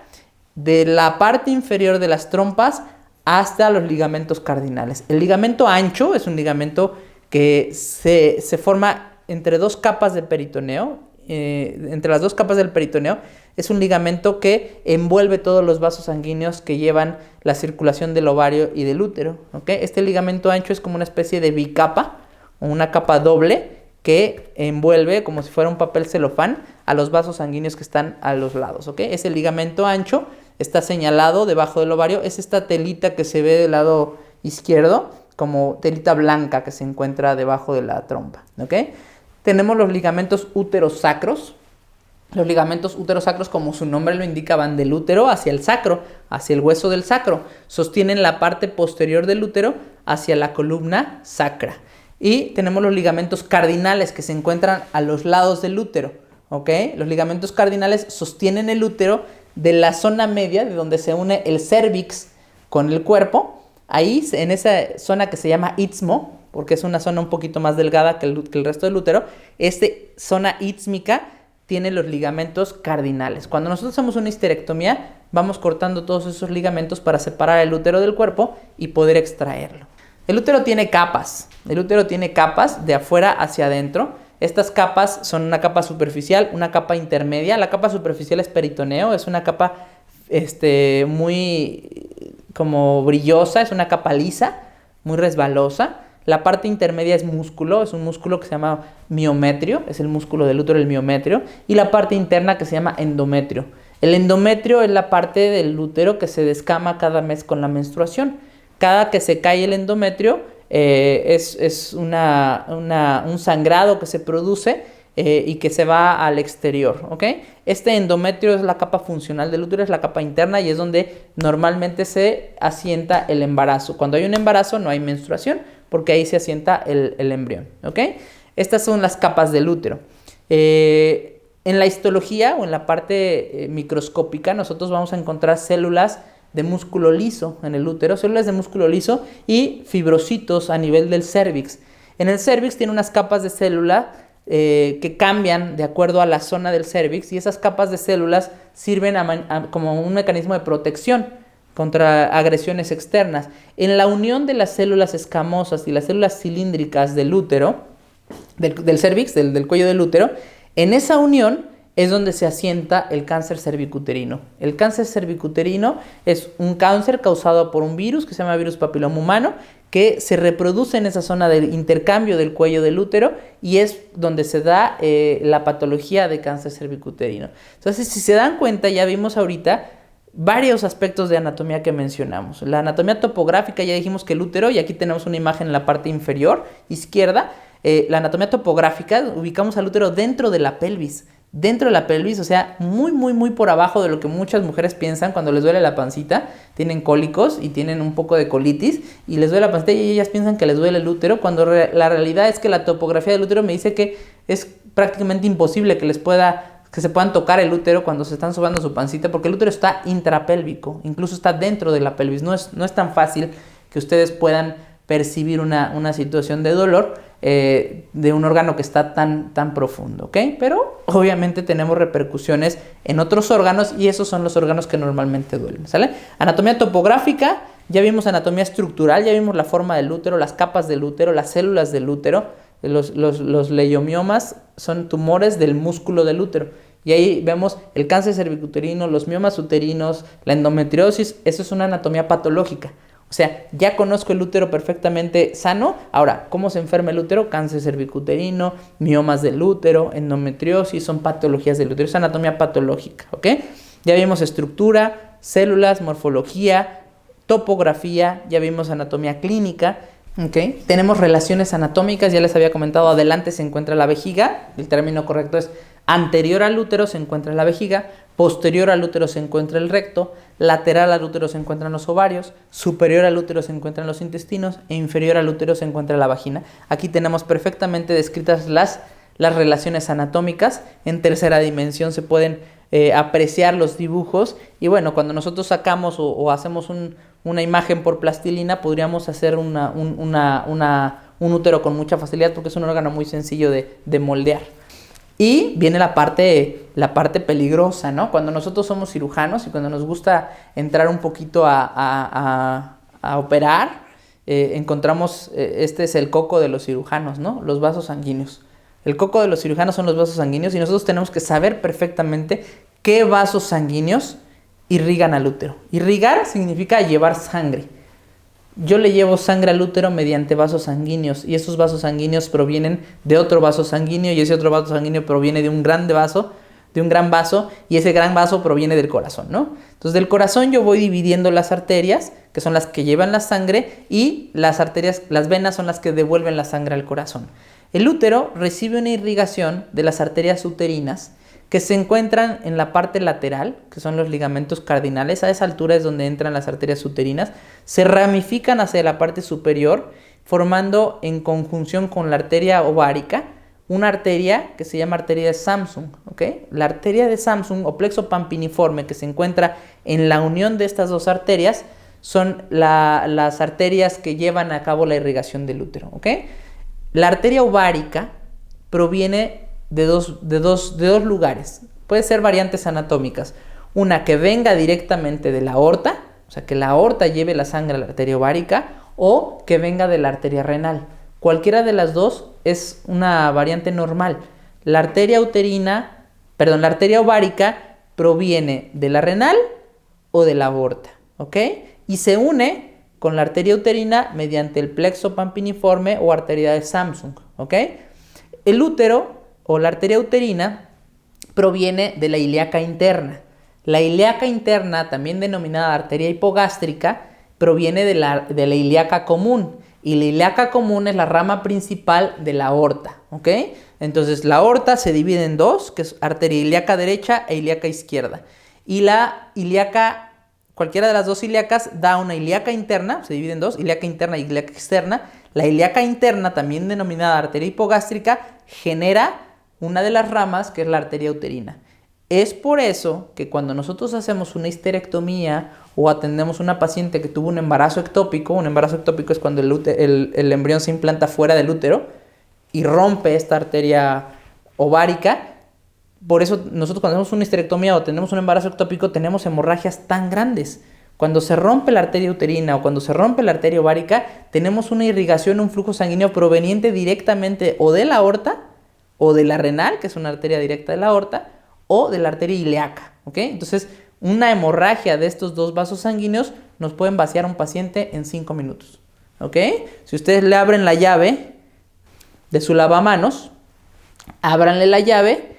de la parte inferior de las trompas hasta los ligamentos cardinales. El ligamento ancho es un ligamento que se forma entre dos capas de peritoneo. Entre las dos capas del peritoneo es un ligamento que envuelve todos los vasos sanguíneos que llevan la circulación del ovario y del útero, ¿ok? Este ligamento ancho es como una especie de bicapa o una capa doble que envuelve como si fuera un papel celofán a los vasos sanguíneos que están a los lados, ¿ok? Ese ligamento ancho está señalado debajo del ovario, es esta telita que se ve del lado izquierdo como telita blanca que se encuentra debajo de la trompa, ¿ok? Tenemos los ligamentos úterosacros. Los ligamentos úterosacros, como su nombre lo indica, van del útero hacia el sacro, hacia el hueso del sacro. Sostienen la parte posterior del útero hacia la columna sacra. Y tenemos los ligamentos cardinales que se encuentran a los lados del útero, ¿ok? Los ligamentos cardinales sostienen el útero de la zona media, de donde se une el cérvix con el cuerpo. Ahí, en esa zona que se llama istmo, porque es una zona un poquito más delgada que el resto del útero, esta zona ístmica tiene los ligamentos cardinales. Cuando nosotros hacemos una histerectomía, vamos cortando todos esos ligamentos para separar el útero del cuerpo y poder extraerlo. El útero tiene capas. El útero tiene capas de afuera hacia adentro. Estas capas son una capa superficial, una capa intermedia. La capa superficial es peritoneo, es una capa muy como brillosa, es una capa lisa, muy resbalosa. La parte intermedia es músculo, es un músculo que se llama miometrio, es el músculo del útero, el miometrio, y la parte interna que se llama endometrio. El endometrio es la parte del útero que se descama cada mes con la menstruación. Cada que se cae el endometrio es un sangrado que se produce y que se va al exterior, ¿ok? Este endometrio es la capa funcional del útero, es la capa interna y es donde normalmente se asienta el embarazo. Cuando hay un embarazo no hay menstruación, porque ahí se asienta el embrión, ¿ok? Estas son las capas del útero. En la histología o en la parte microscópica nosotros vamos a encontrar células de músculo liso en el útero, células de músculo liso y fibrocitos a nivel del cérvix. En el cérvix tiene unas capas de célula que cambian de acuerdo a la zona del cérvix y esas capas de células sirven como un mecanismo de protección contra agresiones externas. En la unión de las células escamosas y las células cilíndricas del útero, del cérvix, del cuello del útero, en esa unión es donde se asienta el cáncer cervicuterino. El cáncer cervicuterino es un cáncer causado por un virus que se llama virus papiloma humano, que se reproduce en esa zona del intercambio del cuello del útero y es donde se da la patología de cáncer cervicuterino. Entonces, si se dan cuenta, ya vimos ahorita varios aspectos de anatomía que mencionamos. La anatomía topográfica, ya dijimos que el útero, y aquí tenemos una imagen en la parte inferior izquierda. La anatomía topográfica, ubicamos al útero dentro de la pelvis. dentro de la pelvis, o sea, muy, muy, muy por abajo de lo que muchas mujeres piensan cuando les duele la pancita, tienen cólicos y tienen un poco de colitis y les duele la pancita y ellas piensan que les duele el útero, cuando la realidad es que la topografía del útero me dice que es prácticamente imposible que se puedan tocar el útero cuando se están sobando su pancita, porque el útero está intrapélvico, incluso está dentro de la pelvis, no es tan fácil que ustedes puedan percibir una situación de dolor de un órgano que está tan profundo, ¿ok? Pero obviamente tenemos repercusiones en otros órganos y esos son los órganos que normalmente duelen, ¿sale? Anatomía topográfica, ya vimos anatomía estructural, ya vimos la forma del útero, las capas del útero, las células del útero, los leiomiomas son tumores del músculo del útero. Y ahí vemos el cáncer cervicuterino, los miomas uterinos, la endometriosis, eso es una anatomía patológica. O sea, ya conozco el útero perfectamente sano. Ahora, ¿cómo se enferma el útero? Cáncer cervicuterino, miomas del útero, endometriosis, son patologías del útero. Es anatomía patológica, ¿ok? Ya vimos estructura, células, morfología, topografía, ya vimos anatomía clínica, ¿ok? Tenemos relaciones anatómicas, ya les había comentado, adelante se encuentra la vejiga, el término correcto es anterior al útero se encuentra la vejiga, posterior al útero se encuentra el recto, lateral al útero se encuentran los ovarios, superior al útero se encuentran los intestinos e inferior al útero se encuentra la vagina. Aquí tenemos perfectamente descritas las relaciones anatómicas. En tercera dimensión se pueden apreciar los dibujos y bueno, cuando nosotros sacamos o hacemos una imagen por plastilina podríamos hacer un útero con mucha facilidad porque es un órgano muy sencillo de moldear. Y viene la parte peligrosa, ¿no? Cuando nosotros somos cirujanos y cuando nos gusta entrar un poquito a operar, encontramos, este es el coco de los cirujanos, ¿no? Los vasos sanguíneos. El coco de los cirujanos son los vasos sanguíneos y nosotros tenemos que saber perfectamente qué vasos sanguíneos irrigan al útero. Irrigar significa llevar sangre. Yo le llevo sangre al útero mediante vasos sanguíneos y esos vasos sanguíneos provienen de otro vaso sanguíneo y ese otro vaso sanguíneo proviene de un gran vaso y ese gran vaso proviene del corazón, ¿no? Entonces del corazón yo voy dividiendo las arterias, que son las que llevan la sangre, y las venas son las que devuelven la sangre al corazón. El útero recibe una irrigación de las arterias uterinas que se encuentran en la parte lateral, que son los ligamentos cardinales. A esa altura es donde entran las arterias uterinas, se ramifican hacia la parte superior, formando en conjunción con la arteria ovárica, una arteria que se llama arteria de Samsung, ¿ok? La arteria de Samsung o plexo pampiniforme que se encuentra en la unión de estas dos arterias son las arterias que llevan a cabo la irrigación del útero, ¿ok? La arteria ovárica proviene de dos lugares. Puede ser variantes anatómicas. Una que venga directamente de la aorta, o sea, que la aorta lleve la sangre a la arteria ovárica, o que venga de la arteria renal. Cualquiera de las dos es una variante normal. La arteria ovárica proviene de la renal o de la aorta, ¿ok? Y se une con la arteria uterina mediante el plexo pampiniforme o arteria de Samsung, ¿ok? El útero o la arteria uterina proviene de la ilíaca interna. La ilíaca interna, también denominada arteria hipogástrica, proviene de la ilíaca común. Y la ilíaca común es la rama principal de la aorta, ¿ok? Entonces la aorta se divide en dos, que es arteria ilíaca derecha e ilíaca izquierda. Y la ilíaca, cualquiera de las dos ilíacas da una ilíaca interna, se divide en dos, ilíaca interna y ilíaca externa. La ilíaca interna, también denominada arteria hipogástrica, genera una de las ramas que es la arteria uterina. Es por eso que cuando nosotros hacemos una histerectomía o atendemos a una paciente que tuvo un embarazo ectópico es cuando el embrión se implanta fuera del útero y rompe esta arteria ovárica. Por eso nosotros cuando hacemos una histerectomía o tenemos un embarazo ectópico tenemos hemorragias tan grandes. Cuando se rompe la arteria uterina o cuando se rompe la arteria ovárica, tenemos una irrigación, un flujo sanguíneo proveniente directamente o de la aorta o de la renal, que es una arteria directa de la aorta, o de la arteria ilíaca, ¿ok? Entonces, una hemorragia de estos dos vasos sanguíneos nos pueden vaciar a un paciente en 5 minutos, ¿ok? Si ustedes le abren la llave de su lavamanos, ábranle la llave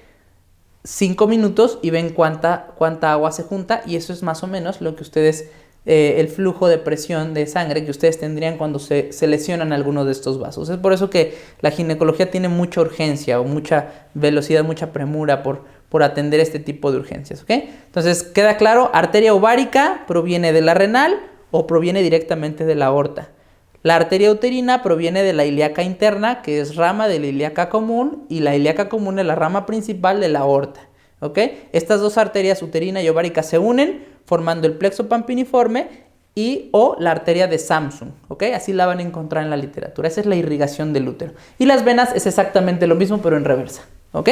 5 minutos y ven cuánta agua se junta, y eso es más o menos lo que ustedes, el flujo de presión de sangre que ustedes tendrían cuando se lesionan algunos de estos vasos. Es por eso que la ginecología tiene mucha urgencia o mucha velocidad, mucha premura por por atender este tipo de urgencias, ¿ok? Entonces, queda claro, arteria ovárica proviene de la renal o proviene directamente de la aorta. La arteria uterina proviene de la ilíaca interna, que es rama de la ilíaca común, y la ilíaca común es la rama principal de la aorta, ¿ok? Estas dos arterias, uterina y ovárica, se unen formando el plexo pampiniforme o la arteria de Samsung, ¿ok? Así la van a encontrar en la literatura. Esa es la irrigación del útero. Y las venas es exactamente lo mismo, pero en reversa, ¿ok?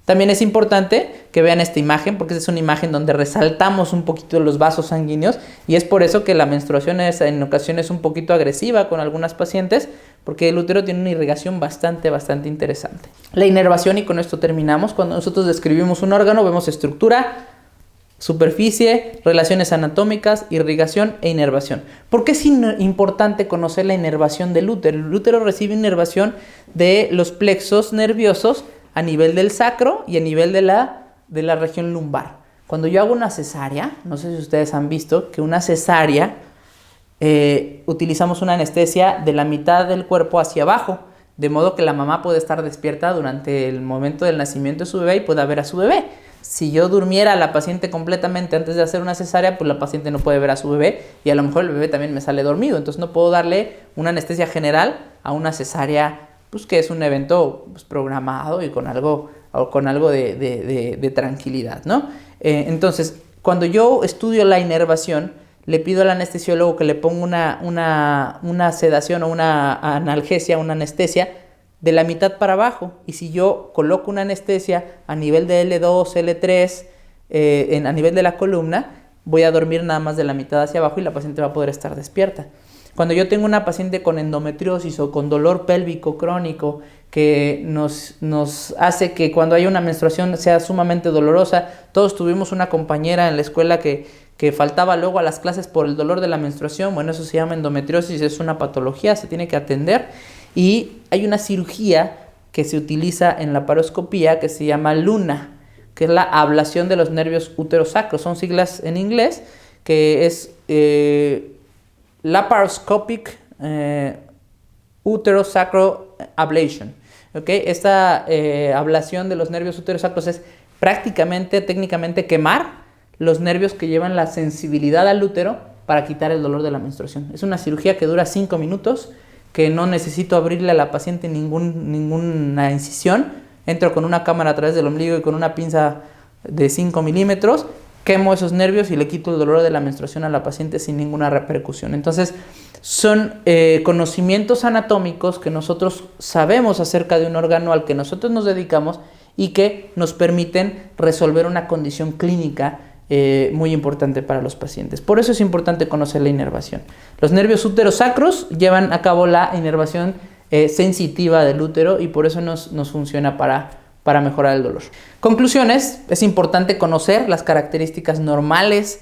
También es importante que vean esta imagen, porque esta es una imagen donde resaltamos un poquito los vasos sanguíneos, y es por eso que la menstruación es en ocasiones un poquito agresiva con algunas pacientes, porque el útero tiene una irrigación bastante interesante. La inervación, y con esto terminamos. Cuando nosotros describimos un órgano, vemos estructura, superficie, relaciones anatómicas, irrigación e inervación. ¿Por qué es importante conocer la inervación del útero? El útero recibe inervación de los plexos nerviosos a nivel del sacro y a nivel de la región lumbar. Cuando yo hago una cesárea, no sé si ustedes han visto que una cesárea utilizamos una anestesia de la mitad del cuerpo hacia abajo, de modo que la mamá puede estar despierta durante el momento del nacimiento de su bebé y pueda ver a su bebé. Si yo durmiera a la paciente completamente antes de hacer una cesárea, pues la paciente no puede ver a su bebé y a lo mejor el bebé también me sale dormido. Entonces no puedo darle una anestesia general a una cesárea, pues que es un evento pues, programado y con algo de tranquilidad, ¿no? Entonces, cuando yo estudio la inervación, le pido al anestesiólogo que le ponga una sedación o una analgesia, una anestesia de la mitad para abajo. Y si yo coloco una anestesia a nivel de L2, L3, a nivel de la columna, voy a dormir nada más de la mitad hacia abajo y la paciente va a poder estar despierta. Cuando yo tengo una paciente con endometriosis o con dolor pélvico crónico que nos hace que cuando hay una menstruación sea sumamente dolorosa, todos tuvimos una compañera en la escuela que faltaba luego a las clases por el dolor de la menstruación. Bueno, eso se llama endometriosis, es una patología, se tiene que atender. Y hay una cirugía que se utiliza en la laparoscopía que se llama LUNA, que es la ablación de los nervios uterosacros. Son siglas en inglés, que es Laparoscopic Uterosacro Ablation. ¿Okay? Esta ablación de los nervios uterosacros es prácticamente, técnicamente, quemar los nervios que llevan la sensibilidad al útero para quitar el dolor de la menstruación. Es una cirugía que dura 5 minutos, que no necesito abrirle a la paciente ninguna incisión. Entro con una cámara a través del ombligo y con una pinza de 5 milímetros, quemo esos nervios y le quito el dolor de la menstruación a la paciente sin ninguna repercusión. Entonces, son conocimientos anatómicos que nosotros sabemos acerca de un órgano al que nosotros nos dedicamos y que nos permiten resolver una condición clínica muy importante para los pacientes. Por eso es importante conocer la inervación. Los nervios uterosacros llevan a cabo la inervación sensitiva del útero y por eso nos funciona para mejorar el dolor. Conclusiones: es importante conocer las características normales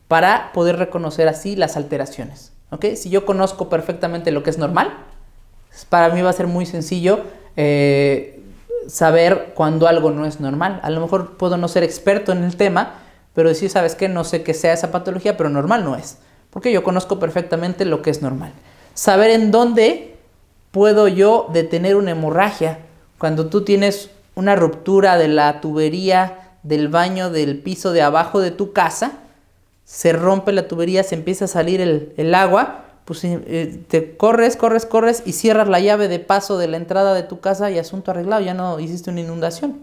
para poder reconocer así las alteraciones. ¿Okay? Si yo conozco perfectamente lo que es normal, para mí va a ser muy sencillo saber cuando algo no es normal. A lo mejor puedo no ser experto en el tema, pero decir, ¿sabes qué? No sé qué sea esa patología, pero normal no es, porque yo conozco perfectamente lo que es normal. Saber en dónde puedo yo detener una hemorragia. Cuando tú tienes una ruptura de la tubería del baño del piso de abajo de tu casa, se rompe la tubería, se empieza a salir el agua, pues te corres y cierras la llave de paso de la entrada de tu casa y asunto arreglado, ya no hiciste una inundación.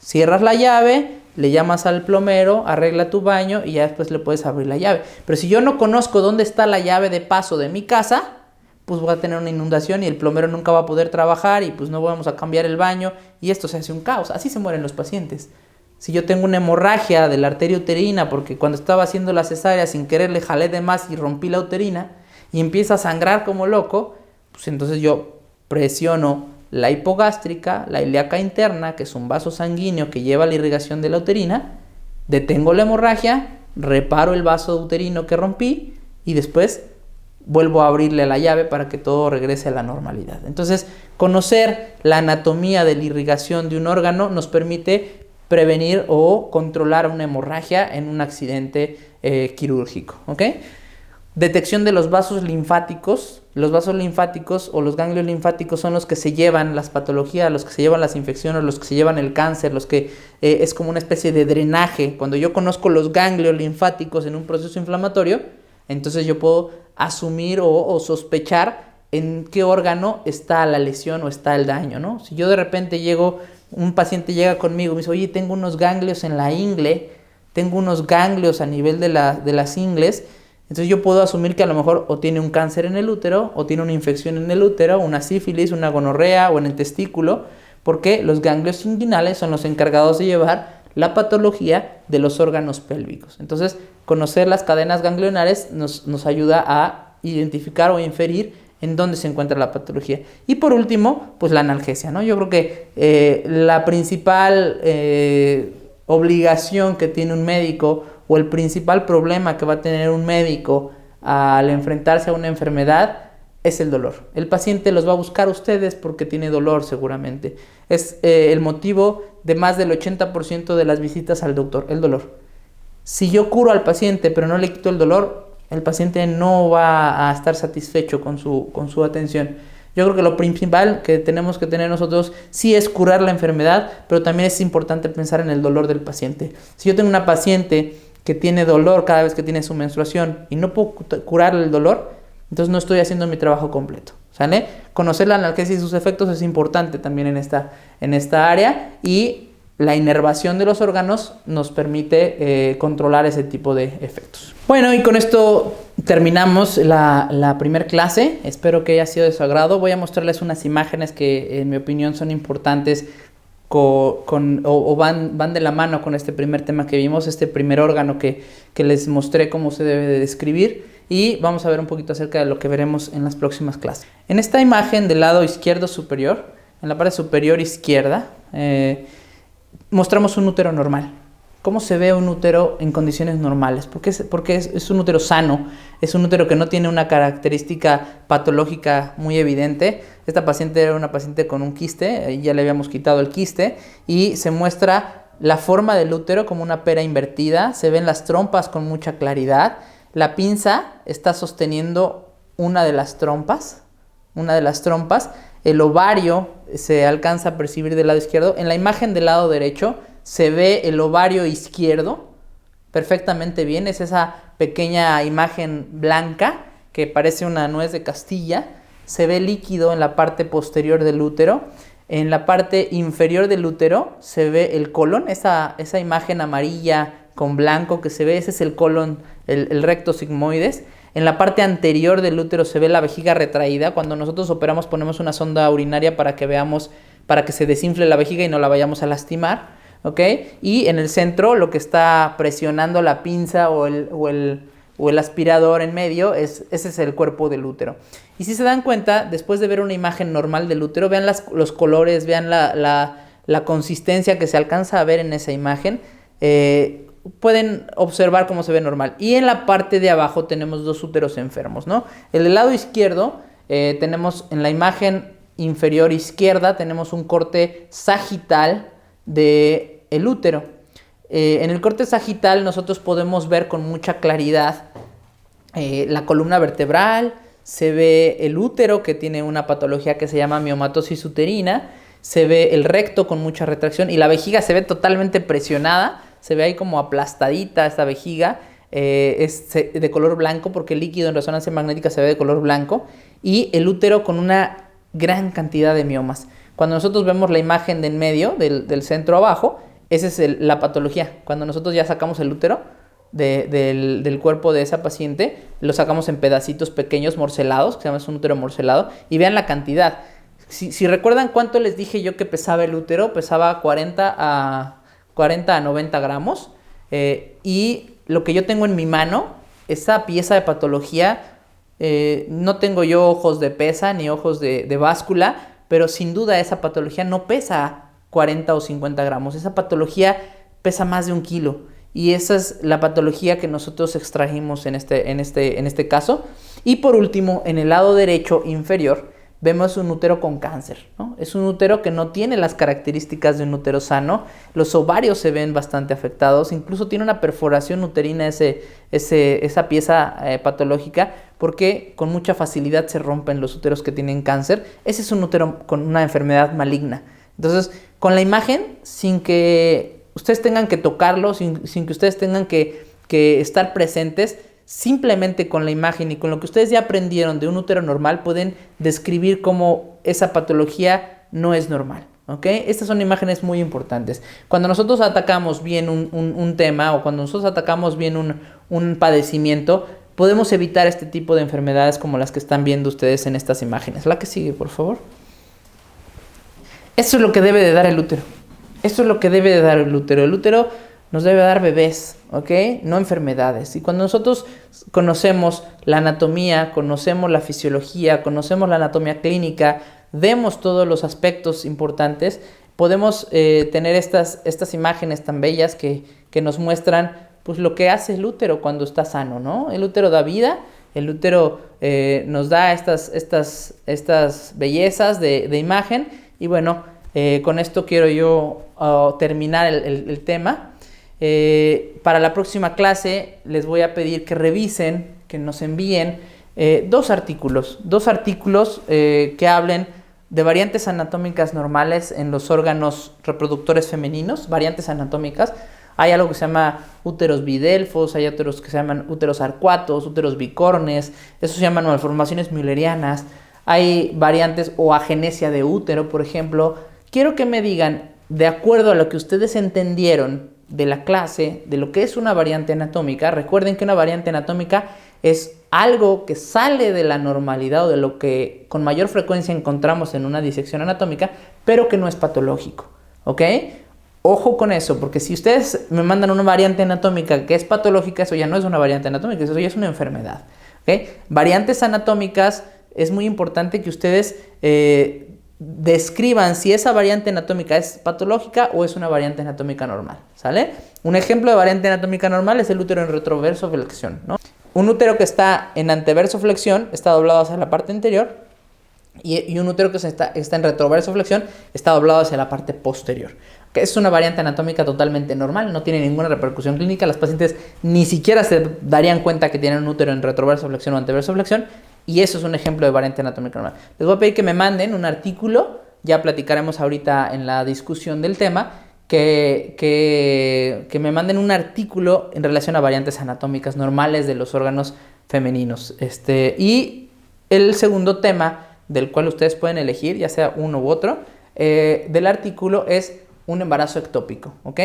Cierras la llave, le llamas al plomero, arregla tu baño y ya después le puedes abrir la llave. Pero si yo no conozco dónde está la llave de paso de mi casa, pues voy a tener una inundación y el plomero nunca va a poder trabajar y pues no vamos a cambiar el baño y esto se hace un caos. Así se mueren los pacientes. Si yo tengo una hemorragia de la arteria uterina porque cuando estaba haciendo la cesárea sin querer le jalé de más y rompí la uterina y empieza a sangrar como loco, pues entonces yo presiono la hipogástrica, la ilíaca interna, que es un vaso sanguíneo que lleva la irrigación de la uterina, detengo la hemorragia, reparo el vaso uterino que rompí y después vuelvo a abrirle la llave para que todo regrese a la normalidad. Entonces, conocer la anatomía de la irrigación de un órgano nos permite prevenir o controlar una hemorragia en un accidente quirúrgico. ¿Okay? Detección de los vasos linfáticos. Los vasos linfáticos o los ganglios linfáticos son los que se llevan las patologías, los que se llevan las infecciones, los que se llevan el cáncer, los que es como una especie de drenaje. Cuando yo conozco los ganglios linfáticos en un proceso inflamatorio, entonces yo puedo asumir o sospechar en qué órgano está la lesión o está el daño, ¿no? Si yo de repente un paciente llega conmigo y me dice, oye, tengo unos ganglios en la ingle, tengo unos ganglios a nivel de las ingles, entonces yo puedo asumir que a lo mejor o tiene un cáncer en el útero, o tiene una infección en el útero, una sífilis, una gonorrea o en el testículo, porque los ganglios inguinales son los encargados de llevar la patología de los órganos pélvicos. Entonces, conocer las cadenas ganglionares nos ayuda a identificar o inferir en dónde se encuentra la patología. Y por último, pues la analgesia, ¿no? Yo creo que la principal obligación que tiene un médico o el principal problema que va a tener un médico al enfrentarse a una enfermedad es el dolor. El paciente los va a buscar a ustedes porque tiene dolor seguramente. Es el motivo de más del 80% de las visitas al doctor, el dolor. Si yo curo al paciente pero no le quito el dolor, el paciente no va a estar satisfecho con su atención. Yo creo que lo principal que tenemos que tener nosotros sí es curar la enfermedad, pero también es importante pensar en el dolor del paciente. Si yo tengo una paciente que tiene dolor cada vez que tiene su menstruación y no puedo curar el dolor, entonces no estoy haciendo mi trabajo completo, ¿sale? Conocer la analgesia y sus efectos es importante también en esta área, y la inervación de los órganos nos permite controlar ese tipo de efectos. Bueno, y con esto terminamos la primera clase. Espero que haya sido de su agrado. Voy a mostrarles unas imágenes que en mi opinión son importantes van de la mano con este primer tema que vimos, este primer órgano que les mostré cómo se debe de describir, y vamos a ver un poquito acerca de lo que veremos en las próximas clases. En esta imagen del lado izquierdo superior, en la parte superior izquierda, mostramos un útero normal. ¿Cómo se ve un útero en condiciones normales? Porque es un útero sano, es un útero que no tiene una característica patológica muy evidente. Esta paciente era una paciente con un quiste, ya le habíamos quitado el quiste, y se muestra la forma del útero como una pera invertida, se ven las trompas con mucha claridad, la pinza está sosteniendo una de las trompas, el ovario se alcanza a percibir del lado izquierdo. En la imagen del lado derecho se ve el ovario izquierdo perfectamente bien, es esa pequeña imagen blanca que parece una nuez de Castilla. Se ve líquido en la parte posterior del útero. En la parte inferior del útero se ve el colon, esa imagen amarilla con blanco que se ve, ese es el colon, el recto sigmoides. En la parte anterior del útero se ve la vejiga retraída. Cuando nosotros operamos ponemos una sonda urinaria para que se desinfle la vejiga y no la vayamos a lastimar, ¿ok? Y en el centro lo que está presionando la pinza o el aspirador en medio, ese es el cuerpo del útero. Y si se dan cuenta, después de ver una imagen normal del útero, vean los colores, vean la consistencia que se alcanza a ver en esa imagen, pueden observar cómo se ve normal. Y en la parte de abajo tenemos dos úteros enfermos, ¿no? En el lado izquierdo tenemos en la imagen inferior izquierda, tenemos un corte sagital del útero. En el corte sagital nosotros podemos ver con mucha claridad la columna vertebral, se ve el útero que tiene una patología que se llama miomatosis uterina, se ve el recto con mucha retracción y la vejiga se ve totalmente presionada, se ve ahí como aplastadita esta vejiga, es de color blanco porque el líquido en resonancia magnética se ve de color blanco, y el útero con una gran cantidad de miomas. Cuando nosotros vemos la imagen de en medio, del centro abajo, esa es la patología. Cuando nosotros ya sacamos el útero del cuerpo de esa paciente, lo sacamos en pedacitos pequeños morcelados, que se llama un útero morcelado, y vean la cantidad. Si recuerdan cuánto les dije yo que pesaba el útero, pesaba 40 a 90 gramos, y lo que yo tengo en mi mano, esa pieza de patología, no tengo yo ojos de pesa ni ojos de báscula, pero sin duda esa patología no pesa 40 o 50 gramos, esa patología pesa más de 1 kilo, y esa es la patología que nosotros extrajimos en este caso. Y por último, en el lado derecho inferior, vemos un útero con cáncer, ¿no? Es un útero que no tiene las características de un útero sano, los ovarios se ven bastante afectados, incluso tiene una perforación uterina esa pieza patológica, porque con mucha facilidad se rompen los úteros que tienen cáncer. Ese es un útero con una enfermedad maligna. Entonces, con la imagen, sin que ustedes tengan que tocarlo, sin que ustedes tengan que estar presentes, simplemente con la imagen y con lo que ustedes ya aprendieron de un útero normal, pueden describir cómo esa patología no es normal, ¿ok? Estas son imágenes muy importantes. Cuando nosotros atacamos bien un tema, o cuando nosotros atacamos bien un padecimiento, podemos evitar este tipo de enfermedades como las que están viendo ustedes en estas imágenes. La que sigue, por favor. Esto es lo que debe de dar el útero. Esto es lo que debe de dar el útero. El útero nos debe dar bebés, ¿ok? No enfermedades. Y cuando nosotros conocemos la anatomía, conocemos la fisiología, conocemos la anatomía clínica, vemos todos los aspectos importantes, podemos tener estas imágenes tan bellas que nos muestran pues, lo que hace el útero cuando está sano, ¿no? El útero da vida, el útero nos da estas bellezas de imagen. Y bueno, con esto quiero yo terminar el tema. Para la próxima clase les voy a pedir que revisen, que nos envíen dos artículos que hablen de variantes anatómicas normales en los órganos reproductores femeninos, variantes anatómicas. Hay algo que se llama úteros bidelfos, hay otros que se llaman úteros arcuatos, úteros bicornes, eso se llaman malformaciones müllerianas. Hay variantes o agenesia de útero, por ejemplo. Quiero que me digan, de acuerdo a lo que ustedes entendieron de la clase, de lo que es una variante anatómica. Recuerden que una variante anatómica es algo que sale de la normalidad o de lo que con mayor frecuencia encontramos en una disección anatómica, pero que no es patológico, ¿ok? Ojo con eso, porque si ustedes me mandan una variante anatómica que es patológica, eso ya no es una variante anatómica, eso ya es una enfermedad, ¿ok? Variantes anatómicas, es muy importante que ustedes describan si esa variante anatómica es patológica o es una variante anatómica normal, ¿sale? Un ejemplo de variante anatómica normal es el útero en retroverso flexión, ¿no? Un útero que está en anteverso flexión está doblado hacia la parte anterior y un útero que está en retroverso flexión está doblado hacia la parte posterior. Que es una variante anatómica totalmente normal, no tiene ninguna repercusión clínica, las pacientes ni siquiera se darían cuenta que tienen un útero en retroverso flexión o anteverso flexión. Y eso es un ejemplo de variante anatómica normal. Les voy a pedir que me manden un artículo, ya platicaremos ahorita en la discusión del tema, que me manden un artículo en relación a variantes anatómicas normales de los órganos femeninos. Y el segundo tema del cual ustedes pueden elegir, ya sea uno u otro, del artículo es un embarazo ectópico, ¿ok?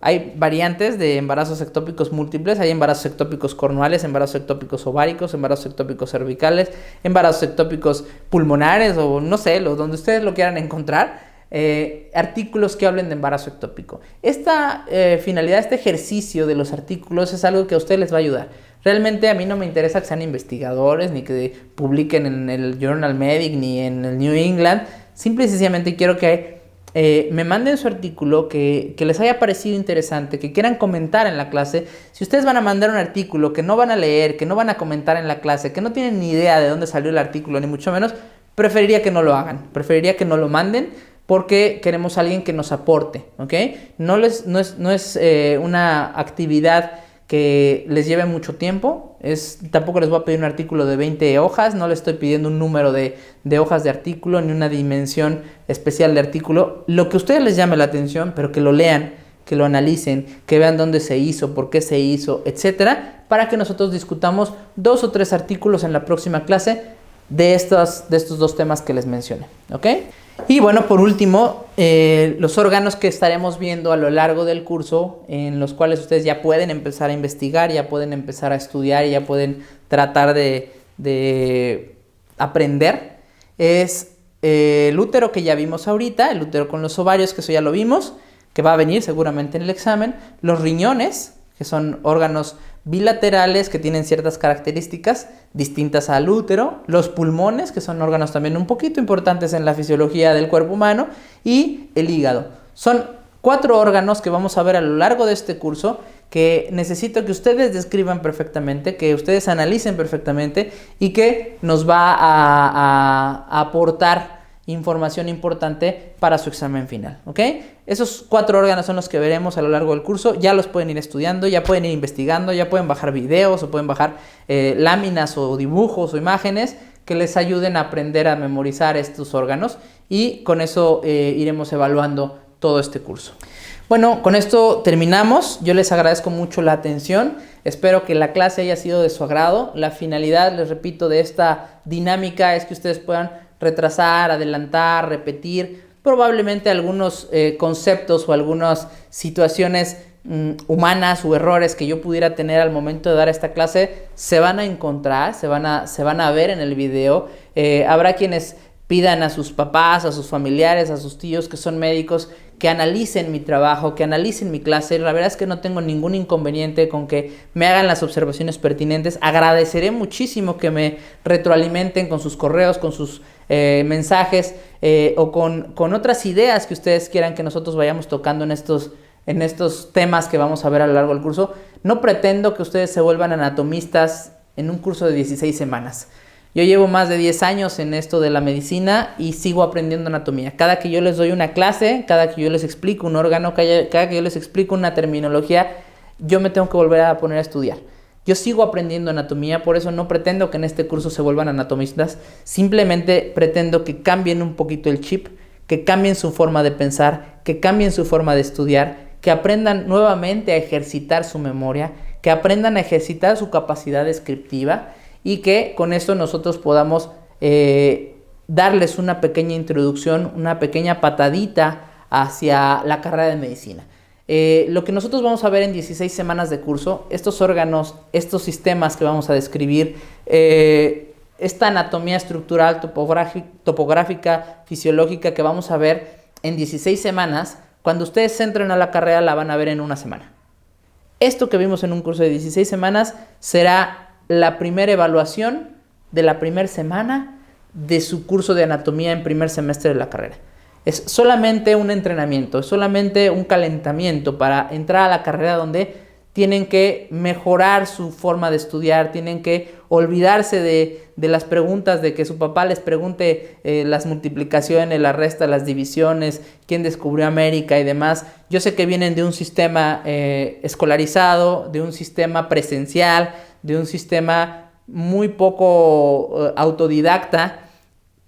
Hay variantes de embarazos ectópicos múltiples, hay embarazos ectópicos cornuales, embarazos ectópicos ováricos, embarazos ectópicos cervicales, embarazos ectópicos pulmonares o no sé, donde ustedes lo quieran encontrar, artículos que hablen de embarazo ectópico. Esta finalidad, este ejercicio de los artículos es algo que a ustedes les va a ayudar. Realmente a mí no me interesa que sean investigadores, ni que publiquen en el Journal Medic, ni en el New England. Simple y sencillamente quiero que me manden su artículo que les haya parecido interesante, que quieran comentar en la clase. Si ustedes van a mandar un artículo que no van a leer, que no van a comentar en la clase, que no tienen ni idea de dónde salió el artículo, ni mucho menos, preferiría que no lo hagan, preferiría que no lo manden, porque queremos a alguien que nos aporte, ¿ok? No es una actividad que les lleve mucho tiempo. Tampoco les voy a pedir un artículo de 20 hojas, no les estoy pidiendo un número de hojas de artículo, ni una dimensión especial de artículo. Lo que a ustedes les llame la atención, pero que lo lean, que lo analicen, que vean dónde se hizo, por qué se hizo, etcétera, para que nosotros discutamos 2 o 3 artículos en la próxima clase de estos 2 temas que les mencioné, ¿ok? Y bueno, por último, los órganos que estaremos viendo a lo largo del curso, en los cuales ustedes ya pueden empezar a investigar, ya pueden empezar a estudiar y ya pueden tratar de aprender, es el útero que ya vimos ahorita, el útero con los ovarios, que eso ya lo vimos, que va a venir seguramente en el examen, los riñones, que son órganos bilaterales que tienen ciertas características distintas al útero, los pulmones, que son órganos también un poquito importantes en la fisiología del cuerpo humano, y el hígado. Son 4 órganos que vamos a ver a lo largo de este curso que necesito que ustedes describan perfectamente, que ustedes analicen perfectamente y que nos va a aportar información importante para su examen final, ¿ok? Esos 4 órganos son los que veremos a lo largo del curso. Ya los pueden ir estudiando, ya pueden ir investigando, ya pueden bajar videos o pueden bajar láminas o dibujos o imágenes que les ayuden a aprender a memorizar estos órganos, y con eso iremos evaluando todo este curso. Bueno, con esto terminamos. Yo les agradezco mucho la atención. Espero que la clase haya sido de su agrado. La finalidad, les repito, de esta dinámica es que ustedes puedan retrasar, adelantar, repetir probablemente algunos conceptos o algunas situaciones humanas o errores que yo pudiera tener al momento de dar esta clase. Se van a encontrar, se van a ver en el video. Habrá quienes pidan a sus papás, a sus familiares, a sus tíos que son médicos, que analicen mi trabajo, que analicen mi clase. La verdad es que no tengo ningún inconveniente con que me hagan las observaciones pertinentes. Agradeceré muchísimo que me retroalimenten con sus correos, con sus mensajes o con otras ideas que ustedes quieran que nosotros vayamos tocando en estos temas que vamos a ver a lo largo del curso. No pretendo que ustedes se vuelvan anatomistas en un curso de 16 semanas. Yo llevo más de 10 años en esto de la medicina y sigo aprendiendo anatomía. Cada que yo les doy una clase, cada que yo les explico un órgano, cada que yo les explico una terminología, yo me tengo que volver a poner a estudiar. Yo sigo aprendiendo anatomía, por eso no pretendo que en este curso se vuelvan anatomistas. Simplemente pretendo que cambien un poquito el chip, que cambien su forma de pensar, que cambien su forma de estudiar, que aprendan nuevamente a ejercitar su memoria, que aprendan a ejercitar su capacidad descriptiva, y que con esto nosotros podamos darles una pequeña introducción, una pequeña patadita hacia la carrera de medicina. Lo que nosotros vamos a ver en 16 semanas de curso, estos órganos, estos sistemas que vamos a describir, esta anatomía estructural, topográfica, fisiológica que vamos a ver en 16 semanas, cuando ustedes entren a la carrera la van a ver en una semana. Esto que vimos en un curso de 16 semanas será la primera evaluación de la primera semana de su curso de anatomía en primer semestre de la carrera. Es solamente un entrenamiento, es solamente un calentamiento para entrar a la carrera, donde tienen que mejorar su forma de estudiar, tienen que olvidarse de las preguntas, de que su papá les pregunte las multiplicaciones, las restas, las divisiones, quién descubrió América y demás. Yo sé que vienen de un sistema escolarizado, de un sistema presencial, de un sistema muy poco autodidacta,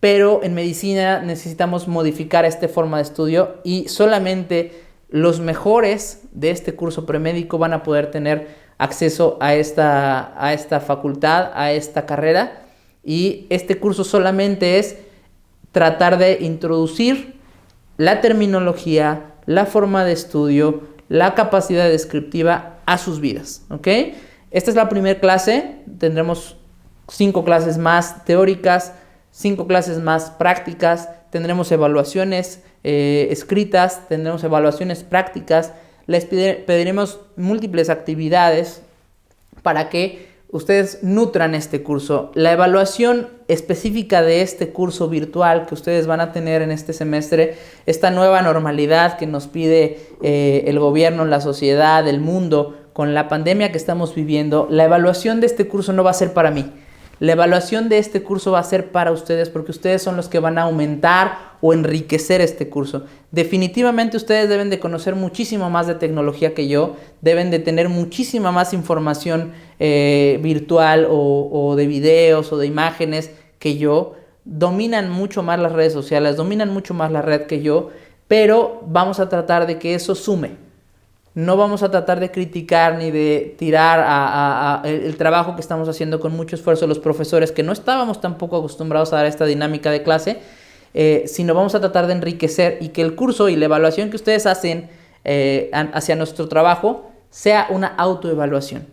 pero en medicina necesitamos modificar esta forma de estudio, y solamente los mejores de este curso premédico van a poder tener acceso a esta facultad, a esta carrera. Y este curso solamente es tratar de introducir la terminología, la forma de estudio, la capacidad descriptiva a sus vidas, ¿ok? Esta es la primera clase. Tendremos 5 clases más teóricas, 5 clases más prácticas. Tendremos evaluaciones escritas, tendremos evaluaciones prácticas. Les pediremos múltiples actividades para que ustedes nutran este curso. La evaluación específica de este curso virtual que ustedes van a tener en este semestre, esta nueva normalidad que nos pide el gobierno, la sociedad, el mundo, con la pandemia que estamos viviendo, la evaluación de este curso no va a ser para mí. La evaluación de este curso va a ser para ustedes, porque ustedes son los que van a aumentar o enriquecer este curso. Definitivamente ustedes deben de conocer muchísimo más de tecnología que yo, deben de tener muchísima más información virtual o de videos o de imágenes que yo. Dominan mucho más las redes sociales, dominan mucho más la red que yo, pero vamos a tratar de que eso sume. No vamos a tratar de criticar ni de tirar el trabajo que estamos haciendo con mucho esfuerzo los profesores, que no estábamos tampoco acostumbrados a dar esta dinámica de clase, sino vamos a tratar de enriquecer, y que el curso y la evaluación que ustedes hacen hacia nuestro trabajo sea una autoevaluación.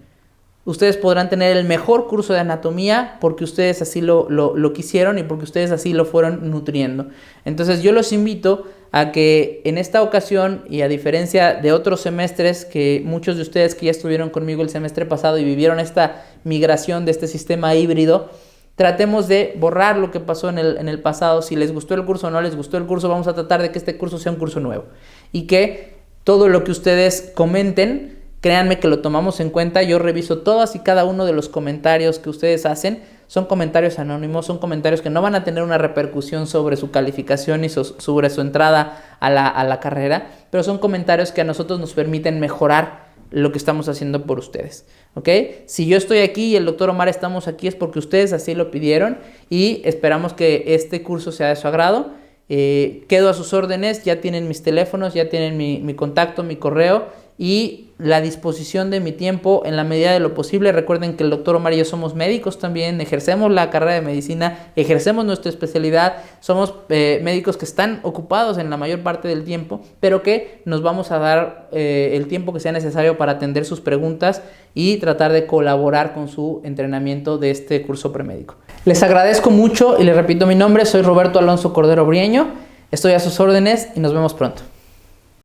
Ustedes podrán tener el mejor curso de anatomía porque ustedes así lo quisieron y porque ustedes así lo fueron nutriendo. Entonces yo los invito a que en esta ocasión, y a diferencia de otros semestres, que muchos de ustedes que ya estuvieron conmigo el semestre pasado y vivieron esta migración de este sistema híbrido, tratemos de borrar lo que pasó en el pasado. Si les gustó el curso o no les gustó el curso, vamos a tratar de que este curso sea un curso nuevo, y que todo lo que ustedes comenten Créanme que lo tomamos en cuenta. Yo reviso todas y cada uno de los comentarios que ustedes hacen. Son comentarios anónimos, son comentarios que no van a tener una repercusión sobre su calificación y sobre su entrada a la carrera, pero son comentarios que a nosotros nos permiten mejorar lo que estamos haciendo por ustedes, ¿ok? Si yo estoy aquí y el doctor Omar estamos aquí es porque ustedes así lo pidieron y esperamos que este curso sea de su agrado. Quedo a sus órdenes, ya tienen mis teléfonos, ya tienen mi contacto, mi correo y la disposición de mi tiempo en la medida de lo posible. Recuerden que el doctor Omar y yo somos médicos también, ejercemos la carrera de medicina, ejercemos nuestra especialidad, somos médicos que están ocupados en la mayor parte del tiempo, pero que nos vamos a dar el tiempo que sea necesario para atender sus preguntas y tratar de colaborar con su entrenamiento de este curso premédico. Les agradezco mucho y les repito mi nombre, soy Roberto Alonso Cordero Brieño, estoy a sus órdenes y nos vemos pronto.